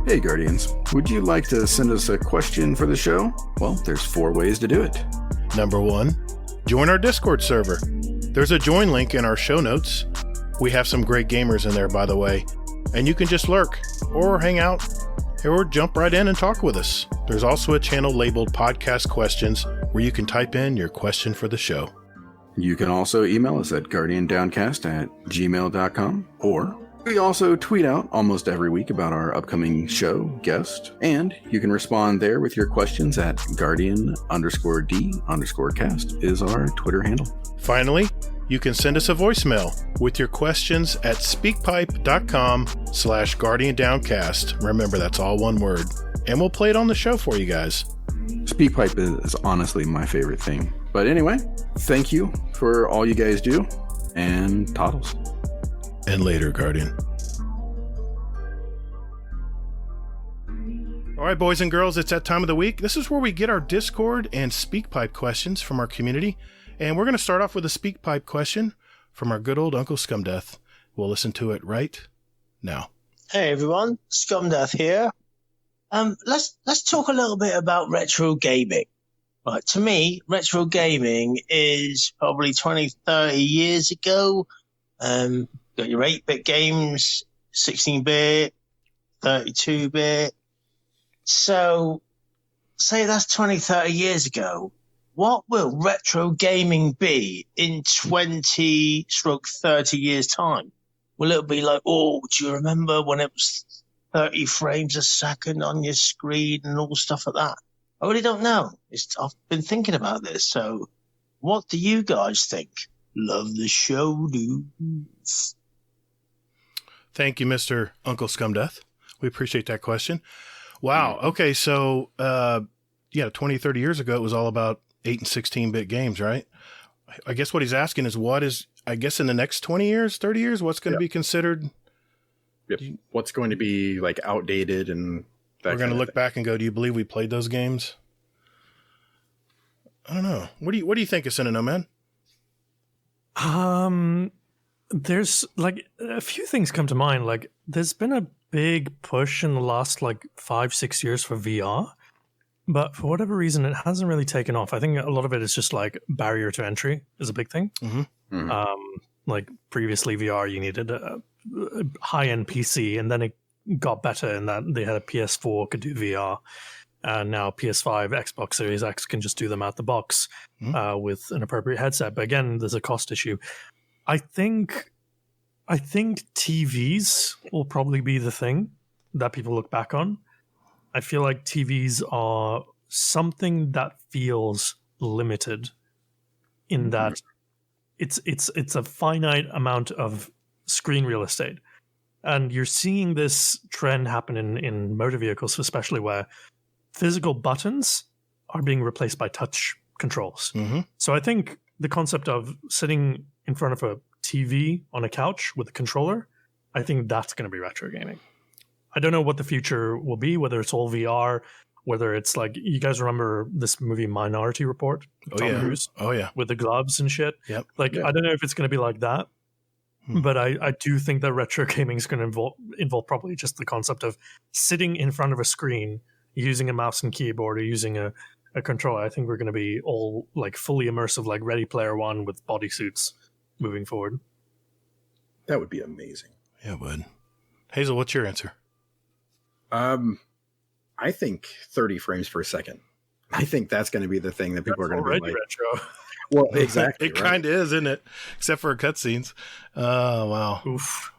Hey Guardians, would you like to send us a question for the show? Well, there's 4 ways to do it. Number 1, join our Discord server. There's a join link in our show notes. We have some great gamers in there, by the way, and you can just lurk or hang out or jump right in and talk with us. There's also a channel labeled Podcast Questions where you can type in your question for the show. You can also email us at guardiandowncast@gmail.com, or we also tweet out almost every week about our upcoming show, guest, and you can respond there with your questions at guardian_d_cast is our Twitter handle. Finally, you can send us a voicemail with your questions at speakpipe.com/guardiandowncast. Remember, that's all one word. And we'll play it on the show for you guys. SpeakPipe is honestly my favorite thing. But anyway, thank you for all you guys do, and toddles. And later, Guardian. All right, boys and girls, it's that time of the week. This is where we get our Discord and SpeakPipe questions from our community. And we're going to start off with a SpeakPipe question from our good old Uncle Scumdeath. We'll listen to it right now. Hey everyone, Scumdeath here. Let's talk a little bit about retro gaming. Right, to me, retro gaming is probably 20, 30 years ago. Got your 8-bit games, 16-bit, 32-bit. So, say that's 20, 30 years ago. What will retro gaming be in 20-30 years' time? Will it be like, oh, do you remember when it was 30 frames a second on your screen and all stuff like that? I really don't know. I've been thinking about this. So, what do you guys think? Love the show, dudes. Thank you, Mr. Uncle Scumdeath. We appreciate that question. Wow. Okay, so, 20, 30 years ago, it was all about 8 and 16-bit games, right? I guess what he's asking is I guess in the next 20 years, 30 years, what's going to be considered? Yep. What's going to be like outdated and that we're going to look back and go, do you believe we played those games? I don't know. What do you think, Ascendant Nomad? There's like a few things come to mind. Like there's been a big push in the last like 5-6 years for VR, but for whatever reason, it hasn't really taken off. I think a lot of it is just like barrier to entry is a big thing. Mm-hmm. Mm-hmm. Like previously VR, you needed a high-end PC, and then it got better in that they had a PS4 could do VR. And now PS5, Xbox Series X can just do them out the box with an appropriate headset. But again, there's a cost issue. I think TVs will probably be the thing that people look back on. I feel like TVs are something that feels limited in that it's a finite amount of screen real estate. And you're seeing this trend happen in motor vehicles, especially where physical buttons are being replaced by touch controls. Mm-hmm. So I think the concept of sitting in front of a TV on a couch with a controller, I think that's going to be retro gaming. I don't know what the future will be, whether it's all VR, whether it's like, you guys remember this movie Minority Report? Tom Cruise? Oh, yeah. With the gloves and shit? Yep. I don't know if it's going to be like that. But I do think that retro gaming is going to involve probably just the concept of sitting in front of a screen, using a mouse and keyboard, or using a controller. I think we're going to be all like fully immersive, like Ready Player One with bodysuits moving forward. That would be amazing. Yeah, it would. Hazel, what's your answer? I think 30 frames per second. I think that's going to be the thing that people are going to be like. Retro. Well, exactly. It kind of is, isn't it? Except for cutscenes. Oh, wow. Oof.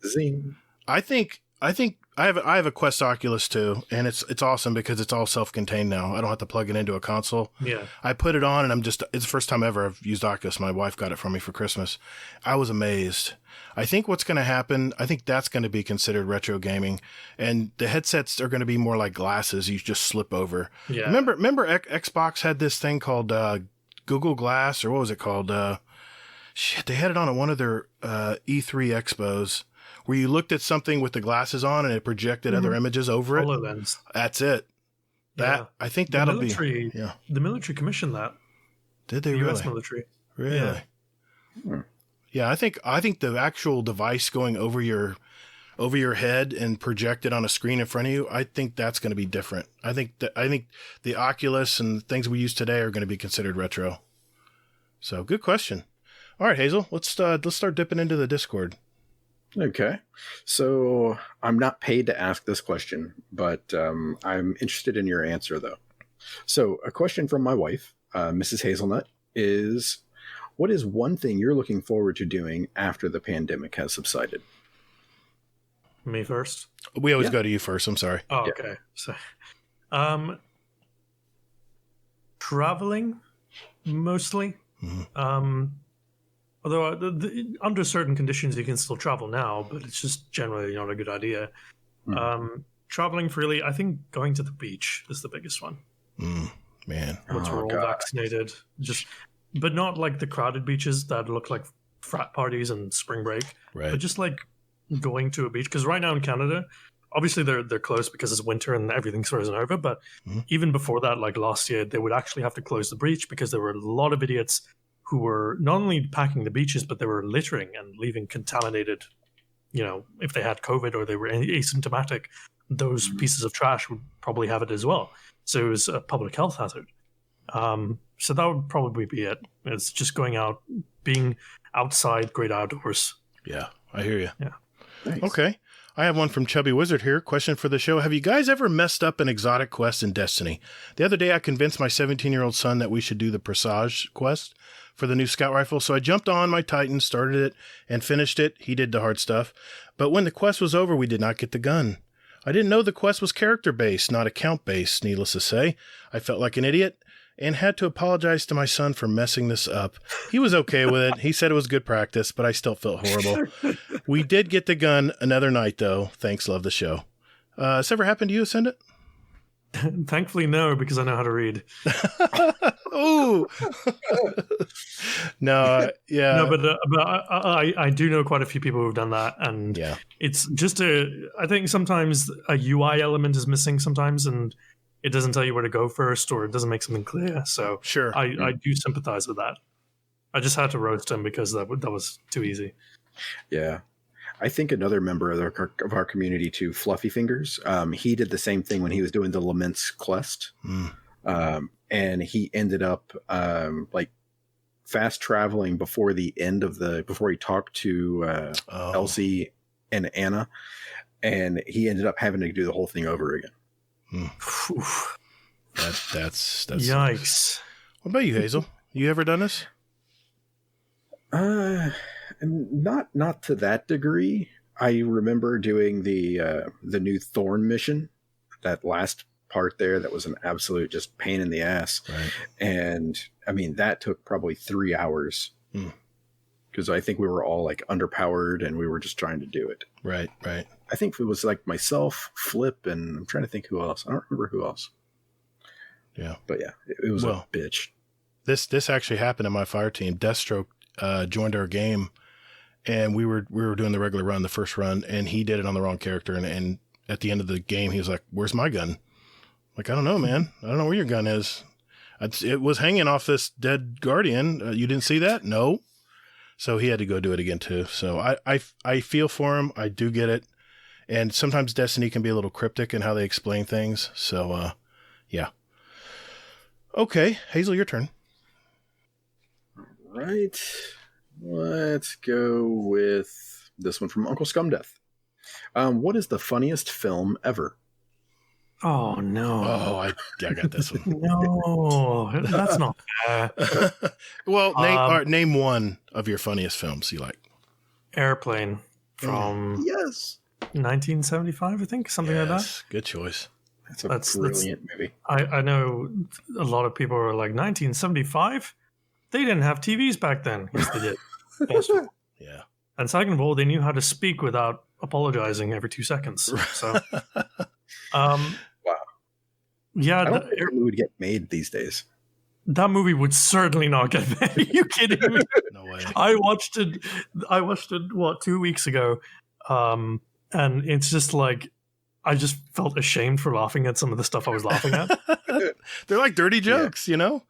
Zing. I think I have a Quest Oculus too, and it's awesome because it's all self-contained now. I don't have to plug it into a console. Yeah. I put it on, and it's the first time ever I've used Oculus. My wife got it for me for Christmas. I was amazed. I think what's going to happen, I think that's going to be considered retro gaming, and the headsets are going to be more like glasses you just slip over. Yeah. Remember Xbox had this thing called Google Glass, or what was it called? They had it on at one of their E3 expos, where you looked at something with the glasses on and it projected other images over it. HoloLens. That's it. I think that'll be. Yeah. The military commissioned that. Did they the really? U.S. military. Really? Yeah. Yeah, I think the actual device going over your head and projected on a screen in front of you, I think that's going to be different. I think the Oculus and things we use today are going to be considered retro. So, good question. All right, Hazel, let's start dipping into the Discord. Okay. So I'm not paid to ask this question, but I'm interested in your answer, though. So a question from my wife, Mrs. Hazelnut, is what is one thing you're looking forward to doing after the pandemic has subsided? Me first? We always go to you first. I'm sorry. Oh, okay. So, traveling, mostly. Mm-hmm. Although under certain conditions you can still travel now, but it's just generally not a good idea. Traveling freely, I think going to the beach is the biggest one. Man. Once we're all vaccinated. But not like the crowded beaches that look like frat parties and spring break. Right. But just like going to a beach. Because right now in Canada, obviously they're closed because it's winter and everything's frozen over. But even before that, like last year, they would actually have to close the beach because there were a lot of idiots who were not only packing the beaches, but they were littering and leaving contaminated, if they had COVID or they were asymptomatic, those pieces of trash would probably have it as well. So it was a public health hazard. So that would probably be it. It's just going out, being outside, great outdoors. Yeah, I hear you. Yeah. Nice. Okay. I have one from Chubby Wizard here. Question for the show. Have you guys ever messed up an exotic quest in Destiny? The other day, I convinced my 17-year-old son that we should do the Presage quest for the new scout rifle. So I jumped on my Titan, started it, and finished it. He did the hard stuff. But when the quest was over, we did not get the gun. I didn't know the quest was character-based, not account-based, needless to say. I felt like an idiot and had to apologize to my son for messing this up. He was okay with it. He said it was good practice, but I still felt horrible. We did get the gun another night, though. Thanks, love the show. Has this ever happened to you, Ascendant? Thankfully, no, because I know how to read. Ooh. No, yeah. No, but I do know quite a few people who've done that, and it's just I think sometimes a UI element is missing sometimes, and it doesn't tell you where to go first, or it doesn't make something clear. So sure, I do sympathize with that. I just had to roast him because that was too easy. Yeah. I think another member of our community too, Fluffy Fingers, he did the same thing when he was doing the Laments quest. And he ended up like fast traveling before the end of before he talked to Elsie and Anna, and he ended up having to do the whole thing over again. That's yikes. What about you, Hazel? You ever done this? Not to that degree. I remember doing the new Thorn mission, that last part there that was an absolute just pain in the ass. Right. And I mean, that took probably 3 hours because I think we were all like underpowered and we were just trying to do it. Right. I think it was like myself, Flip, and I'm trying to think who else. I don't remember who else. Yeah. But yeah, it was a bitch. This actually happened in my fire team. Deathstroke joined our game, and we were doing the regular run, the first run, and he did it on the wrong character. And at the end of the game, he was like, "Where's my gun?" Like, I don't know, man. I don't know where your gun is. It was hanging off this dead guardian. You didn't see that? No. So he had to go do it again too. So I feel for him. I do get it. And sometimes Destiny can be a little cryptic in how they explain things. So, yeah. Okay, Hazel, your turn. Right. Let's go with this one from Uncle Scumdeath. What is the funniest film ever? Oh no! Oh, I got this one. No, that's not fair. Well, name one of your funniest films you like. Airplane from Yes. 1975, I think, something like that. Good choice. That's a brilliant movie. I know a lot of people are like 1975. They didn't have TVs back then. Yes, they did. First of all. Yeah. And second of all, they knew how to speak without apologizing every 2 seconds. So, Wow. yeah, I don't think it would get made these days. that movie would certainly not get made. Are you kidding me? No way. I watched it. What, 2 weeks ago, and it's just like I just felt ashamed for laughing at some of the stuff I was laughing at. They're like dirty jokes, you know?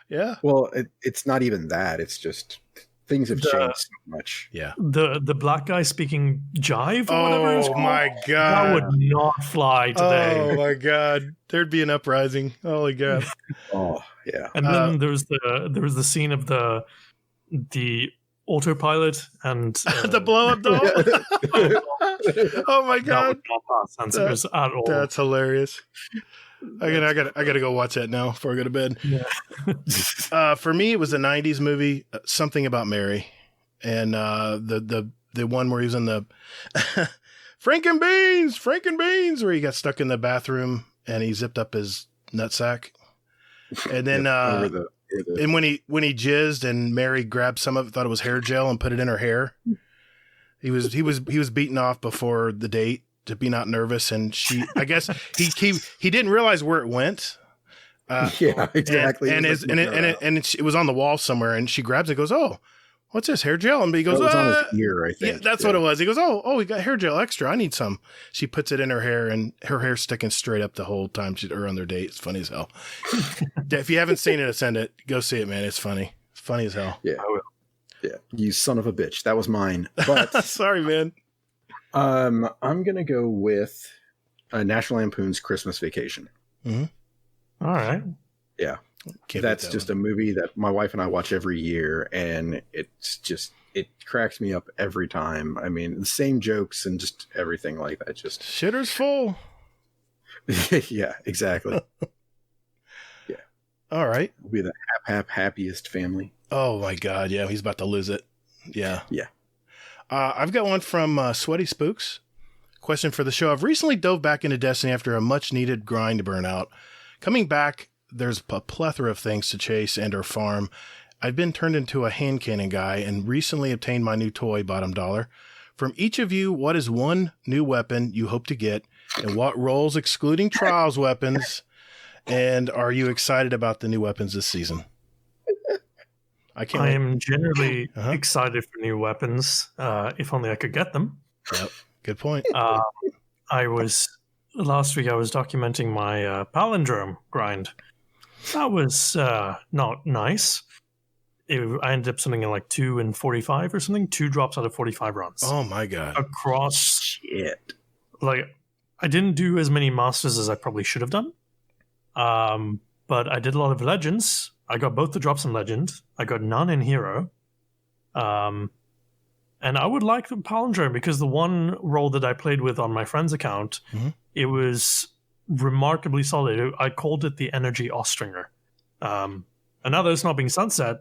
Yeah. Well, it's not even that. It's just things have changed so much. Yeah. The black guy speaking jive or whatever it's Oh called, my that God. would not fly today. Oh my God. There'd be an uprising. Holy God. Oh, yeah. And then there was the scene of the autopilot and The blow up doll. Oh my that God. would not pass sensors at all. That's hilarious. I gotta go watch that now before I go to bed. Yeah. For me, it was a '90s movie, Something About Mary, and the one where he was in the Franken beans, where he got stuck in the bathroom and he zipped up his nutsack, and then and when he jizzed and Mary grabbed some of it, thought it was hair gel, and put it in her hair. He was beaten off before the date to be not nervous, and I guess he didn't realize where it went. Yeah, exactly. And it was on the wall somewhere, and she grabs it, and goes, "Oh, what's this, hair gel?" And he goes, it was on his ear, I think. Yeah, that's what it was. He goes, "Oh, we got hair gel extra. I need some." She puts it in her hair, and her hair's sticking straight up the whole time they're on their date. It's funny as hell. If you haven't seen it, Ascendant, go see it, man. It's funny. It's funny as hell. Yeah, I will. Yeah, you son of a bitch. That was mine. But sorry, man. I'm gonna go with National Lampoon's Christmas Vacation. Mm-hmm. All right. Yeah, that's just a movie that my wife and I watch every year, and it cracks me up every time. I mean, the same jokes and just everything like that. Just shitter's full. Yeah, exactly. Yeah. All right. We'll be the happiest family. Oh my God! Yeah, he's about to lose it. Yeah. Yeah. I've got one from Sweaty Spooks. Question for the show. I've recently dove back into Destiny after a much-needed grind burnout. Coming back, there's a plethora of things to chase and or farm. I've been turned into a hand cannon guy and recently obtained my new toy, bottom dollar. From each of you, what is one new weapon you hope to get, and what roles, excluding trials weapons, and are you excited about the new weapons this season? I am generally excited for new weapons, if only I could get them. Yep, good point. Last week I was documenting my palindrome grind. That was not nice. I ended up something in like 2 and 45 or something. 2 drops out of 45 runs. Oh my God! Across shit. Like, I didn't do as many masters as I probably should have done. But I did a lot of legends. I got both the drops in legend. I got none in hero. And I would like the palindrome because the one role that I played with on my friend's account, it was remarkably solid. I called it the Energy Ostringer. And now that it's not being sunset,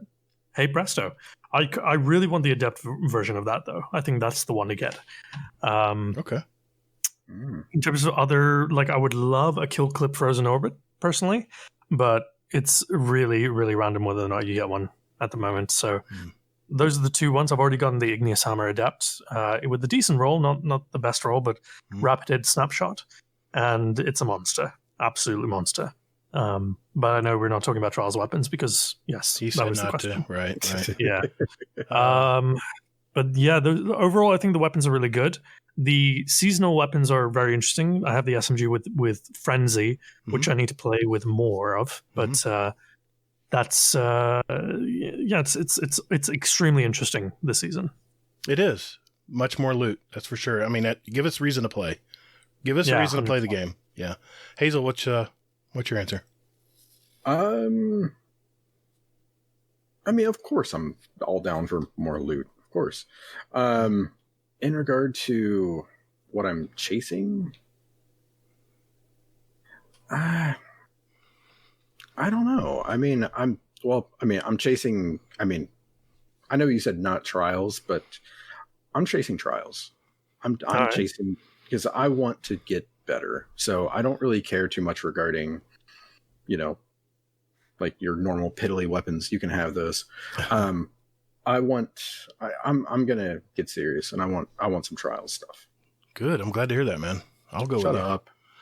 hey presto. I really want the adept version of that though. I think that's the one to get. Okay. In terms of other, like, I would love a kill clip frozen orbit personally, but it's really, really random whether or not you get one at the moment. So those are the 2 ones. I've already gotten the Igneous Hammer Adept with a decent roll, not the best roll, but Rapid Hit Snapshot. And it's a monster. Absolutely monster. But I know we're not talking about trials weapons because, yes, that was the question. Right. Yeah. But yeah, overall, I think the weapons are really good. The seasonal weapons are very interesting. I have the SMG with Frenzy, which I need to play with more of. But that's it's extremely interesting this season. It is much more loot, that's for sure. I mean, give us reason to play. Give us a reason 100%. To play the game. Yeah, Hazel, what's your answer? I mean, of course, I'm all down for more loot. Of course. In regard to what I'm chasing, I don't know. I'm chasing. I know you said not trials, but I'm chasing trials. I'm right. chasing because I want to get better. So I don't really care too much regarding, like your normal piddly weapons. You can have those. I'm gonna get serious, and I want some trials stuff. Good. I'm glad to hear that, man. I'll go with you.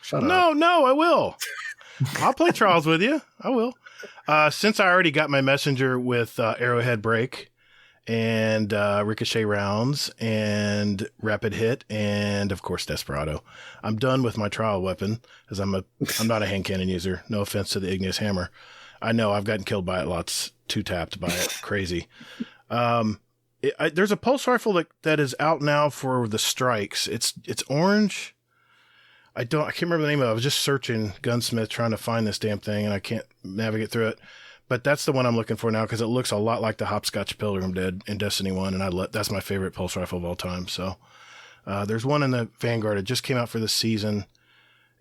Shut up. No, I will. I'll play trials with you. I will. Since I already got my messenger with Arrowhead Break and Ricochet Rounds and Rapid Hit and, of course, Desperado, I'm done with my trial weapon because I'm not a hand cannon user. No offense to the Igneous Hammer. I know I've gotten killed by it lots, two-tapped by it. Crazy. There's a pulse rifle that is out now for the strikes. It's orange. I can't remember the name of it. I was just searching Gunsmith trying to find this damn thing, and I can't navigate through it. But that's the one I'm looking for now because it looks a lot like the Hopscotch Pilgrim did in Destiny 1, and that's my favorite pulse rifle of all time. So there's one in the Vanguard. It just came out for this season,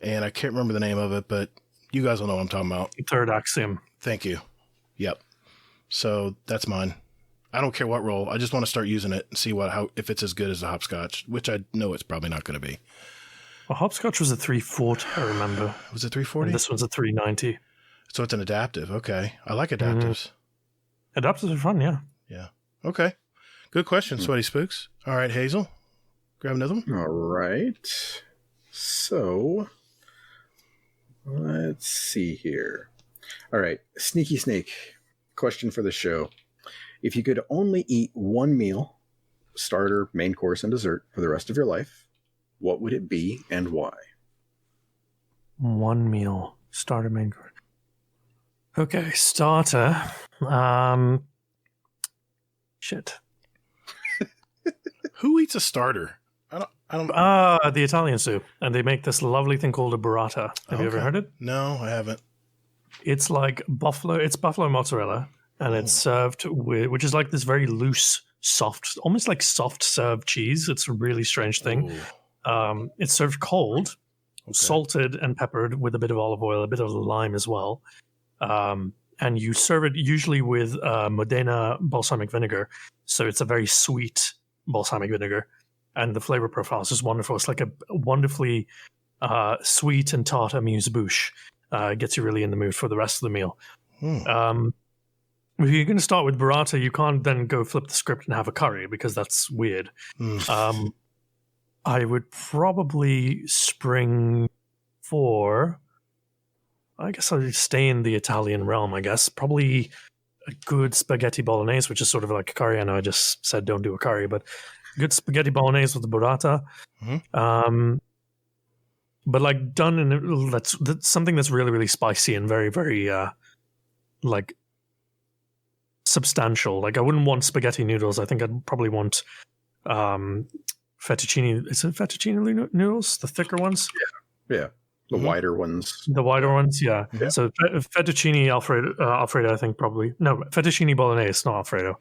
and I can't remember the name of it, but you guys will know what I'm talking about. Third Axiom. Thank you. Yep. So that's mine. I don't care what roll. I just want to start using it and see if it's as good as the Hopscotch, which I know it's probably not going to be. Well, Hopscotch was a 340, I remember. Was it 340? And this one's a 390. So it's an adaptive. Okay. I like adaptives. Adaptives are fun, yeah. Yeah. Okay. Good question, Sweaty Spooks. All right, Hazel. Grab another one. All right. So, let's see here. All right. Sneaky Snake. Question for the show. If you could only eat one meal, starter, main course, and dessert for the rest of your life, what would it be and why? One meal, starter, main course. Okay, starter. Shit. Who eats a starter? I don't. The Italian soup, and they make this lovely thing called a burrata. Have you ever heard it? No, I haven't. It's like buffalo. It's buffalo mozzarella, and it's served with, which is like this very loose, soft, almost like soft served cheese. It's a really strange thing. It's served cold, salted and peppered with a bit of olive oil, a bit of lime as well. And you serve it usually with Modena balsamic vinegar. So it's a very sweet balsamic vinegar. And the flavor profile is just wonderful. It's like a wonderfully sweet and tart amuse-bouche. Gets you really in the mood for the rest of the meal. If you're going to start with burrata, you can't then go flip the script and have a curry because that's weird. I would probably spring for, I guess I would stay in the Italian realm, I guess. Probably a good spaghetti bolognese, which is sort of like a curry. I know I just said don't do a curry, but good spaghetti bolognese with the burrata. But like done in that's something that's really, really spicy and very, very like substantial. Like I wouldn't want spaghetti noodles. I think I'd probably want fettuccine. Is it fettuccine noodles? The thicker ones? Yeah. The wider ones. The wider ones, yeah. So fettuccine Alfredo, I think probably. No, fettuccine bolognese, not Alfredo.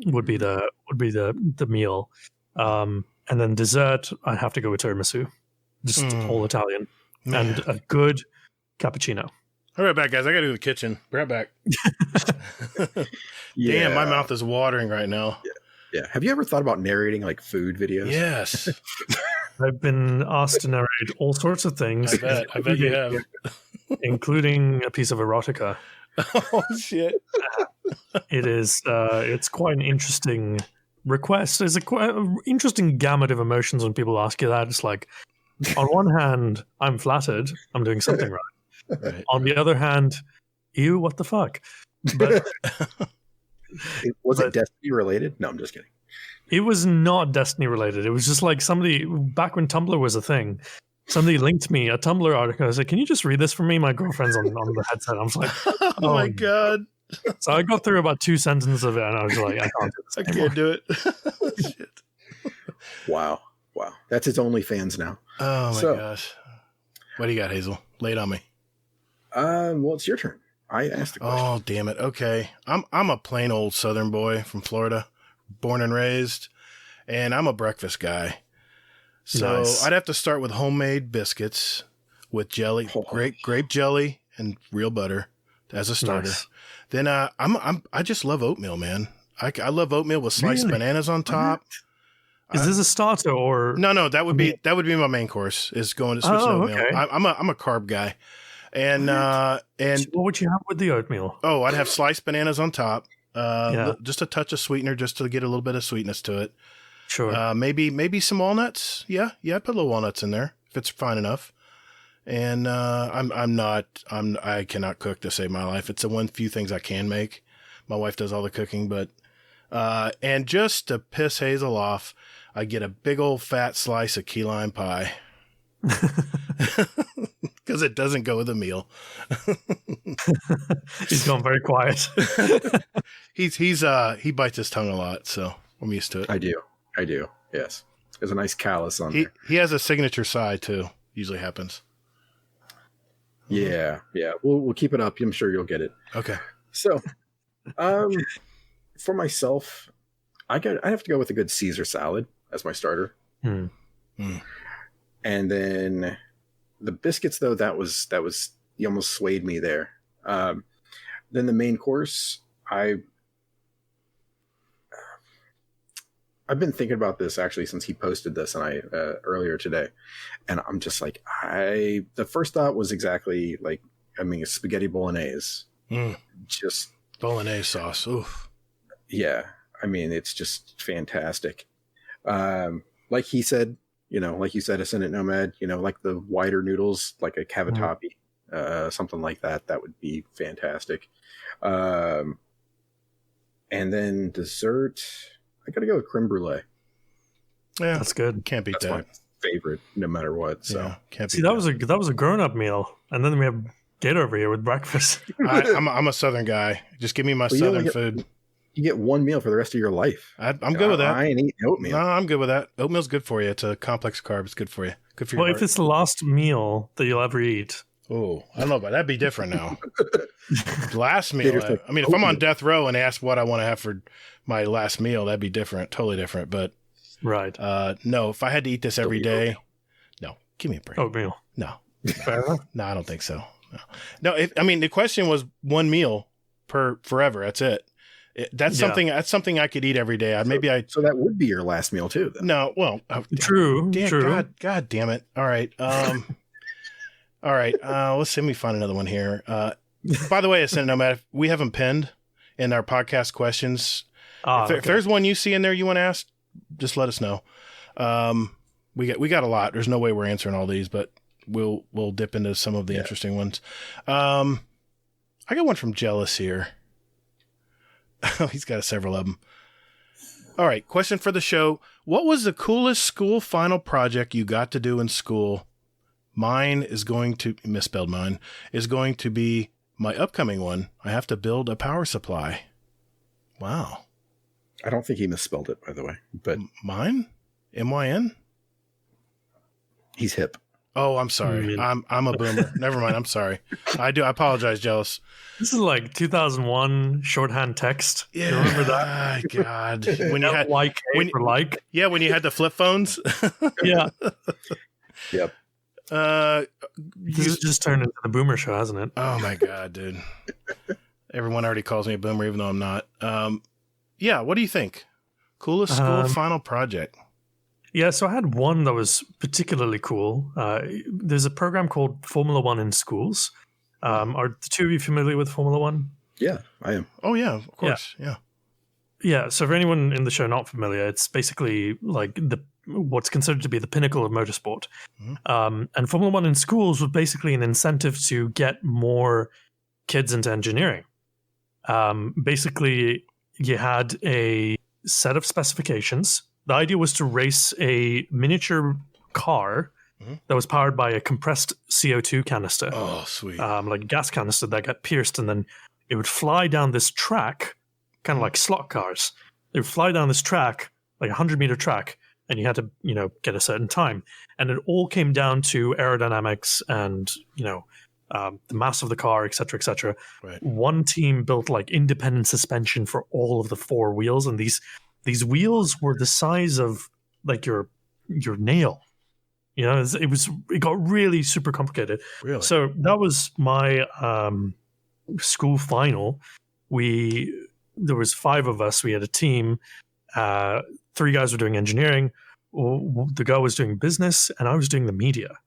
Would be the meal. And then dessert, I'd have to go with tiramisu. Just all Italian. And a good cappuccino. All right, back, guys. I got to go to the kitchen. Be right back. Damn, my mouth is watering right now. Yeah. Have you ever thought about narrating like food videos? Yes. I've been asked to narrate all sorts of things. I bet you have. Including a piece of erotica. Oh, shit. It's quite an interesting request. There's an interesting gamut of emotions when people ask you that. It's like, on one hand, I'm flattered. I'm doing something right. On the other hand, ew, what the fuck? But was it Destiny related? No, I'm just kidding. It was not Destiny related. It was just like somebody, back when Tumblr was a thing, somebody linked me a Tumblr article. I was like, can you just read this for me? My girlfriend's on the headset. I was like, oh my God. So I got through about 2 sentences of it and I was like, I can't do this anymore. Can't do it. Shit. Wow. That's its OnlyFans now. Oh my gosh. What do you got, Hazel? Lay it on me. Well, it's your turn. I asked the question. Oh, damn it. Okay. I'm a plain old Southern boy from Florida, born and raised, and I'm a breakfast guy. So nice. I'd have to start with homemade biscuits with jelly, Oh. grape jelly, and real butter as a starter. Nice. Then I just love oatmeal, man. I love oatmeal with sliced Really? bananas on top. Is this a starter or No, that would be my main course. Is going to switch to oatmeal. okay. I'm a carb guy, and what would you have with the oatmeal? I'd have sliced bananas on top. Yeah. Just a touch of sweetener, just to get a little bit of sweetness to it. Sure. Maybe some walnuts. Yeah. I put a little walnuts in there if it's fine enough. And I cannot cook to save my life. It's the one few things I can make. My wife does all the cooking, but and just to piss Hazel off, I get a big old fat slice of key lime pie. Because it doesn't go with a meal. He's gone very quiet. He bites his tongue a lot, so I'm used to it. I do. Yes. There's a nice callus on there. He has a signature sigh too. Usually happens. Yeah. We'll keep it up. I'm sure you'll get it. Okay. So, for myself, I have to go with a good Caesar salad as my starter. Hmm. And then the biscuits, though, that was you almost swayed me there. Then the main course, I've been thinking about this actually since he posted this and earlier today, and I'm just like, the first thought was exactly like, spaghetti bolagnese, just Bolognese sauce. Oof. yeah. It's just fantastic. Like he said, like you said, Ascendant Nomad, like the wider noodles, like a cavatappi, something like that. That would be fantastic. And then dessert, I got to go with creme brulee. Yeah, That's good. can't beat That's that. my favorite, no matter what. So Yeah, can't beat See, that was a grown-up meal, and then we have Gatr over here with breakfast. I'm a Southern guy. Just give me my Well, you Southern only get- food. you get one meal for the rest of your life. I'm good with that. I ain't eating oatmeal. No, I'm good with that. Oatmeal's good for you. It's a complex carb. It's good for you. Good for your Well, heart. if it's the last meal that you'll ever eat, Oh, I don't know, but that'd be different now. Last meal. Gators like if I'm on oatmeal. death row and ask what I want to have for my last meal, that'd be different. Totally different. But right? no, if I had to eat this every eat day, no, give me a break. Oatmeal. No, Fair enough. no, I don't think so. No. The question was one meal per forever. That's it. That's Yeah. something. That's something I could eat every day. So that would be your last meal too, then. No. Well, True. damn, True. God damn it. All right. All right. Let me find another one here. By the way, Ascendant Nomad, we have them pinned in our podcast questions. If there's one you see in there you want to ask, just let us know. We got a lot. There's no way we're answering all these, but we'll dip into some of the interesting ones. I got one from Jealous here. He's got several of them. All right. Question for the show. What was the coolest school final project you got to do in school? Mine is going to be my upcoming one. I have to build a power supply. Wow. I don't think he misspelled it, by the way, but Mine? MYN? he's hip. Oh, I'm sorry. I'm a boomer. Never mind. I'm sorry. I apologize, Jealous. This is like 2001 shorthand text. You remember that? Ah, God. When you had for like. yeah, when you had the flip phones. Yeah. Yep. This has just turned into the boomer show, hasn't it? Oh my God, dude. Everyone already calls me a boomer, even though I'm not. Yeah, what do you think? Coolest school final project? Yeah, so I had one that was particularly cool. There's a program called Formula One in schools. Are the two of you familiar with Formula One? Yeah, I am. Oh yeah, of course. Yeah. Yeah, so for anyone in the show not familiar, it's basically like what's considered to be the pinnacle of motorsport. And Formula One in schools was basically an incentive to get more kids into engineering. Basically, you had a set of specifications. The idea was to race a miniature car that was powered by a compressed CO2 canister. Oh, sweet. Like a gas canister that got pierced, and then it would fly down this track, kind of like slot cars. It would fly down this track, like a 100-meter track, and you had to, get a certain time. And it all came down to aerodynamics and, the mass of the car, et cetera, et cetera. Right. One team built like independent suspension for all of the four wheels, and these wheels were the size of like your nail. It got really super complicated. Really? So that was my school final. There was 5 of us. We had a team. 3 guys were doing engineering. The girl was doing business, and I was doing the media.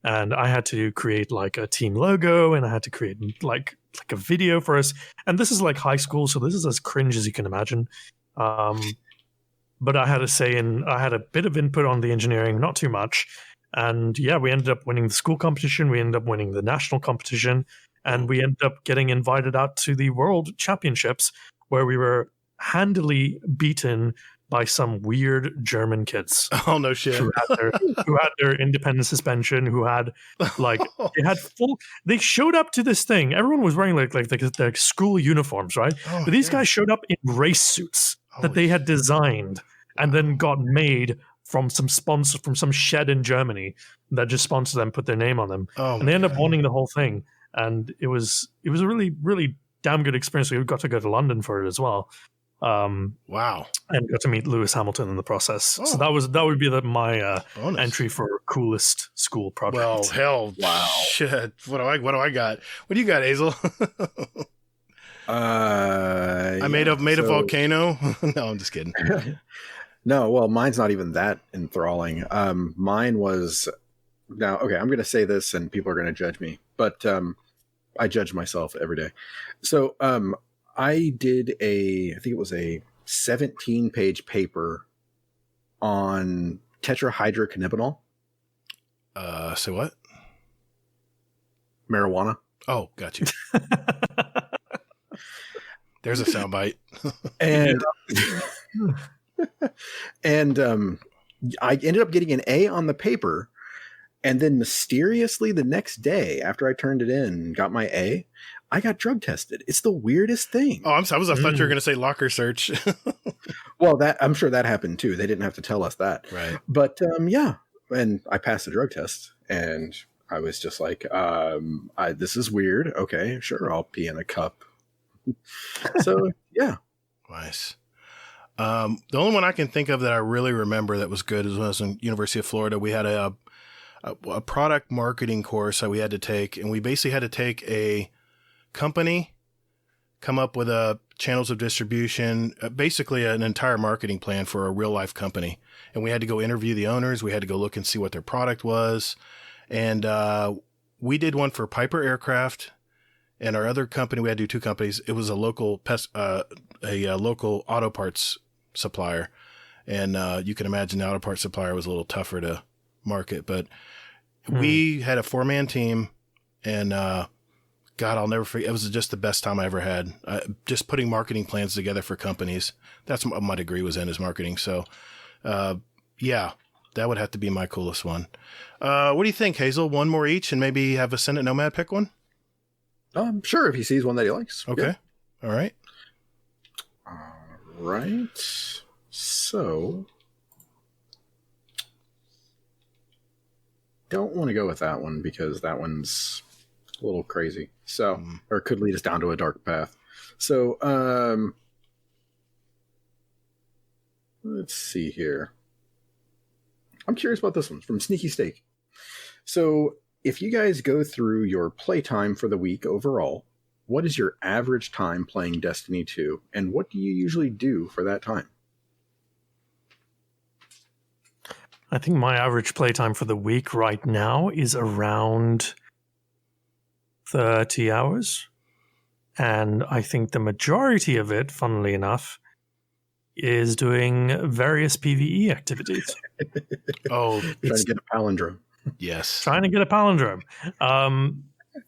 And I had to create like a team logo, and I had to create like a video for us. And this is like high school, so this is as cringe as you can imagine. But I had I had a bit of input on the engineering, not too much. And yeah, we ended up winning the school competition. We ended up winning the national competition. And we ended up getting invited out to the world championships, where we were handily beaten by some weird German kids. Oh, no shit. Who had their independent suspension, who had they showed up to this thing. Everyone was wearing like their school uniforms, right? Oh, but these guys showed up in race suits that they had designed and then got made from some sponsor, from some shed in Germany that just sponsored them, put their name on them. Oh, and they ended up winning the whole thing. And it was a really, really damn good experience. We got to go to London for it as well. Wow. And got to meet Lewis Hamilton in the process. Oh. So that would be my Bonus. entry for coolest school project. Well, hell, Wow. shit. What do I got? What do you got, Hazel? I made a volcano. No, I'm just kidding. No, well, mine's not even that enthralling. Mine was now. Okay, I'm going to say this, and people are going to judge me, but I judge myself every day. So I did I think it was a 17-page paper on tetrahydrocannabinol. Say what? Marijuana. Oh, got you. There's a soundbite. And I ended up getting an A on the paper, and then mysteriously the next day after I turned it in and got my A, I got drug tested. It's the weirdest thing. Oh, I thought you were going to say locker search. Well, I'm sure that happened too. They didn't have to tell us that. Right. But yeah, and I passed the drug test, and I was just like, this is weird. Okay, sure, I'll pee in a cup. So yeah. Nice. The only one I can think of that I really remember that was good is when I was in University of Florida. We had a product marketing course that we had to take, and we basically had to take a company, come up with channels of distribution, basically an entire marketing plan for a real life company. And we had to go interview the owners. We had to go look and see what their product was. And we did one for Piper Aircraft, and our other company, we had to do 2 companies. It was a local local auto parts supplier. And you can imagine the auto parts supplier was a little tougher to market, but we had a 4-man team, and God, I'll never forget. It was just the best time I ever had. Just putting marketing plans together for companies. That's what my degree was in, is marketing. So, yeah, that would have to be my coolest one. What do you think, Hazel? One more each, and maybe have Ascendant Nomad pick one? Sure, if he sees one that he likes. Okay. Yeah. All right. All right. So, don't want to go with that one because that one's a little crazy. So, or it could lead us down to a dark path. So, let's see here. I'm curious about this one from Sneaky Steak. So, if you guys go through your playtime for the week overall, what is your average time playing Destiny 2, and what do you usually do for that time? I think my average playtime for the week right now is around 30 hours. And I think the majority of it, funnily enough, is doing various PvE activities. Trying to get a palindrome. Yes. Trying to get a palindrome.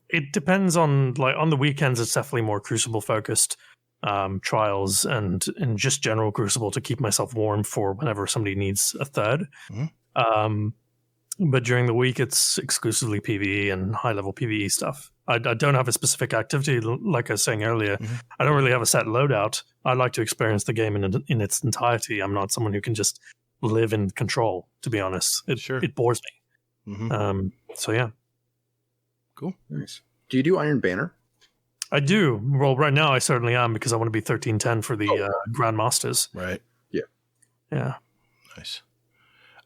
It depends on the weekends, it's definitely more Crucible focused. Trials and just general Crucible to keep myself warm for whenever somebody needs a third. Mm-hmm. But during the week, it's exclusively PvE and high-level PvE stuff. I don't have a specific activity, like I was saying earlier. Mm-hmm. I don't really have a set loadout. I like to experience the game in its entirety. I'm not someone who can just live in control, to be honest. It bores me. Mm-hmm. So, yeah. Cool. Nice. Do you do Iron Banner? I do. Well, right now I certainly am because I want to be 1310 for the Grandmasters. Right. Yeah. Yeah. Nice.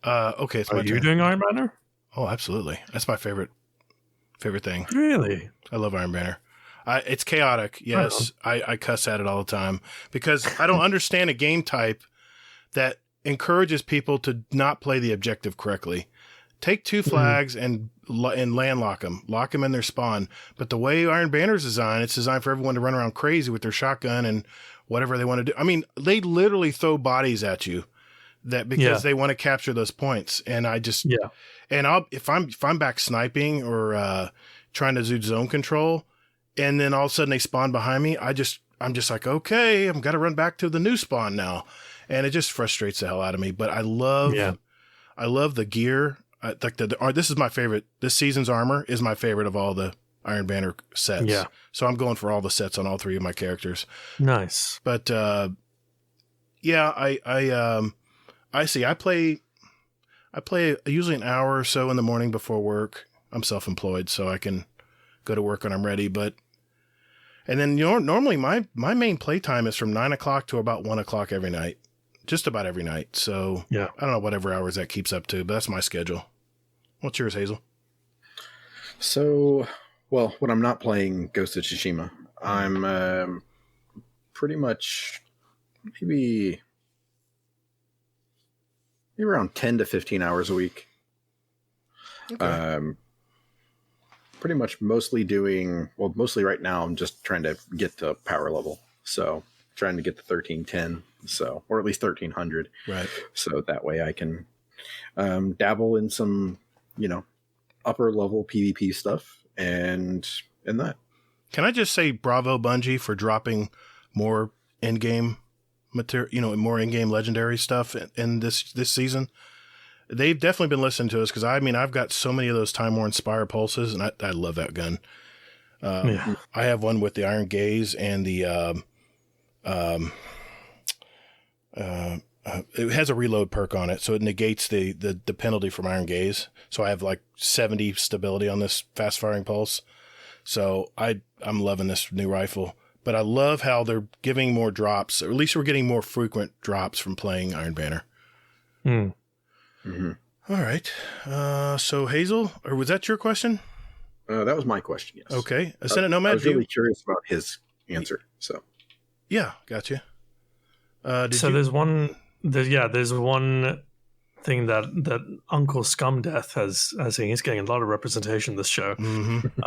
Okay. It's my Are you turn. doing Iron Banner? Oh, absolutely. That's my favorite thing. Really? I love Iron Banner. It's chaotic. Yes. I cuss at it all the time because I don't understand a game type that encourages people to not play the objective correctly. Take 2 flags and landlock them. Lock them in their spawn. But the way Iron Banner's designed, it's designed for everyone to run around crazy with their shotgun and whatever they want to do. I mean, they literally throw bodies at you because they want to capture those points. And I just and if I'm back sniping or trying to do zone control, and then all of a sudden they spawn behind me, I'm just like, okay, I'm got to run back to the new spawn now, and it just frustrates the hell out of me. But I love the gear. Like this is my favorite. This season's armor is my favorite of all the Iron Banner sets. Yeah. So I'm going for all the sets on all 3 of my characters. Nice. But I see. I play usually an hour or so in the morning before work. I'm self-employed, so I can go to work when I'm ready. And then normally my main playtime is from 9 o'clock to about 1 o'clock every night. Just about every night. So I don't know whatever hours that keeps up to, but that's my schedule. What's yours, Hazel? So, well, when I'm not playing Ghost of Tsushima, I'm pretty much maybe around 10 to 15 hours a week. Okay. Pretty much mostly right now I'm just trying to get to power level. So trying to get to 1310. So, or at least 1300. Right. So that way I can dabble in some, upper level PvP stuff and that. Can I just say bravo Bungie for dropping more in-game material, more in-game legendary stuff in this season? They've definitely been listening to us because I've got so many of those Time War Inspire pulses, and I love that gun. I have one with the Iron Gaze and the it has a reload perk on it, so it negates the penalty from Iron Gaze. So I have like 70 stability on this fast firing pulse. So I'm loving this new rifle. But I love how they're giving more drops, or at least we're getting more frequent drops from playing Iron Banner. Mm-hmm. All right. So Hazel, or was that your question? That was my question, yes. Okay. Ascendant Nomad, I was really curious about his answer. So yeah, gotcha. There's one thing that Uncle Scumdeath has seen. He's getting a lot of representation this show. Mm-hmm.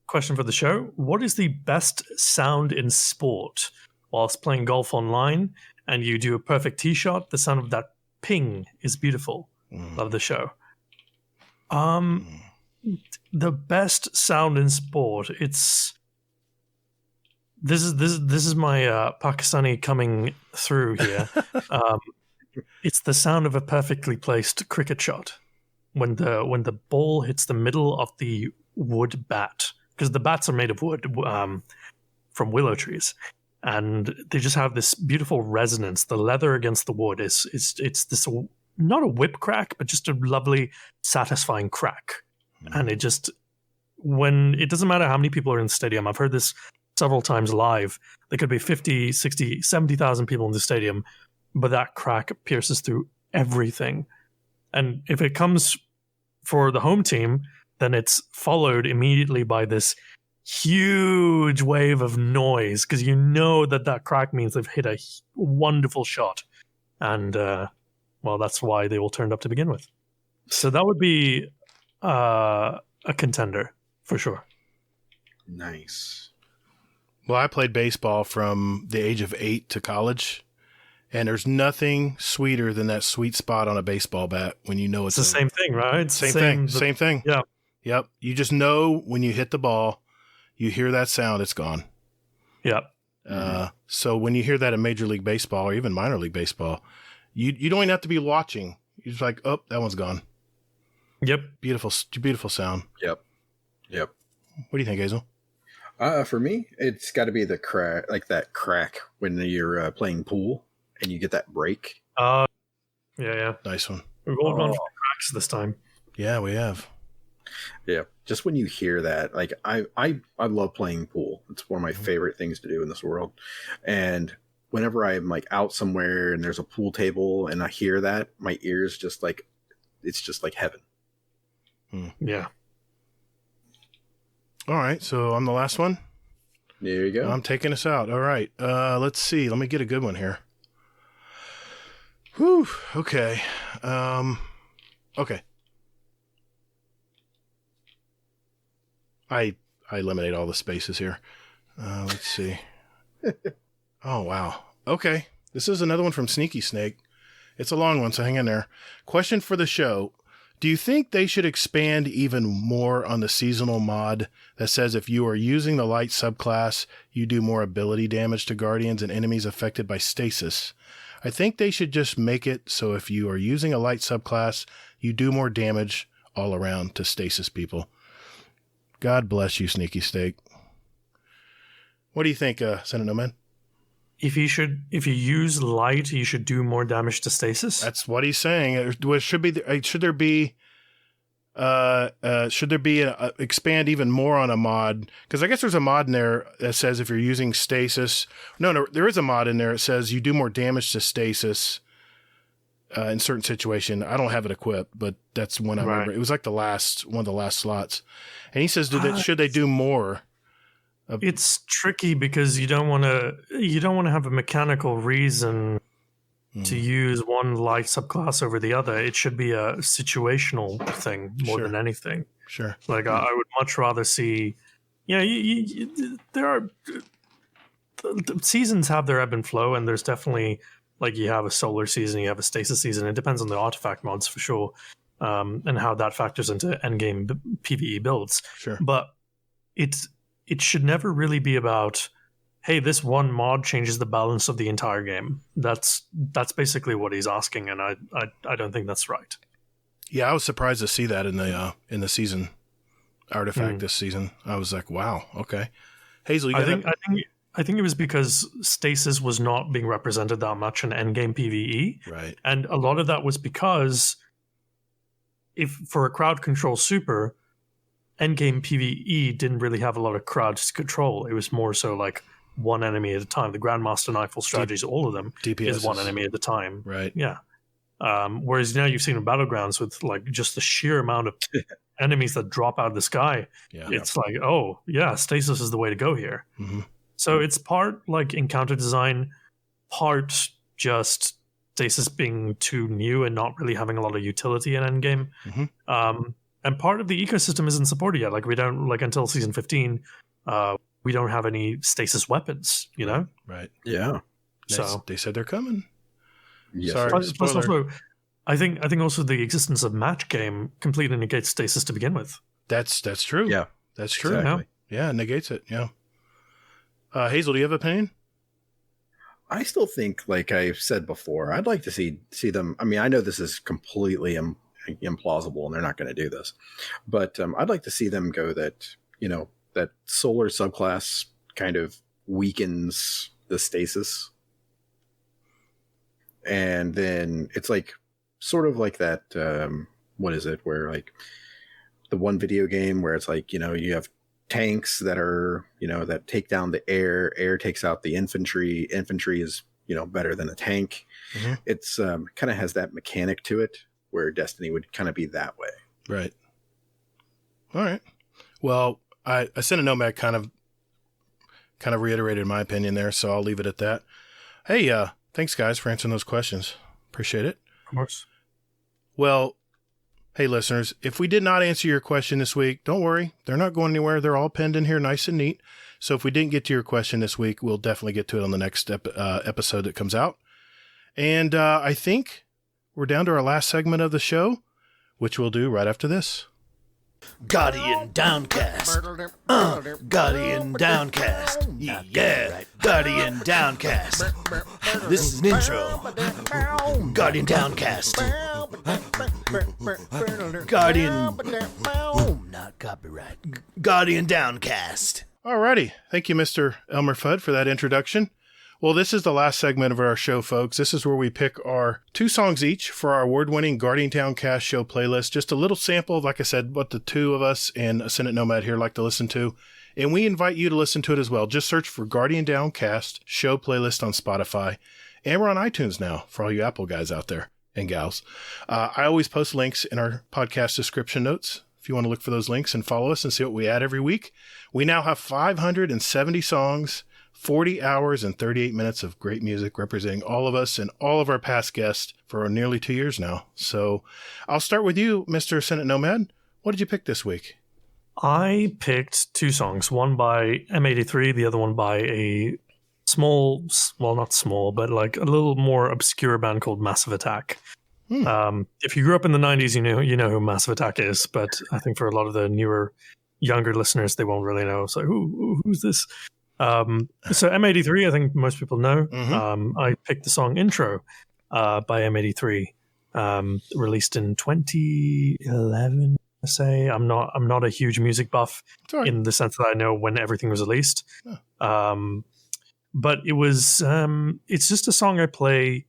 Question for the show: what is the best sound in sport? Whilst playing golf online, and you do a perfect tee shot, the sound of that ping is beautiful. Love the show. The best sound in sport. This is my Pakistani coming through here. It's the sound of a perfectly placed cricket shot when the ball hits the middle of the wood bat, because the bats are made of wood from willow trees, and they just have this beautiful resonance. The leather against the wood it's this, not a whip crack, but just a lovely, satisfying crack. And it doesn't matter how many people are in the stadium. I've heard this several times live. There could be 50, 60, 70,000 people in the stadium, but that crack pierces through everything. And if it comes for the home team, then it's followed immediately by this huge wave of noise, because that crack means they've hit a wonderful shot. And, that's why they all turned up to begin with. So that would be a contender for sure. Nice. Well, I played baseball from the age of 8 to college, and there's nothing sweeter than that sweet spot on a baseball bat when you know it's the same thing, right? Same thing. Yeah. Yep. You just know when you hit the ball, you hear that sound, it's gone. Yep. So when you hear that in Major League Baseball or even minor league baseball, you don't even have to be watching. You're just like, oh, that one's gone. Yep. Beautiful sound. Yep. What do you think, Hazel? For me, it's got to be the crack, like that crack when you're playing pool and you get that break. Yeah. Nice one. We've all gone for the cracks this time. Yeah, we have. Yeah, just when you hear that, like I love playing pool. It's one of my favorite things to do in this world. And whenever I'm like out somewhere and there's a pool table and I hear that, my ears it's just like heaven. Yeah. All right, so I'm the last one. There you go. I'm taking us out. All right, let's see. Let me get a good one here. Whew. Okay. Okay. I eliminate all the spaces here. Let's see. Oh, wow. Okay. This is another one from Sneaky Snake. It's a long one, so hang in there. Question for the show. Do you think they should expand even more on the seasonal mod that says if you are using the light subclass, you do more ability damage to guardians and enemies affected by stasis? I think they should just make it so if you are using a light subclass, you do more damage all around to stasis people. God bless you, Sneaky Snake. What do you think, Ascendant Nomad? If you use light, you should do more damage to stasis. That's what he's saying. Should there be expand even more on a mod? Because I guess there's a mod in there that says if you're using stasis. No, there is a mod in there that says you do more damage to stasis in certain situation. I don't have it equipped, but that's one I remember. It was like one of the last slots. And he says, should they do more? It's tricky because you don't want to have a mechanical reason to use one light subclass over the other. It should be a situational thing more than anything. Sure. Like I would much rather see. Yeah, there are the seasons have their ebb and flow, and there's definitely like you have a solar season, you have a stasis season. It depends on the artifact mods for sure, and how that factors into endgame PvE builds. Sure. But it should never really be about, hey, this one mod changes the balance of the entire game. That's basically what he's asking, and I don't think that's right. Yeah, I was surprised to see that in the season artifact this season. I was like, wow, okay. Hazel, I think it was because stasis was not being represented that much in endgame PvE. Right. And a lot of that was because if for a crowd control super, endgame PvE didn't really have a lot of crowd control. It was more so like one enemy at a time. The Grandmaster Nightfall strategies, all of them, is one enemy at a time. Right. Yeah. Whereas now you've seen in Battlegrounds with like just the sheer amount of enemies that drop out of the sky. Yeah. It's like, oh, yeah, stasis is the way to go here. Mm-hmm. So it's part like encounter design, part just stasis being too new and not really having a lot of utility in endgame. Mm-hmm. And part of the ecosystem isn't supported yet. Like we don't until season 15, we don't have any stasis weapons. You know, right? Yeah. So they said they're coming. Yes. Sorry. Plus also, I think also the existence of match game completely negates stasis to begin with. That's true. Yeah, that's true. Exactly. Yeah, it negates it. Yeah. Hazel, do you have an opinion? I still think, like I said before, I'd like to see them. I mean, I know this is completely implausible and they're not going to do this, but I'd like to see them go that, that solar subclass kind of weakens the stasis. And then it's like, sort of like that, what is it? Where like the one video game where it's like, you have tanks that are, that take down the air takes out the infantry is, better than a tank. Mm-hmm. It's kind of has that mechanic to it where Destiny would kind of be that way. Right. All right. Well, Ascendant Nomad kind of reiterated my opinion there, so I'll leave it at that. Hey, thanks guys for answering those questions. Appreciate it. Of course. Well, hey listeners, if we did not answer your question this week, don't worry. They're not going anywhere. They're all penned in here nice and neat. So if we didn't get to your question this week, we'll definitely get to it on the next episode that comes out. And I think we're down to our last segment of the show, which we'll do right after this. Guardian Downcast. Guardian Downcast. Yeah. Guardian Downcast. This is an intro. Guardian Downcast. Guardian. Not copyright. Guardian Downcast. Alrighty. Thank you, Mr. Elmer Fudd, for that introduction. Well, this is the last segment of our show, folks. This is where we pick our 2 songs each for our award-winning Guardian Downcast show playlist. Just a little sample of, like I said, what the 2 of us and Ascendant Nomad here like to listen to. And we invite you to listen to it as well. Just search for Guardian Downcast show playlist on Spotify. And we're on iTunes now for all you Apple guys out there and gals. I always post links in our podcast description notes if you want to look for those links and follow us and see what we add every week. We now have 570 songs, 40 hours, and 38 minutes of great music representing all of us and all of our past guests for nearly 2 years now. So I'll start with you, Mr. Ascendant Nomad. What did you pick this week? I picked 2 songs, one by M83, the other one by a small, well, not small, but like a little more obscure band called Massive Attack. If you grew up in the 90s, you know who Massive Attack is, but I think for a lot of the newer, younger listeners, they won't really know. So who's this? So M83, I think most people know. I picked the song Intro by M83, released in 2011. I say I'm not a huge music buff in the sense that I know when everything was released. But it was it's just a song I play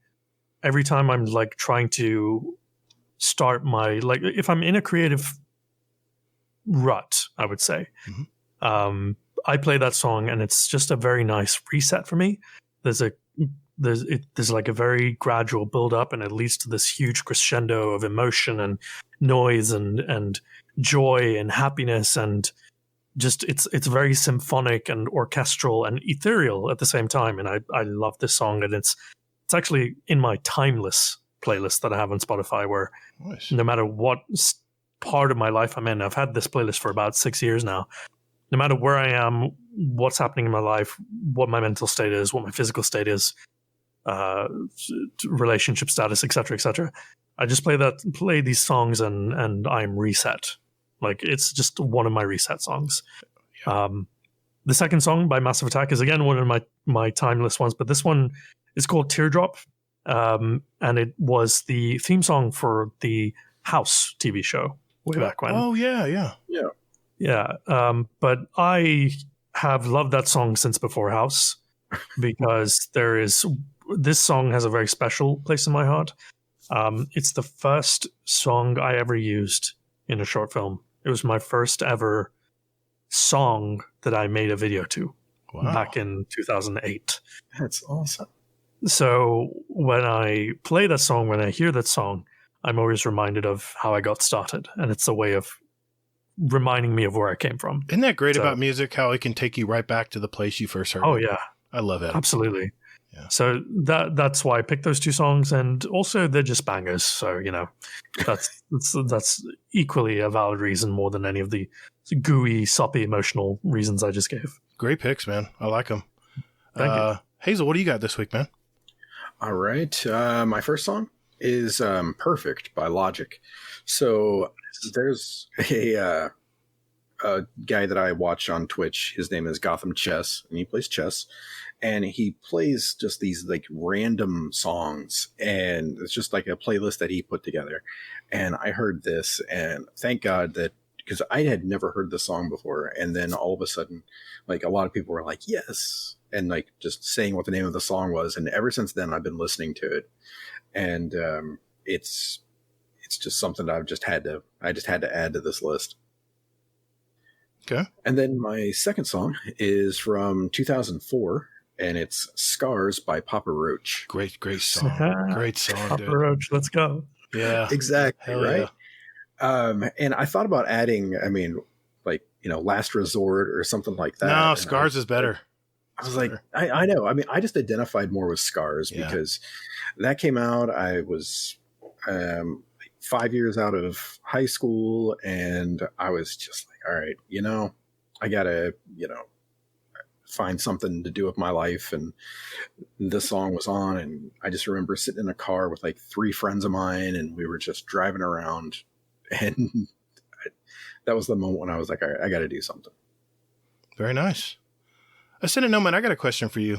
every time I'm like trying to start my, like, if I'm in a creative rut, I would say. I play that song and it's just a very nice reset for me. There's like a very gradual build up and it leads to this huge crescendo of emotion and noise and joy and happiness, and just it's very symphonic and orchestral and ethereal at the same time. And I love this song, and it's actually in my timeless playlist that I have on Spotify, where no matter what part of my life I'm in, I've had this playlist for about 6 years now. No matter where I am, what's happening in my life, what my mental state is, what my physical state is, relationship status, etc., I just play these songs and I'm reset. Like, it's just one of my reset songs. The second song by Massive Attack is again one of my timeless ones, but this one is called Teardrop, and it was the theme song for the House TV show way back when. Oh yeah. But I have loved that song since before House, because this song has a very special place in my heart. It's the first song I ever used in a short film. It was my first ever song that I made a video to back in 2008. That's awesome. So when I play that song, when I hear that song, I'm always reminded of how I got started. And it's a way of reminding me of where I came from. Isn't that great about music, how it can take you right back to the place you first heard it? Oh, yeah. I love it. Absolutely. Yeah. So that's why I picked those 2 songs, and also they're just bangers. So that's equally a valid reason more than any of the gooey, soppy, emotional reasons I just gave. Great picks, man. I like them. Thank you. Hazel, what do you got this week, man? All right. My first song is Perfect by Logic. So there's a guy that I watch on Twitch. His name is Gotham Chess, and he plays chess. And he plays just these like random songs, and it's just like a playlist that he put together. And I heard this, and thank God that, because I had never heard the song before. And then all of a sudden, like, a lot of people were like, yes, and like just saying what the name of the song was. And ever since then, I've been listening to it, and it's just something that I just had to add to this list. Okay. And then my second song is from 2004. And it's Scars by Papa Roach. Great song. Great song, Papa dude. Roach, let's go. Yeah. Exactly, Hell right? Yeah. And I thought about adding, Last Resort or something like that. No, Scars is better. I was like, I know. I mean, I just identified more with Scars because that came out. I was 5 years out of high school, and I was just like, all right, I got to, find something to do with my life. And this song was on, and I just remember sitting in a car with like 3 friends of mine, and we were just driving around, and that was the moment when I was like, all right, I got to do something. Very nice. Ascendant Nomad, I got a question for you.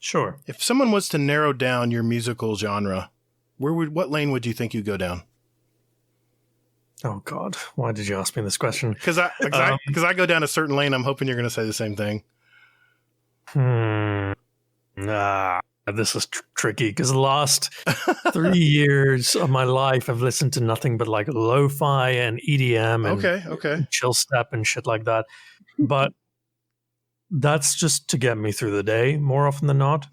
Sure. If someone was to narrow down your musical genre, what lane would you think you'd go down? Oh God, why did you ask me this question? Because I go down a certain lane. I'm hoping you're going to say the same thing. This is tricky, because the last 3 years of my life I've listened to nothing but like lo-fi and EDM and okay. chill step and shit like that. But that's just to get me through the day more often than not.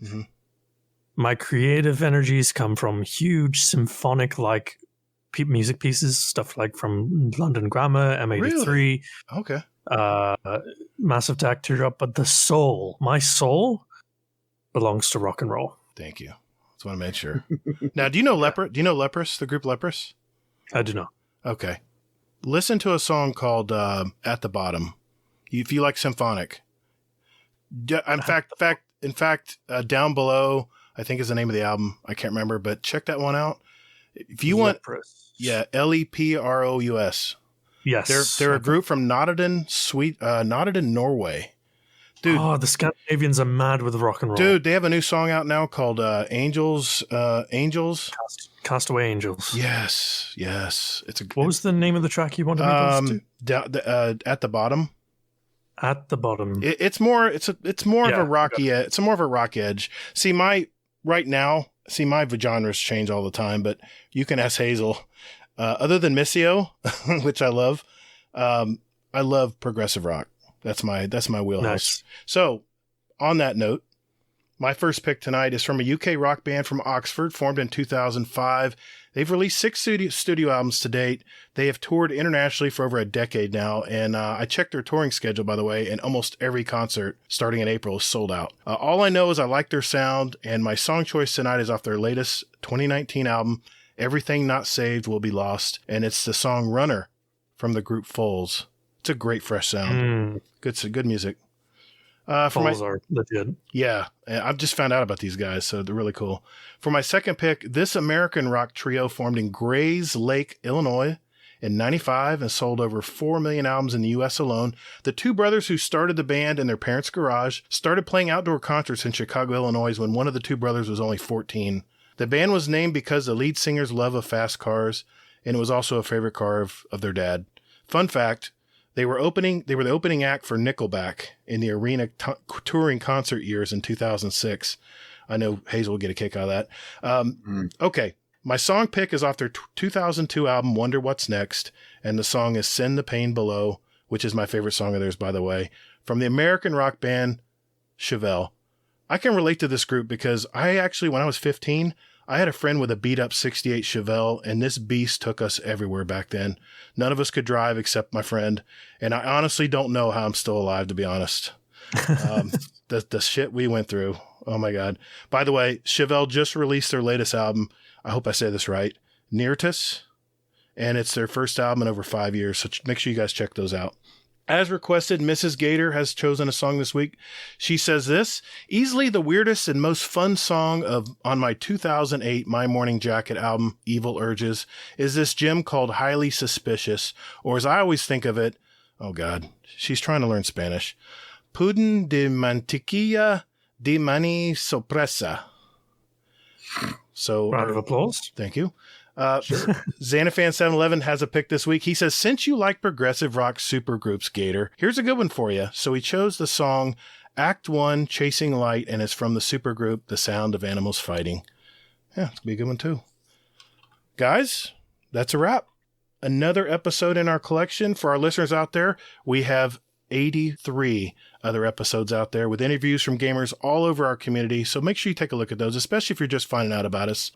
My creative energies come from huge symphonic like music pieces, stuff like from London Grammar, M83, Really? Okay. Massive Attack, Teardrop, but my soul belongs to rock and roll. Thank you. Just want to make sure. Now, do you know Leprous, the group Leprous? I do not. Okay. Listen to a song called At the Bottom. If you like symphonic. In fact, Down Below, I think is the name of the album. I can't remember, but check that one out. If you want, yeah, Leprous. Yes. They're a group from Notodden, Norway. Dude, the Scandinavians are mad with rock and roll. Dude, they have a new song out now called Angels. Castaway Angels. Yes. What was the name of the track you wanted me to listen to? At the Bottom. At the Bottom. It's more of a rocky. It's more of a rock edge. See, my genres change all the time, but you can ask Hazel. Other than Missio, which I love progressive rock. That's my wheelhouse. Nice. So, on that note, my first pick tonight is from a UK rock band from Oxford, formed in 2005. They've released 6 studio albums to date. They have toured internationally for over a decade now, and I checked their touring schedule, by the way, and almost every concert starting in April is sold out. All I know is I like their sound, and my song choice tonight is off their latest 2019 album, Everything Not Saved Will Be Lost, and it's the song Runner from the group Foals. It's a great fresh sound. Good music. Foals are legit. Yeah, I've just found out about these guys, so they're really cool. For my second pick, this American rock trio formed in Grays Lake, Illinois in 95 and sold over 4 million albums in the U.S. alone. The two brothers who started the band in their parents' garage started playing outdoor concerts in Chicago, Illinois when one of the two brothers was only 14. The band was named because the lead singer's love of fast cars, and it was also a favorite car of their dad. Fun fact, they were the opening act for Nickelback in the arena touring concert years in 2006. I know Hazel will get a kick out of that. Okay, my song pick is off their 2002 album, Wonder What's Next, and the song is Send the Pain Below, which is my favorite song of theirs, by the way, from the American rock band Chevelle. I can relate to this group because I actually, when I was 15, I had a friend with a beat-up 68 Chevelle, and this beast took us everywhere back then. None of us could drive except my friend, and I honestly don't know how I'm still alive, to be honest. The shit we went through. Oh, my God. By the way, Chevelle just released their latest album. I hope I say this right. Neartus, and it's their first album in over 5 years, so make sure you guys check those out. As requested, Mrs. Gatr has chosen a song this week. She says this, easily the weirdest and most fun song on my 2008 My Morning Jacket album, Evil Urges, is this gem called Highly Suspicious, or as I always think of it, oh God, she's trying to learn Spanish, Pudin de mantequilla de mani sorpresa. So, round of applause. Thank you. Xanafan 711 has a pick this week. He says, since you like progressive rock supergroups, Gatr, here's a good one for you. So he chose the song Act 1, Chasing Light, and it's from the supergroup The Sound of Animals Fighting. Yeah, it's going to be a good one too. Guys, that's a wrap. Another episode in our collection. For our listeners out there, we have 83 other episodes out there with interviews from gamers all over our community. So make sure you take a look at those, especially if you're just finding out about us.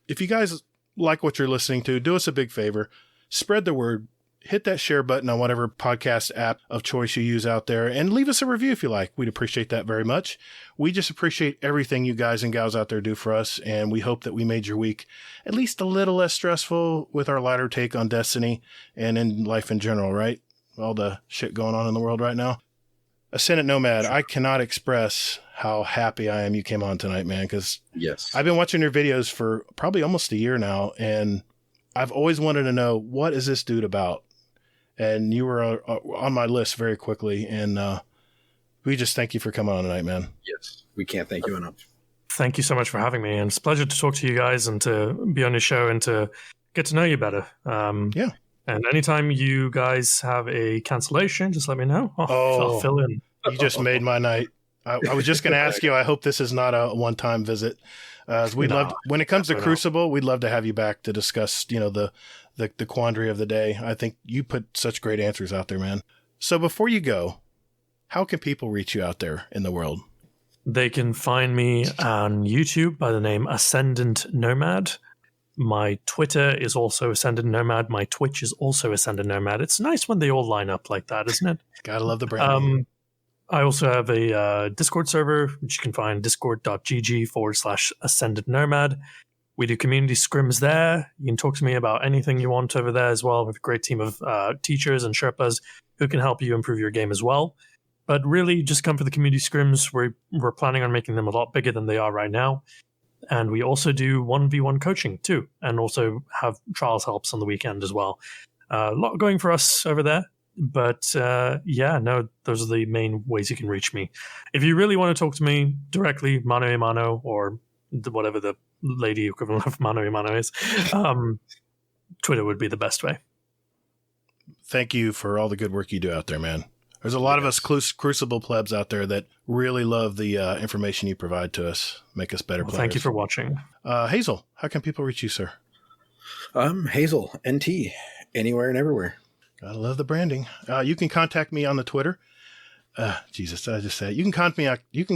If you guys like what you're listening to, do us a big favor. Spread the word. Hit that share button on whatever podcast app of choice you use out there and leave us a review if you like. We'd appreciate that very much. We just appreciate everything you guys and gals out there do for us, and we hope that we made your week at least a little less stressful with our lighter take on Destiny and in life in general, right? All the shit going on in the world right now. Ascendant Nomad, I cannot express how happy I am you came on tonight, man, because yes, I've been watching your videos for probably almost a year now, and I've always wanted to know, what is this dude about? And you were on my list very quickly, and we just thank you for coming on tonight, man. Yes, we can't thank you enough. Thank you so much for having me, and it's a pleasure to talk to you guys and to be on your show and to get to know you better. Yeah. And anytime you guys have a cancellation, just let me know. I'll fill in. You just made my night. I was just going to ask you, I hope this is not a one-time visit. Love, when it comes to Crucible, we'd love to have you back to discuss, the quandary of the day. I think you put such great answers out there, man. So before you go, how can people reach you out there in the world? They can find me on YouTube by the name Ascendant Nomad. My Twitter is also Ascendant Nomad. My Twitch is also Ascendant Nomad. It's nice when they all line up like that, isn't it? Gotta love the branding. I also have a Discord server, which you can find discord.gg/Ascendant Nomad. We do community scrims there. You can talk to me about anything you want over there as well. We have a great team of teachers and Sherpas who can help you improve your game as well. But really, just come for the community scrims. We're planning on making them a lot bigger than they are right now. And we also do 1v1 coaching too, and also have trials helps on the weekend as well. A lot going for us over there. But those are the main ways you can reach me. If you really want to talk to me directly, mano a mano, or whatever the lady equivalent of mano a mano is, Twitter would be the best way. Thank you for all the good work you do out there, man. There's a lot of us Crucible plebs out there that really love the information you provide to us, make us better players. Thank you for watching. Hazel, how can people reach you, sir? Hazel, NT, anywhere and everywhere. Gotta love the branding. You can contact me on the Twitter. Jesus, I just said it. You can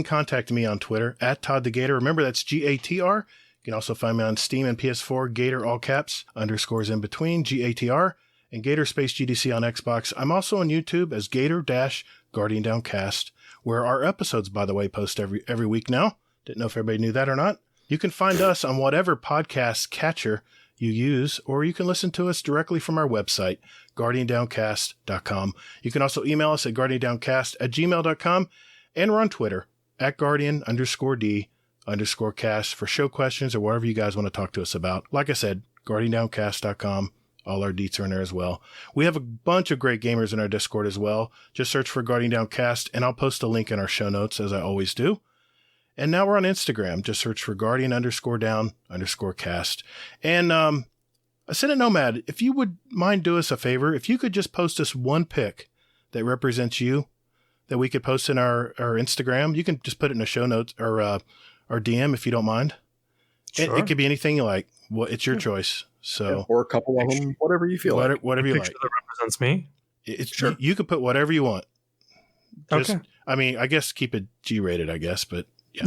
contact me on Twitter at Todd the Gatr. Remember, that's Gatr. You can also find me on Steam and PS4, Gatr all caps, underscores in between, Gatr, and Gatr space GDC on Xbox. I'm also on YouTube as Gatr-Guardian Downcast, where our episodes, by the way, post every week now. Didn't know if everybody knew that or not. You can find us on whatever podcast catcher you use, or you can listen to us directly from our website, guardiandowncast.com. You can also email us at guardiandowncast@gmail.com, and we're on Twitter at guardian_D_cast for show questions or whatever you guys want to talk to us about. Like I said, guardiandowncast.com. All our deets are in there as well. We have a bunch of great gamers in our Discord as well. Just search for Guardian Downcast, and I'll post a link in our show notes, as I always do. And now we're on Instagram. Just search for Guardian_Down_cast. And Ascendant Nomad, if you would mind do us a favor, if you could just post us one pic that represents you that we could post in our Instagram. You can just put it in a show notes or DM if you don't mind. Sure. It could be anything you like. Well, it's your choice. So or a couple of them, whatever you feel like. Whatever you like. Picture that represents me. Sure. You could put whatever you want. Okay. I mean, I guess keep it G-rated, I guess, but yeah.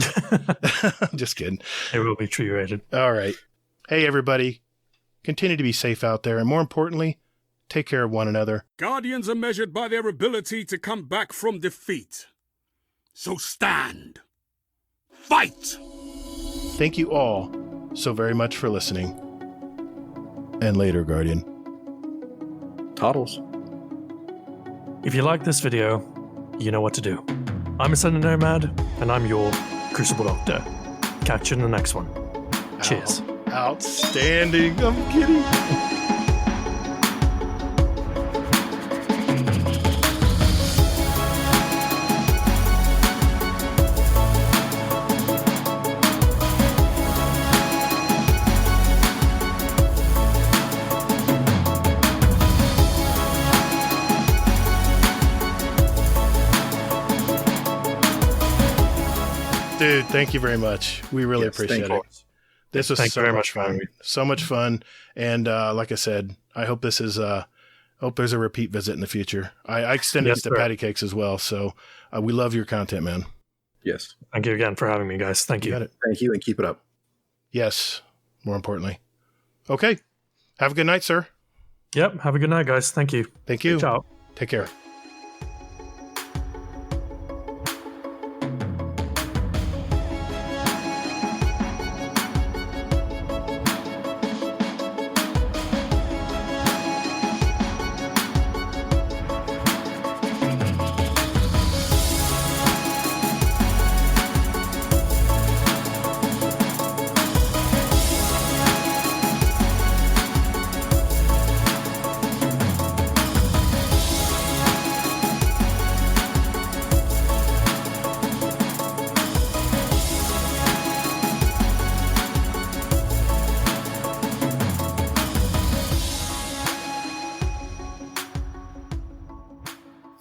Just kidding. It will be G-rated. All right. Hey, everybody. Continue to be safe out there. And more importantly, take care of one another. Guardians are measured by their ability to come back from defeat. So stand. Fight! Thank you all so very much for listening. And later, Guardian. Toddles. If you like this video, you know what to do. I'm Ascendant Nomad, and I'm your Crucible Doctor. Catch you in the next one. Cheers. Outstanding. I'm kidding. Dude, thank you very much. We really appreciate it. This was so much fun. So much fun. And like I said, I hope this is hope there's a repeat visit in the future. I extended it to Patty Cakes as well. So we love your content, man. Yes. Thank you again for having me, guys. Thank you. Got it. Thank you, and keep it up. Yes. More importantly. Okay. Have a good night, sir. Yep. Have a good night, guys. Thank you. Thank you. Ciao. Take care.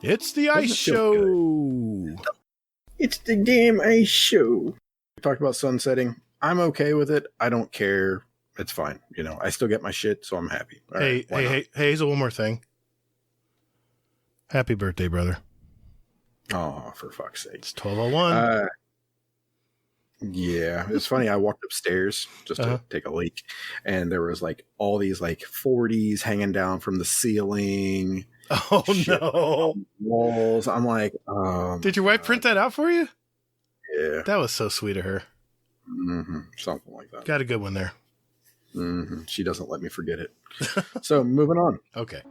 It's the ice show. It's the damn ice show. We talked about sunsetting. I'm okay with it. I don't care. It's fine. You know, I still get my shit, so I'm happy. All Hey, Hazel, one more thing. Happy birthday, brother. Oh, for fuck's sake. It's 12:01. Yeah, it's funny. I walked upstairs just to take a leak, and there was like all these like 40s hanging down from the ceiling. Oh no! Walls. I'm like, did your wife print that out for you? Yeah, that was so sweet of her. Something like that. Got a good one there. She doesn't let me forget it. So moving on. Okay.